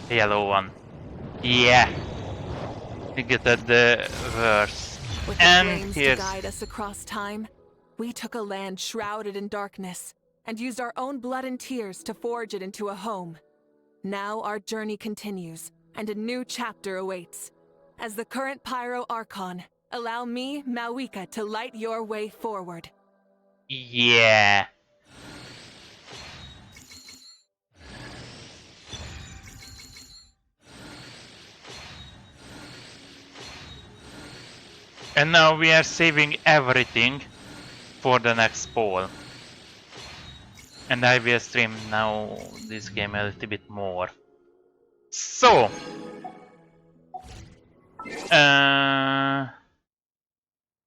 [SPEAKER 1] a yellow one. Yeah. We get at the verse.
[SPEAKER 3] With the
[SPEAKER 1] And
[SPEAKER 3] flames to
[SPEAKER 1] here's
[SPEAKER 3] guide us across time, we took a land shrouded in darkness and used our own blood and tears to forge it into a home. Now our journey continues, and a new chapter awaits. As the current Pyro Archon, allow me, Mawika, to light your way forward.
[SPEAKER 1] yeah. And now we are saving everything for the next poll. And I will stream now this game a little bit more. So,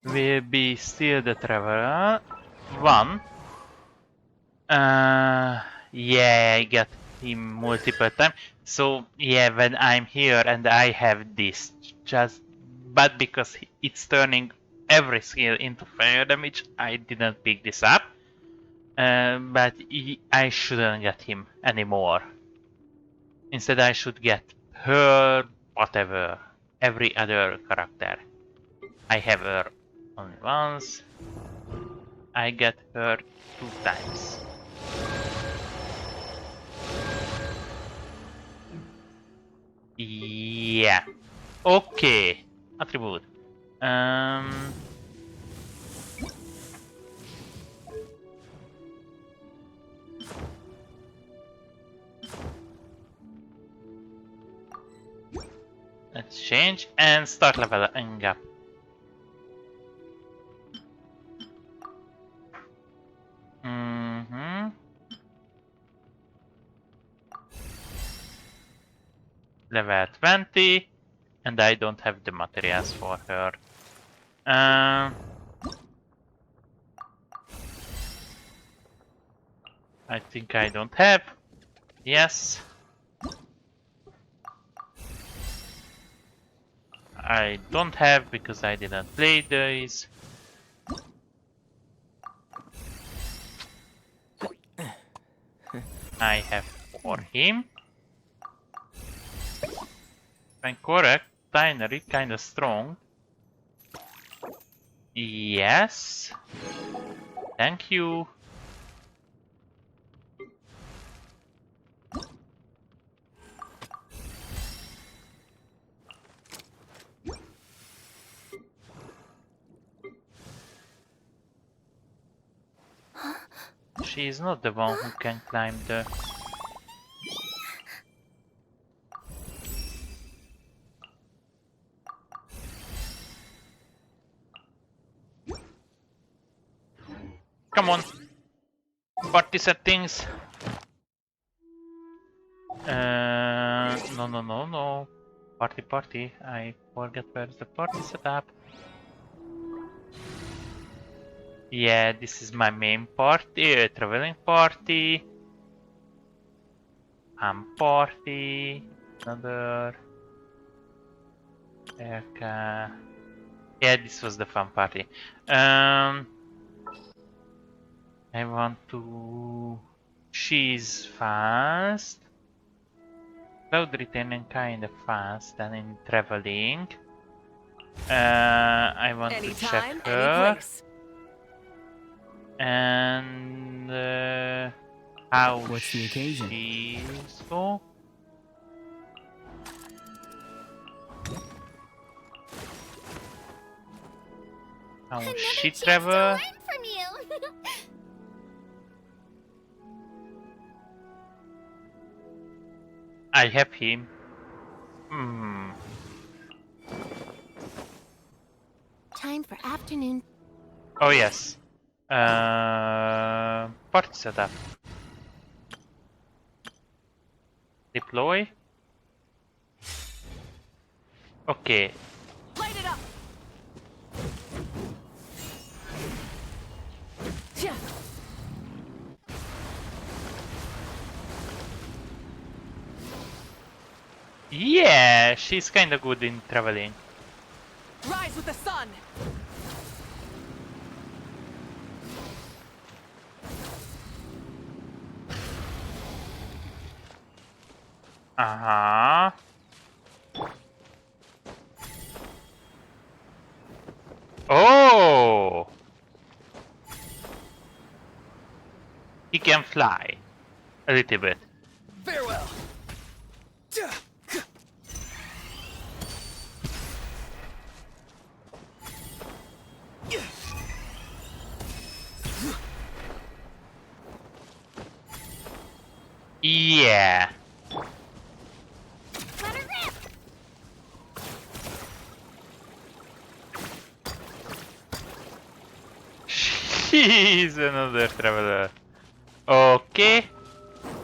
[SPEAKER 1] will be still the traveler. One. Yeah, I got him multiple times. So yeah, when I'm here and I have this, just but because it's turning every skill into fire damage, I didn't pick this up. But I shouldn't get him anymore. Instead, I should get her, whatever, every other character. I have her only once. I get her 2 times. Yeah. Okay. Attribute. Let's change and start leveling up. Level 20, and I don't have the materials for her. I think I don't have. Yes. I don't have because I didn't play these. I have for him. If I'm correct, Binary kinda strong. Yes. Thank you. She is not the one who can climb the... Come on! Party settings! No. Party. I forget where's the party setup. Yeah, this is my main party, traveling party. Party. Another. Yeah, this was the fun party. I want to... She's fast. Cloud retaining kinda fast and in traveling. I want
[SPEAKER 3] Anytime,
[SPEAKER 1] to check
[SPEAKER 3] any
[SPEAKER 1] her.
[SPEAKER 3] place.
[SPEAKER 1] And how
[SPEAKER 22] What's the occasion?
[SPEAKER 1] she's go? How she travel?
[SPEAKER 2] Learn from you.
[SPEAKER 1] I have him.
[SPEAKER 2] Time for afternoon.
[SPEAKER 1] Oh yes. Party setup. Deploy. Okay.
[SPEAKER 3] Light it up.
[SPEAKER 1] Yeah, she's kinda good in traveling.
[SPEAKER 3] Rise with the sun.
[SPEAKER 1] Oh! He can fly a little bit.
[SPEAKER 12] Farewell.
[SPEAKER 1] Yeah.
[SPEAKER 2] Let her rip!
[SPEAKER 1] She's another traveler. Okay.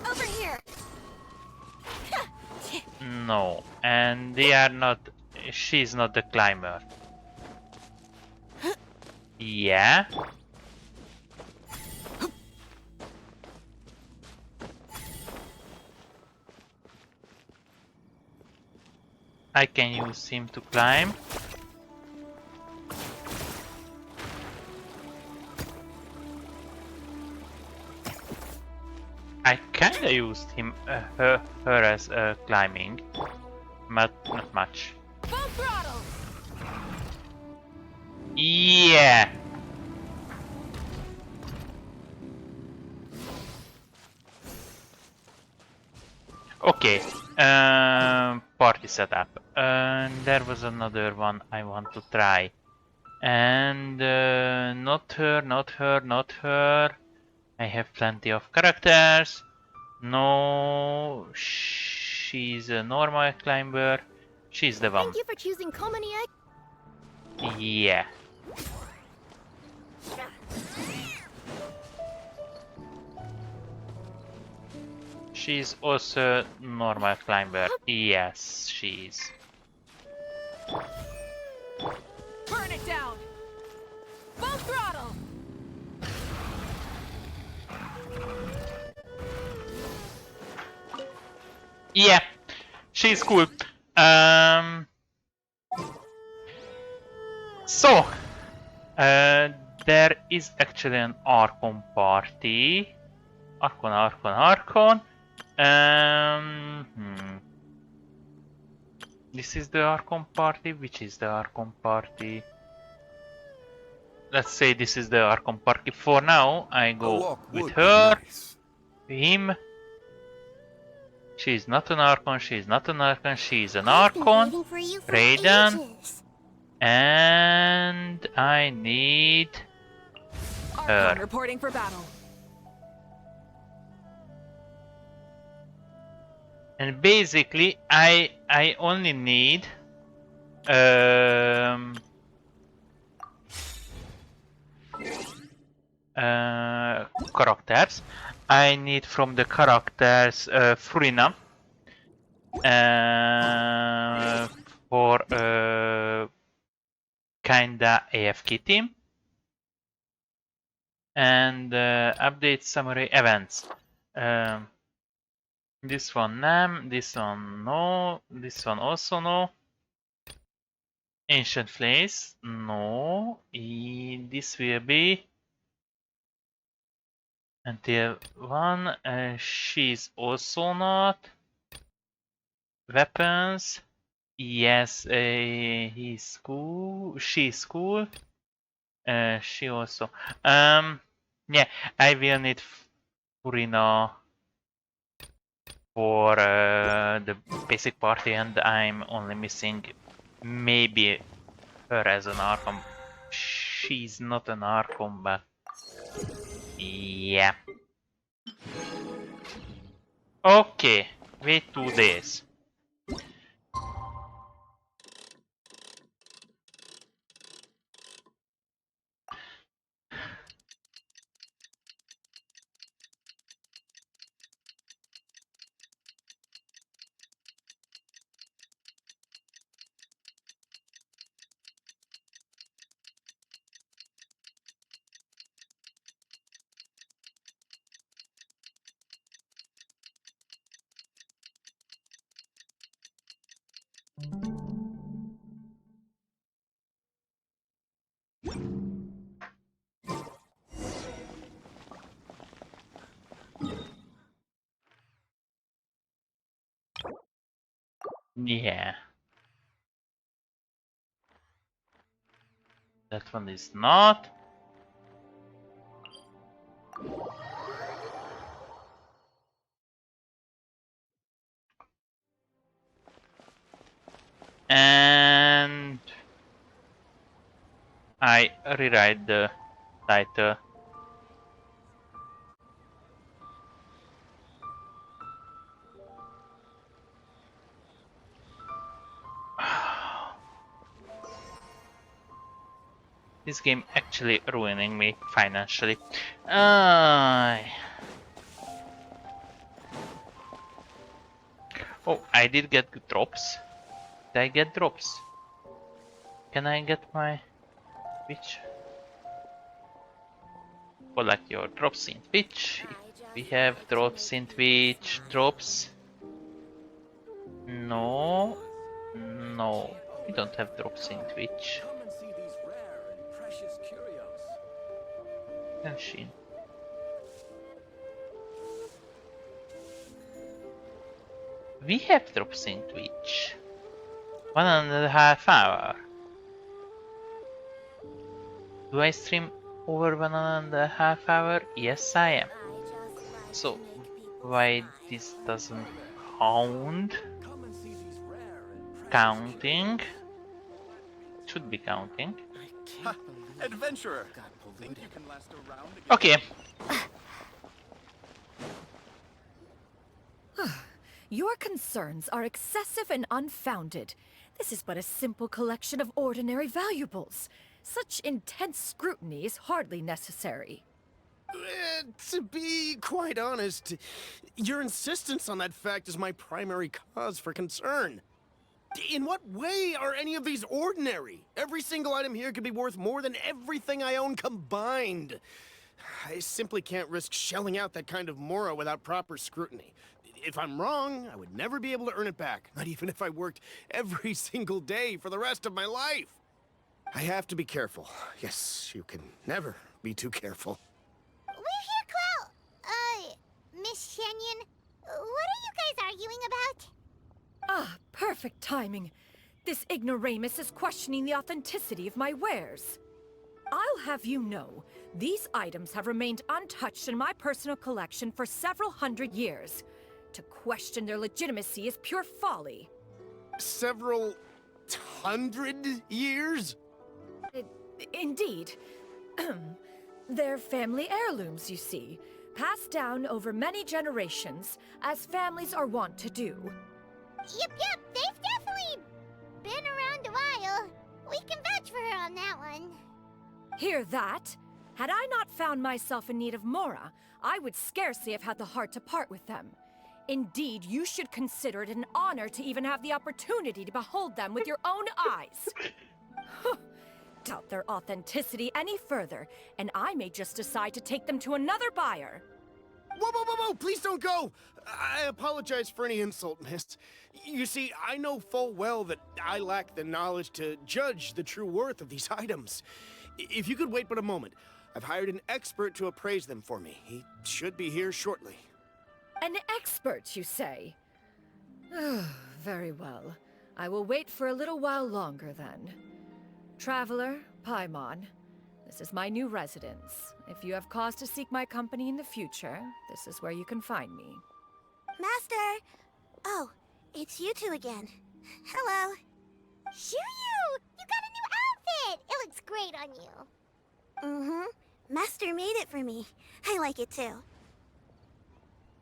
[SPEAKER 2] Over here!
[SPEAKER 1] No. And they are not. She's not the climber. Yeah. I can use him to climb. I kinda used him, her as climbing, but not much.
[SPEAKER 20] Full throttle!
[SPEAKER 1] Yeah. Okay. Party setup. There was another one I want to try, and not her, not her, not her. I have plenty of characters. No, she's a normal climber. She's the one.
[SPEAKER 18] Thank you for choosing Komaniek.
[SPEAKER 1] Yeah. She's also normal climber. Yes, she's.
[SPEAKER 20] Burn it down! Full throttle!
[SPEAKER 1] Yeah, she's cool. Um. So, there is actually an Archon party. Archon. This is the Archon party. Which is the Archon party? Let's say this is the Archon party. For now, I go with her, him. She's not an Archon. She's not an Archon. She's an Archon. Raiden. And I need
[SPEAKER 3] Archon
[SPEAKER 1] her.
[SPEAKER 3] reporting for battle.
[SPEAKER 1] And basically, I only need characters. I need from the characters Furina for kinda AFK team, and update summary events. This one NAM, this one no, this one also no. Ancient Place, no. This will be until 1. She's also not. Weapons, yes, he's cool. She's cool. She also. Yeah, I will need Furina for the basic party, and I'm only missing maybe her as an Archon. She's not an Archon, but yeah. Okay, wait 2 days. Yeah. That one is not. And I rewrite the title. This game actually ruining me financially. Oh, I did get drops. Did I get drops? Can I get my Twitch? Collect your drops in Twitch. We have drops in Twitch. Drops? No. No. We don't have drops in Twitch.
[SPEAKER 12] Come and see these rare and precious curios.
[SPEAKER 1] Genshin. We have drops in Twitch. 1.5 hour. Do I stream over 1.5 hour? Yes, I am. So, why this doesn't count? Counting. Should be counting.
[SPEAKER 12] Ha, adventurer. Think you can last a round against
[SPEAKER 1] Okay.
[SPEAKER 4] Your concerns are excessive and unfounded. This is but a simple collection of ordinary valuables. Such intense scrutiny is hardly necessary.
[SPEAKER 6] To be quite honest, your insistence on that fact is my primary cause for concern. In what way are any of these ordinary? Every single item here could be worth more than everything I own combined. I simply can't risk shelling out that kind of mora without proper scrutiny. If I'm wrong, I would never be able to earn it back, not even if I worked every single day for the rest of my life. I have to be careful. Yes, you can never be too careful.
[SPEAKER 2] We're here, Clow. Miss Shenyan, what are you guys arguing about?
[SPEAKER 4] Ah, perfect timing. This ignoramus is questioning the authenticity of my wares. I'll have you know, these items have remained untouched in my personal collection for several hundred years. To question their legitimacy is pure folly.
[SPEAKER 6] Several hundred years?
[SPEAKER 4] Indeed. They're family heirlooms, you see, passed down over many generations, as families are wont to do.
[SPEAKER 2] Yep, they've definitely been around a while. We can vouch for her on that one.
[SPEAKER 4] Hear that? Had I not found myself in need of mora, I would scarcely have had the heart to part with them. Indeed, you should consider it an honor to even have the opportunity to behold them with your own eyes. Doubt their authenticity any further, and I may just decide to take them to another buyer.
[SPEAKER 6] Whoa, please don't go! I apologize for any insult, miss. You see, I know full well that I lack the knowledge to judge the true worth of these items. If you could wait but a moment, I've hired an expert to appraise them for me. He should be here shortly.
[SPEAKER 4] An expert, you say? Very well. I will wait for a little while longer, then. Traveler, Paimon, this is my new residence. If you have cause to seek my company in the future, this is where you can find me.
[SPEAKER 15] Master! Oh, it's you two again. Hello.
[SPEAKER 2] Shoo-you! You got a new outfit! It looks great on you.
[SPEAKER 15] Mm-hmm. Master made it for me. I like it too.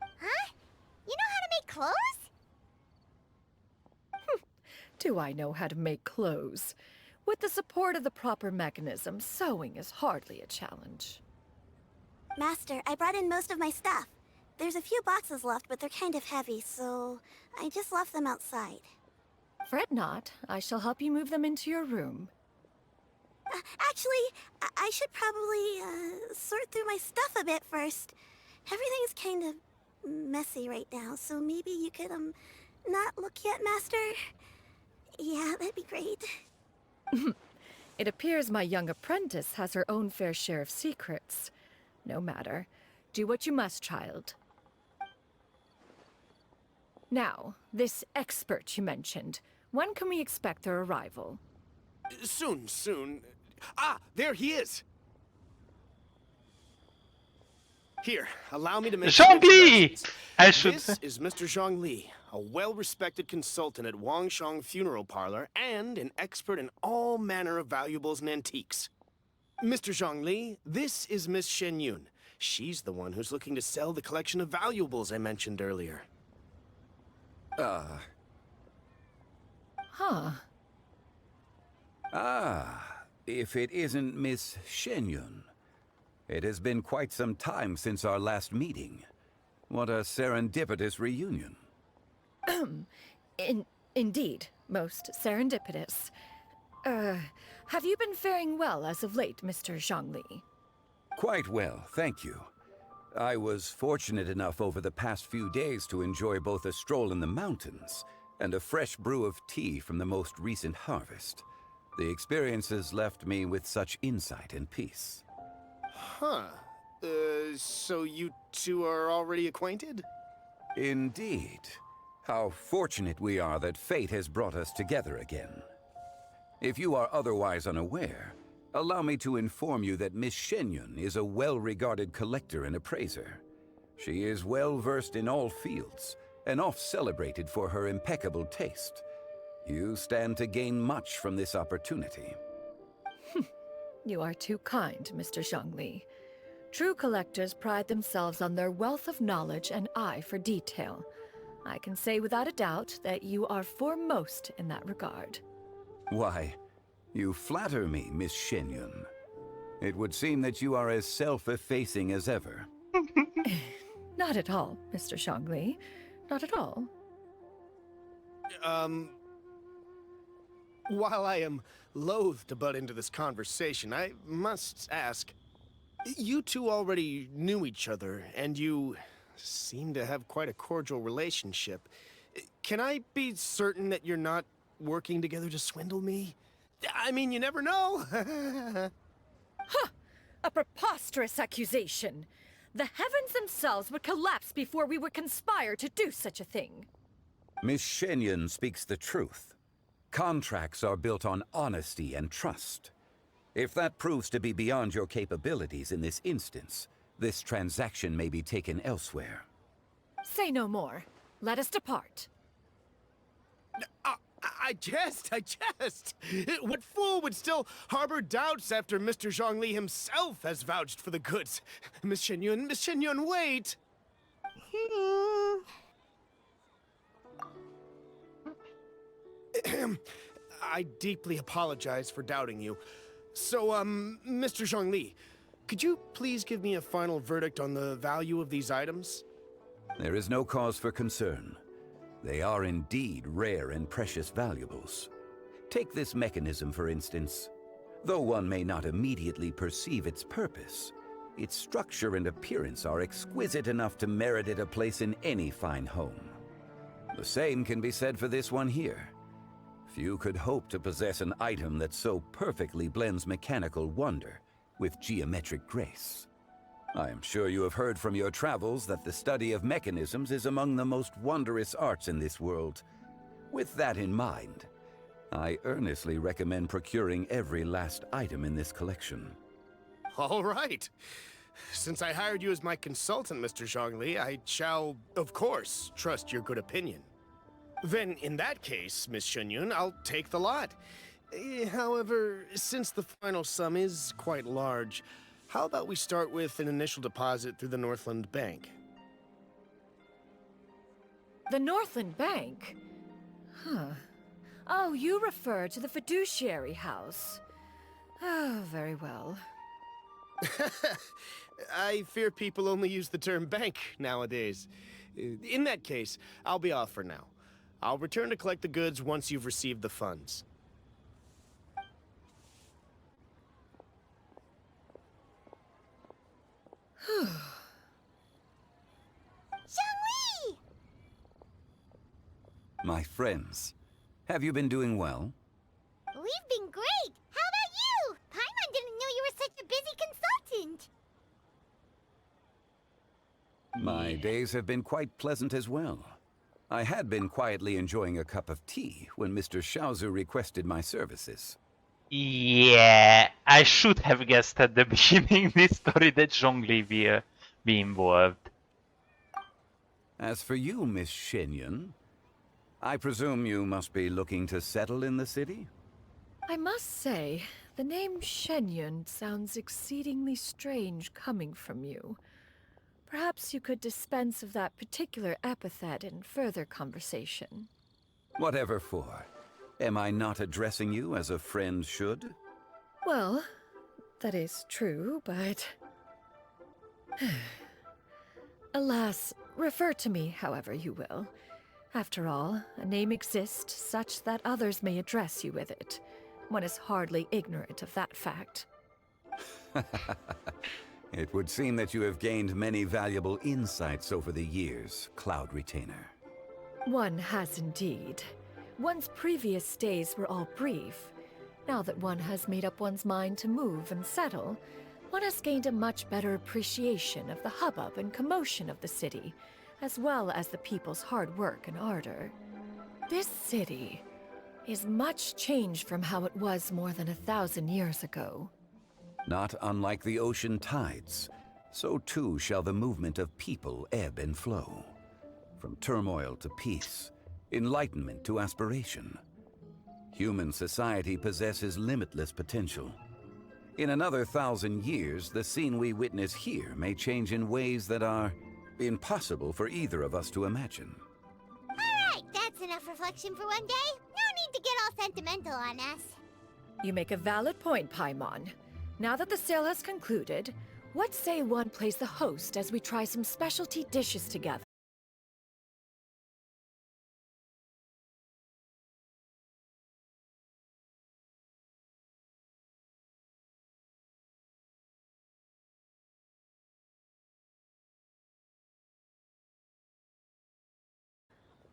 [SPEAKER 2] Huh? You know how to make clothes?
[SPEAKER 4] Do I know how to make clothes? With the support of the proper mechanism, sewing is hardly a challenge.
[SPEAKER 15] Master, I brought in most of my stuff. There's a few boxes left, but they're kind of heavy, so I just left them outside.
[SPEAKER 4] Fret not. I shall help you move them into your room.
[SPEAKER 15] Actually, I should probably sort through my stuff a bit first. Everything's kind of messy right now, so maybe you could, not look yet, Master? Yeah, that'd be great.
[SPEAKER 4] It appears my young apprentice has her own fair share of secrets. No matter. Do what you must, child. Now, this expert you mentioned, when can we expect their arrival?
[SPEAKER 6] Soon. Ah, there he is! Here, allow me to make some
[SPEAKER 1] Zhongli!
[SPEAKER 6] introductions.
[SPEAKER 1] I should say.
[SPEAKER 6] This is Mr. Zhongli, a well-respected consultant at Wangshang Funeral Parlor and an expert in all manner of valuables and antiques. Mr. Zhongli, this is Miss Shenyun. She's the one who's looking to sell the collection of valuables I mentioned earlier.
[SPEAKER 4] Huh.
[SPEAKER 8] If it isn't Miss Shenyun. It has been quite some time since our last meeting. What a serendipitous reunion.
[SPEAKER 4] Indeed, most serendipitous. Have you been faring well as of late, Mr. Zhongli?
[SPEAKER 8] Quite well, thank you. I was fortunate enough over the past few days to enjoy both a stroll in the mountains and a fresh brew of tea from the most recent harvest. The experiences left me with such insight and peace.
[SPEAKER 6] Huh. So you two are already acquainted?
[SPEAKER 8] Indeed. How fortunate we are that fate has brought us together again. If you are otherwise unaware, allow me to inform you that Miss Shenyun is a well-regarded collector and appraiser. She is well-versed in all fields, and oft-celebrated for her impeccable taste. You stand to gain much from this opportunity.
[SPEAKER 4] You are too kind, Mr. Zhongli. True collectors pride themselves on their wealth of knowledge and eye for detail. I can say without a doubt that you are foremost in that regard.
[SPEAKER 8] Why, you flatter me, Miss Shenyun. It would seem that you are as self-effacing as ever.
[SPEAKER 4] Not at all, Mr. Zhongli. Not at all.
[SPEAKER 6] While I am loath to butt into this conversation, I must ask, you two already knew each other, and you seem to have quite a cordial relationship. Can I be certain that you're not working together to swindle me? I mean, you never know.
[SPEAKER 4] Huh! A preposterous accusation. The heavens themselves would collapse before we would conspire to do such a thing.
[SPEAKER 8] Miss Shenyun speaks the truth. Contracts are built on honesty and trust. If that proves to be beyond your capabilities in this instance, this transaction may be taken elsewhere.
[SPEAKER 4] Say no more. Let us depart.
[SPEAKER 6] I jest. What fool would still harbor doubts after Mr. Zhongli himself has vouched for the goods? Miss Shenyun, wait! I deeply apologize for doubting you. So, Mr. Zhongli, could you please give me a final verdict on the value of these items?
[SPEAKER 8] There is no cause for concern. They are indeed rare and precious valuables. Take this mechanism, for instance. Though one may not immediately perceive its purpose, its structure and appearance are exquisite enough to merit it a place in any fine home. The same can be said for this one here. Few could hope to possess an item that so perfectly blends mechanical wonder with geometric grace. I am sure you have heard from your travels that the study of mechanisms is among the most wondrous arts in this world. With that in mind, I earnestly recommend procuring every last item in this collection.
[SPEAKER 6] All right. Since I hired you as my consultant, Mr. Zhongli, I shall, of course, trust your good opinion. Then, in that case, Miss Shenyun, I'll take the lot. However, since the final sum is quite large, how about we start with an initial deposit through the Northland Bank?
[SPEAKER 4] The Northland Bank? Huh. Oh, you refer to the fiduciary house. Oh, very well.
[SPEAKER 6] I fear people only use the term bank nowadays. In that case, I'll be off for now. I'll return to collect the goods once you've received the funds.
[SPEAKER 2] Zhongli!
[SPEAKER 8] My friends, have you been doing well?
[SPEAKER 2] We've been great! How about you? Paimon didn't know you were such a busy consultant!
[SPEAKER 8] My days have been quite pleasant as well. I had been quietly enjoying a cup of tea when Mr. Xiaozu requested my services.
[SPEAKER 1] Yeah, I should have guessed at the beginning this story that Zhongli will be involved.
[SPEAKER 8] As for you, Miss Shenyun, I presume you must be looking to settle in the city?
[SPEAKER 4] I must say, the name Shenyun sounds exceedingly strange coming from you. Perhaps you could dispense of that particular epithet in further conversation.
[SPEAKER 8] Whatever for. Am I not addressing you as a friend should?
[SPEAKER 4] Well, that is true, but... Alas, refer to me however you will. After all, a name exists such that others may address you with it. One is hardly ignorant of that fact.
[SPEAKER 8] It would seem that you have gained many valuable insights over the years, Cloud Retainer.
[SPEAKER 4] One has indeed. One's previous stays were all brief. Now that one has made up one's mind to move and settle, one has gained a much better appreciation of the hubbub and commotion of the city, as well as the people's hard work and ardor. This city is much changed from how it was more than 1,000 years ago.
[SPEAKER 8] Not unlike the ocean tides, so too shall the movement of people ebb and flow. From turmoil to peace, enlightenment to aspiration. Human society possesses limitless potential. In another 1,000 years, the scene we witness here may change in ways that are impossible for either of us to imagine.
[SPEAKER 2] Alright, that's enough reflection for one day. No need to get all sentimental on us.
[SPEAKER 4] You make a valid point, Paimon. Now that the sale has concluded, what say one plays the host as we try some specialty dishes together?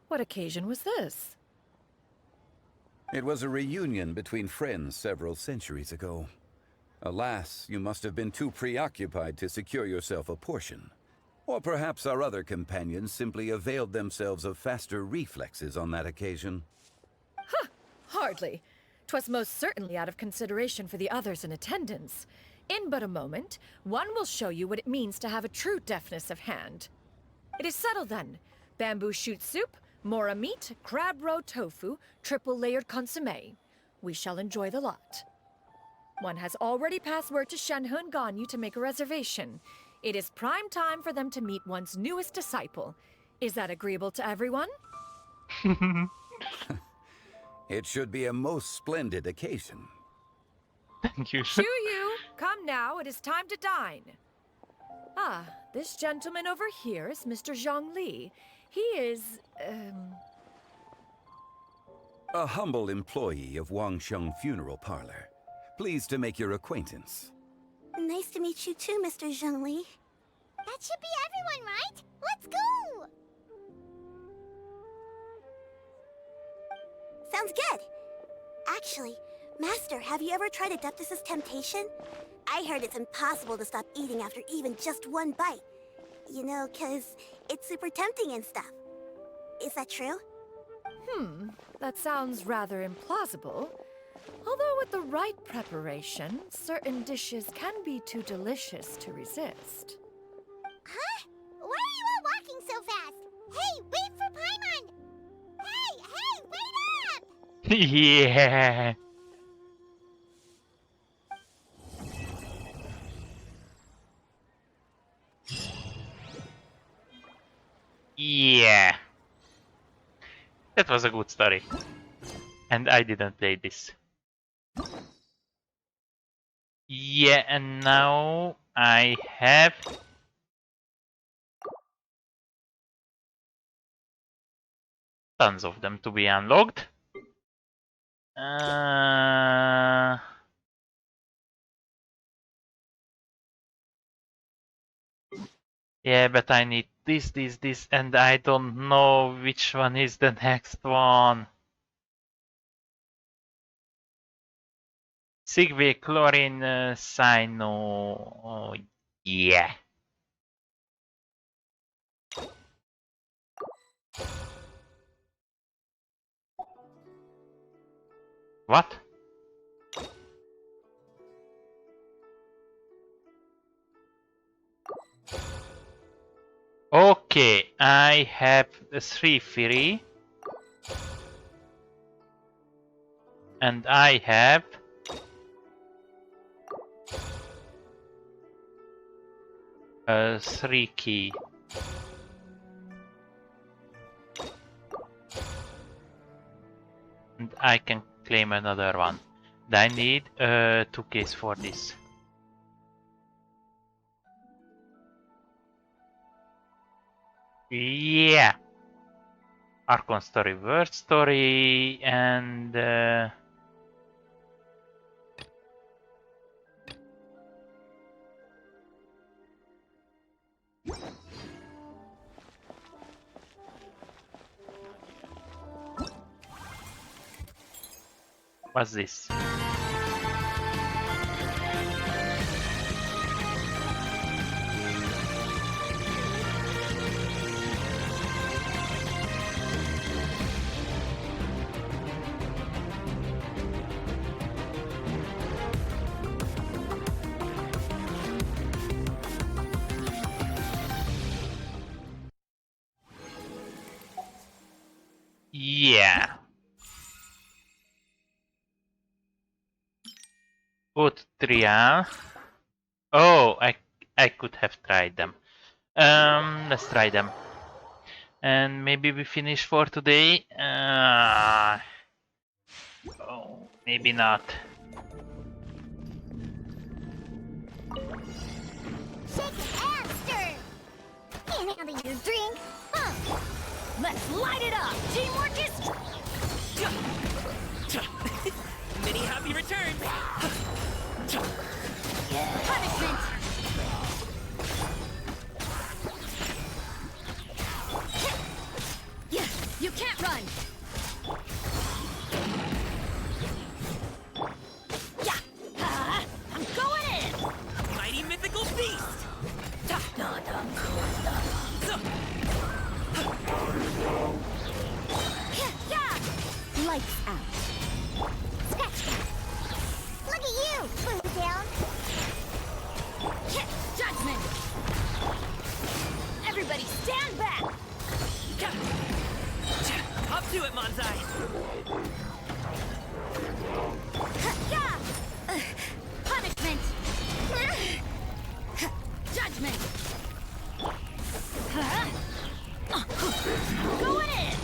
[SPEAKER 4] What occasion was this?
[SPEAKER 8] It was a reunion between friends several centuries ago. Alas, you must have been too preoccupied to secure yourself a portion. Or perhaps our other companions simply availed themselves of faster reflexes on that occasion.
[SPEAKER 4] Hardly. 'Twas most certainly out of consideration for the others in attendance. In but a moment, one will show you what it means to have a true deftness of hand. It is settled then. Bamboo shoot soup, mora meat, crab roe tofu, triple-layered consommé. We shall enjoy the lot. One has already passed word to Shenhe and Ganyu to make a reservation. It is prime time for them to meet one's newest disciple. Is that agreeable to everyone?
[SPEAKER 8] It should be a most splendid occasion.
[SPEAKER 1] Thank you.
[SPEAKER 4] Shu Yu, come now, it is time to dine. Ah, this gentleman over here is Mr. Zhang Li. He is,
[SPEAKER 8] A humble employee of Wangsheng Funeral Parlor. Pleased to make your acquaintance.
[SPEAKER 15] Nice to meet you too, Mr. Zhongli.
[SPEAKER 2] That should be everyone, right? Let's go!
[SPEAKER 15] Sounds good. Actually, Master, have you ever tried Adeptus' temptation? I heard it's impossible to stop eating after even just one bite. You know, 'cause it's super tempting and stuff. Is that true?
[SPEAKER 4] That sounds rather implausible. Although with the right preparation, certain dishes can be too delicious to resist.
[SPEAKER 2] Huh? Why are you all walking so fast? Hey, wait for Paimon! Hey, wait up!
[SPEAKER 1] Yeah. Yeah. That was a good story. And I didn't play this. Yeah, and now I have tons of them to be unlocked. Yeah, but I need this, and I don't know which one is the next one. Sigve, chlorine, cyano. Oh, yeah. What? Okay, I have 3 free. And I have 3 key. And I can claim another one. I need 2 keys for this. Yeah. Archon story, word story, and what's this? Yeah. Both trial. Oh, I could have tried them. Let's try them. And maybe we finish for today. Oh, maybe not.
[SPEAKER 2] Shake and stir. Can't handle your drink. Huh.
[SPEAKER 20] Let's light it up! Teamwork is...
[SPEAKER 9] Many happy returns!
[SPEAKER 20] Punishment! Yeah, you can't run! Yeah! I'm going in!
[SPEAKER 9] Mighty mythical beast!
[SPEAKER 2] Lights out. Scratch that. Look at you, put it down.
[SPEAKER 20] Judgment! Everybody stand back!
[SPEAKER 9] Up to it, Manzai!
[SPEAKER 20] Punishment! Judgment! Going in!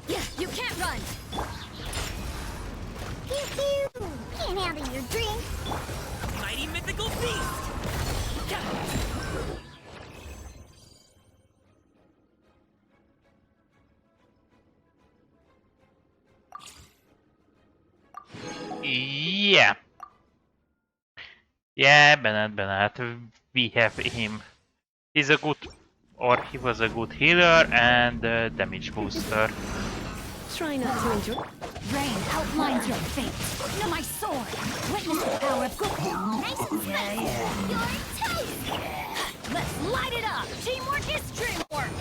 [SPEAKER 20] Yeah, you can't run!
[SPEAKER 2] Pew pew. Can't handle your drink.
[SPEAKER 9] Mighty mythical beast!
[SPEAKER 1] Yeah. Yeah, Bennett. We have him. He's a good, or he was a good healer and damage booster.
[SPEAKER 7] Try not to enjoy.
[SPEAKER 20] Rain outlines your fate. No, my sword. Witness the power of good.
[SPEAKER 2] Nice and spicy. You're toast.
[SPEAKER 20] Let's light it up. Teamwork is dreamwork.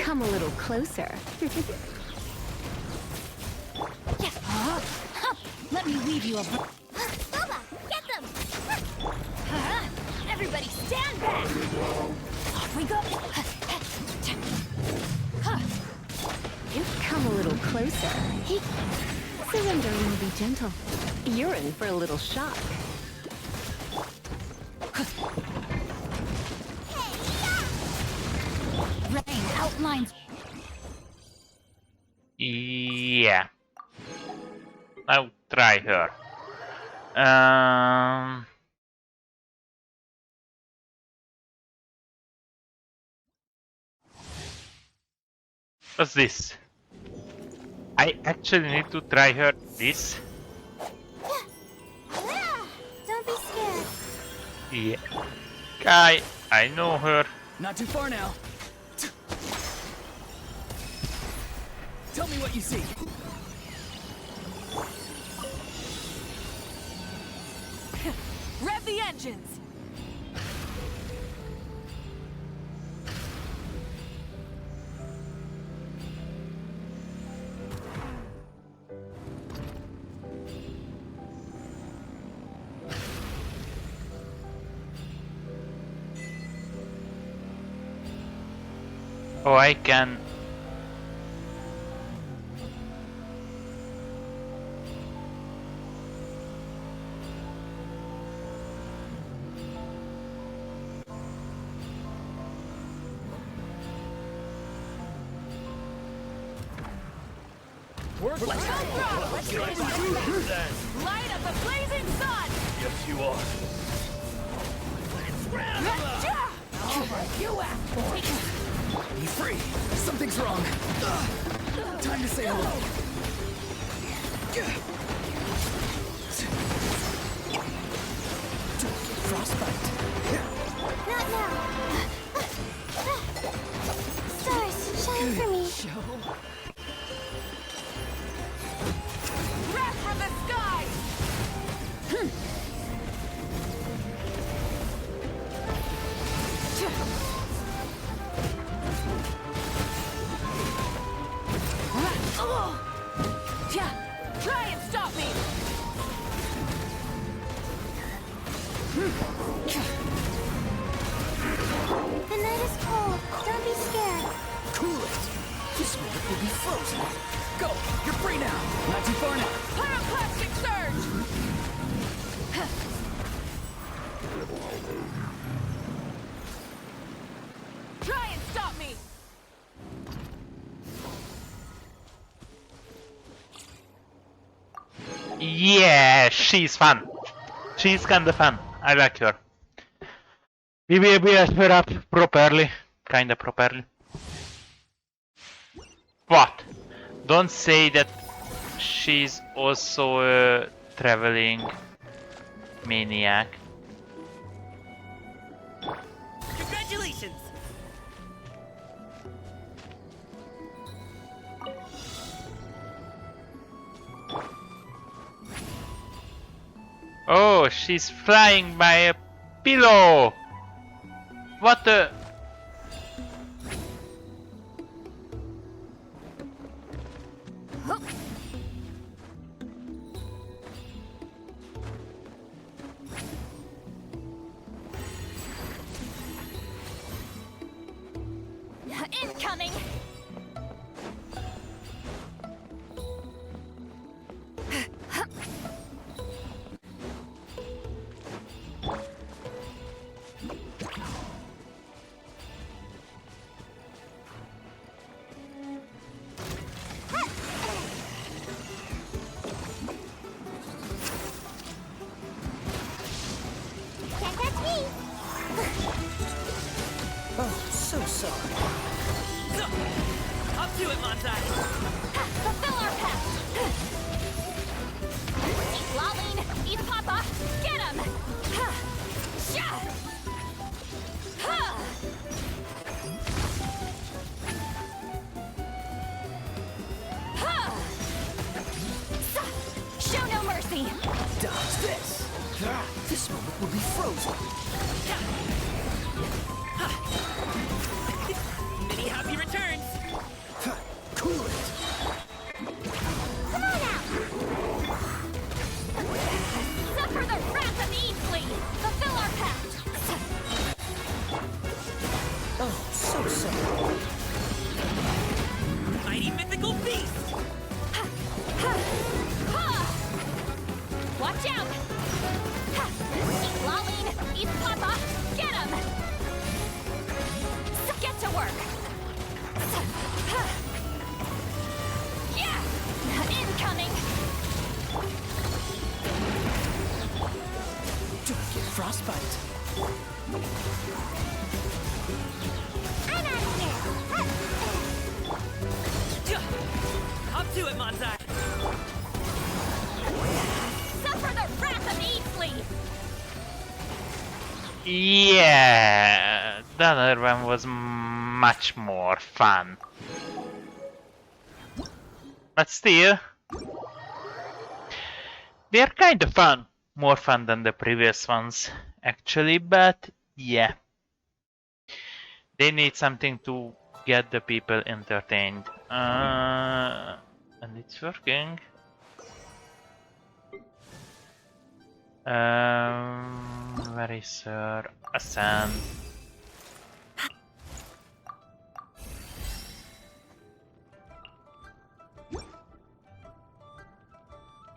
[SPEAKER 7] Come a little closer.
[SPEAKER 20] Let me weave you a...
[SPEAKER 2] Boba, get them.
[SPEAKER 20] Everybody stand back. Off we go.
[SPEAKER 7] Come a little closer. Surrender will be gentle. You're in for a little shock.
[SPEAKER 20] Rain outlines...
[SPEAKER 1] Yeah. I'll try her. What's this? I actually need to try her this.
[SPEAKER 2] Don't be scared.
[SPEAKER 1] Yeah. Kai, I know her.
[SPEAKER 9] Not too far now. Tell me what you see.
[SPEAKER 20] Rev the engines!
[SPEAKER 1] Oh, I can.
[SPEAKER 9] Let's go!
[SPEAKER 13] Let's do it! Light up the blazing sun!
[SPEAKER 9] Yes, you are.
[SPEAKER 13] You asked for it!
[SPEAKER 9] Be free. Something's wrong. Time to say hello. Frostbite.
[SPEAKER 2] Not now. Stars, shine for me.
[SPEAKER 13] Wrath from the sky! Try and stop me!
[SPEAKER 2] The night is cold. Don't be scared.
[SPEAKER 9] Cool it. This moment will be frozen. Go. You're free now. Not too far now.
[SPEAKER 13] Pyroclastic surge! Try and stop me!
[SPEAKER 1] Yeah, she's fun. She's kinda fun. I like her. We will build her up properly. Kinda properly. What? Don't say that she's also a traveling maniac.
[SPEAKER 13] Congratulations!
[SPEAKER 1] Oh, she's flying by a pillow! What the...
[SPEAKER 13] Incoming!
[SPEAKER 2] Can't catch me.
[SPEAKER 17] Oh, so sorry.
[SPEAKER 13] Up to it, Montai! Fulfill our pact! Eat Laline! Eat Papa! Get him! Sha! Ha! Ha! Show no mercy!
[SPEAKER 9] Dodge this. This moment will be frozen.
[SPEAKER 13] Many happy returns!
[SPEAKER 9] Cool it.
[SPEAKER 2] Come on out.
[SPEAKER 13] Suffer the wrath of Easley! Fulfill our pact!
[SPEAKER 17] Oh, so sorry.
[SPEAKER 13] Mighty mythical beast! Watch out! Eat Laline! Eat Papa! Get him! Get to work! Yeah! Incoming!
[SPEAKER 17] Don't get frostbite.
[SPEAKER 2] I'm out of here.
[SPEAKER 13] Up to it, Montai! Suffer the wrath of Easley!
[SPEAKER 1] Yeah, the other one was much more fun. But still, they're kind of fun. More fun than the previous ones, actually, but yeah. They need something to get the people entertained. And it's working. Where is her? Ascend.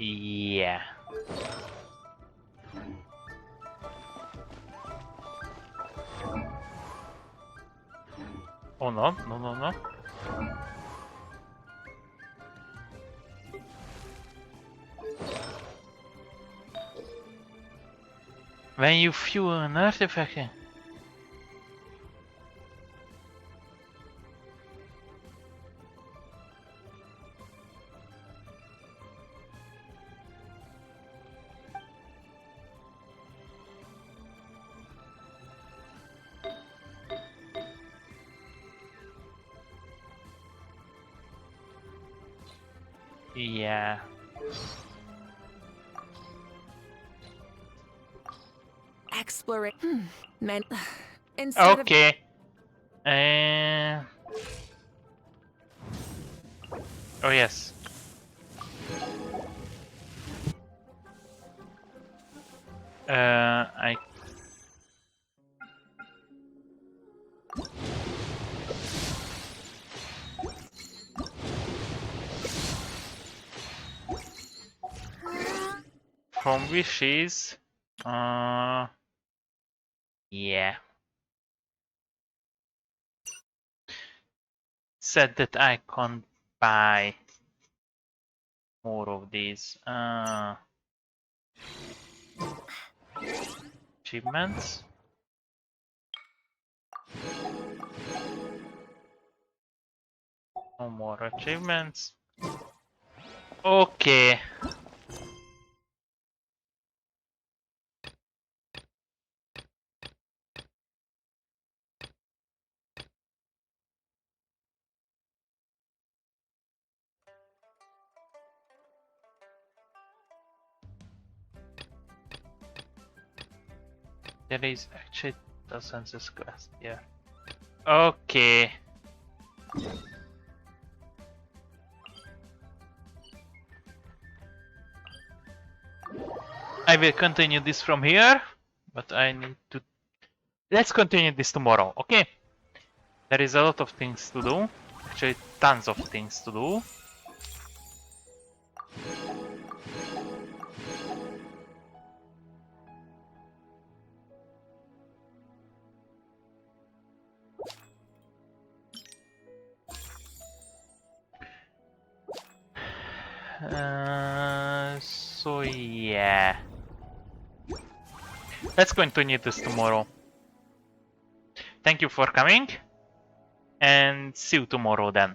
[SPEAKER 1] Yeah. Oh no, no, no, no. When you fuel an artifact. Yeah.
[SPEAKER 3] Exploration. Man, instead of
[SPEAKER 1] Okay. Oh yes. I. From wishes. Yeah. Said that I can't buy more of these. Achievements. No more achievements. Okay. There is actually dozens of quests here. Okay. I will continue this from here, but I need to... Let's continue this tomorrow, okay? There is a lot of things to do. Actually, tons of things to do. So yeah. Let's continue this tomorrow. Thank you for coming. And see you tomorrow then.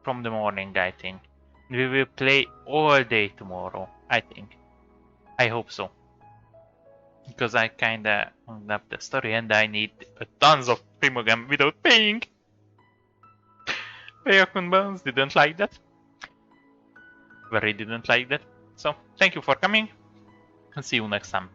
[SPEAKER 1] From the morning, I think. We will play all day tomorrow, I think. I hope so. Because I kinda hung up the story and I need tons of Primogen without paying. Payakun Bones didn't like that. Very didn't like that. So, thank you for coming. And see you next time.